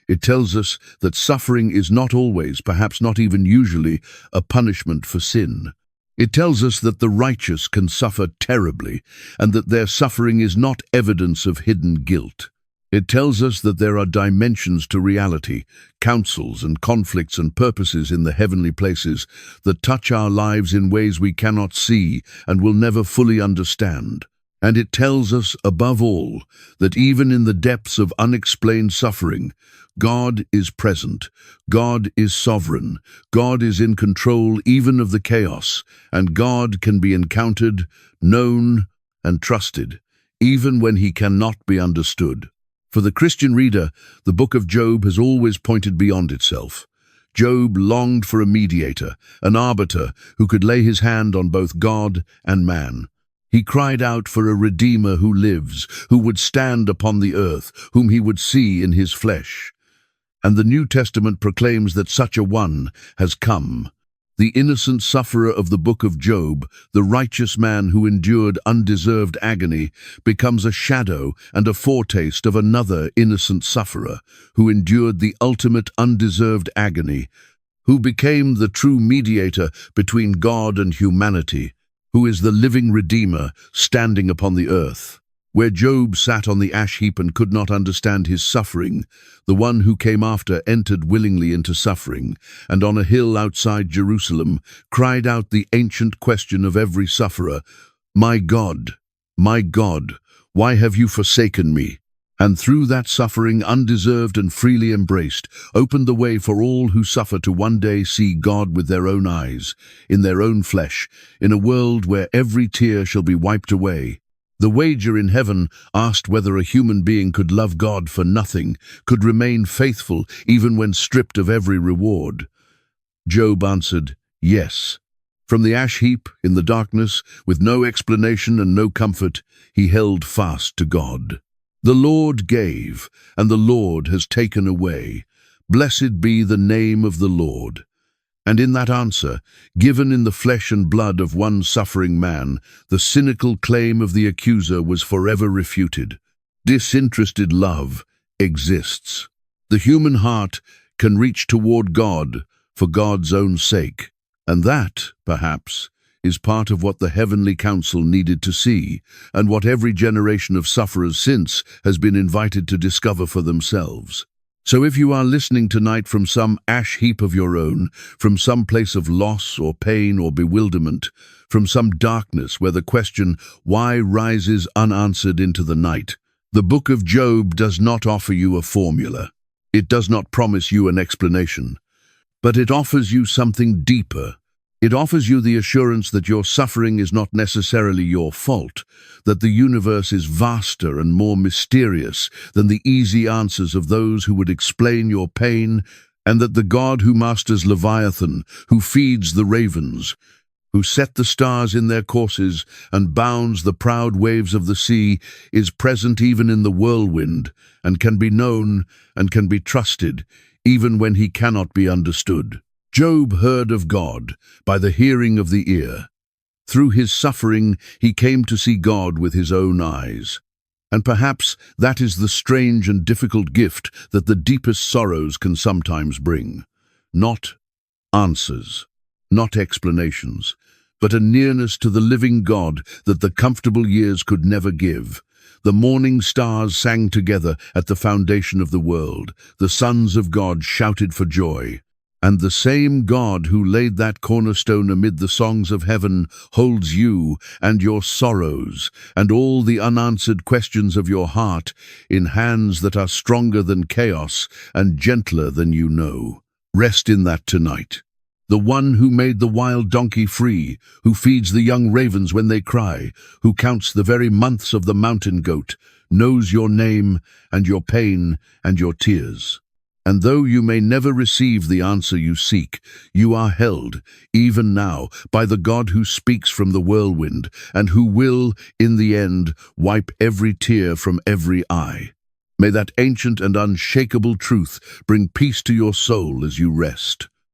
It tells us that suffering is not always, perhaps not even usually, a punishment for sin. It tells us that the righteous can suffer terribly, and that their suffering is not evidence of hidden guilt. It tells us that there are dimensions to reality, counsels and conflicts and purposes in the heavenly places that touch our lives in ways we cannot see and will never fully understand. And it tells us, above all, that even in the depths of unexplained suffering, God is present, God is sovereign, God is in control even of the chaos, and God can be encountered, known, and trusted, even when he cannot be understood. For the Christian reader, the book of Job has always pointed beyond itself. Job longed for a mediator, an arbiter who could lay his hand on both God and man. He cried out for a Redeemer who lives, who would stand upon the earth, whom he would see in his flesh. And the New Testament proclaims that such a one has come. The innocent sufferer of the book of Job, the righteous man who endured undeserved agony, becomes a shadow and a foretaste of another innocent sufferer who endured the ultimate undeserved agony, who became the true mediator between God and humanity, who is the living Redeemer standing upon the earth. Where Job sat on the ash heap and could not understand his suffering, the one who came after entered willingly into suffering, and on a hill outside Jerusalem cried out the ancient question of every sufferer, my God, why have you forsaken me?" And through that suffering, undeserved and freely embraced, opened the way for all who suffer to one day see God with their own eyes, in their own flesh, in a world where every tear shall be wiped away. The wager in heaven asked whether a human being could love God for nothing, could remain faithful even when stripped of every reward. Job answered, yes. From the ash heap, in the darkness, with no explanation and no comfort, he held fast to God. The Lord gave, and the Lord has taken away. Blessed be the name of the Lord. And in that answer, given in the flesh and blood of one suffering man, the cynical claim of the accuser was forever refuted. Disinterested love exists. The human heart can reach toward God for God's own sake, and that, perhaps, is part of what the heavenly council needed to see, and what every generation of sufferers since has been invited to discover for themselves. So if you are listening tonight from some ash heap of your own, from some place of loss or pain or bewilderment, from some darkness where the question, why, rises unanswered into the night, the book of Job does not offer you a formula. It does not promise you an explanation, but it offers you something deeper. It offers you the assurance that your suffering is not necessarily your fault, that the universe is vaster and more mysterious than the easy answers of those who would explain your pain, and that the God who masters Leviathan, who feeds the ravens, who set the stars in their courses and bounds the proud waves of the sea, is present even in the whirlwind, and can be known and can be trusted, even when he cannot be understood. Job heard of God by the hearing of the ear. Through his suffering, he came to see God with his own eyes. And perhaps that is the strange and difficult gift that the deepest sorrows can sometimes bring. Not answers, not explanations, but a nearness to the living God that the comfortable years could never give. The morning stars sang together at the foundation of the world. The sons of God shouted for joy. And the same God who laid that cornerstone amid the songs of heaven holds you and your sorrows and all the unanswered questions of your heart in hands that are stronger than chaos and gentler than you know. Rest in that tonight. The one who made the wild donkey free, who feeds the young ravens when they cry, who counts the very months of the mountain goat, knows your name and your pain and your tears. And though you may never receive the answer you seek, you are held, even now, by the God who speaks from the whirlwind, and who will, in the end, wipe every tear from every eye. May that ancient and unshakable truth bring peace to your soul as you rest.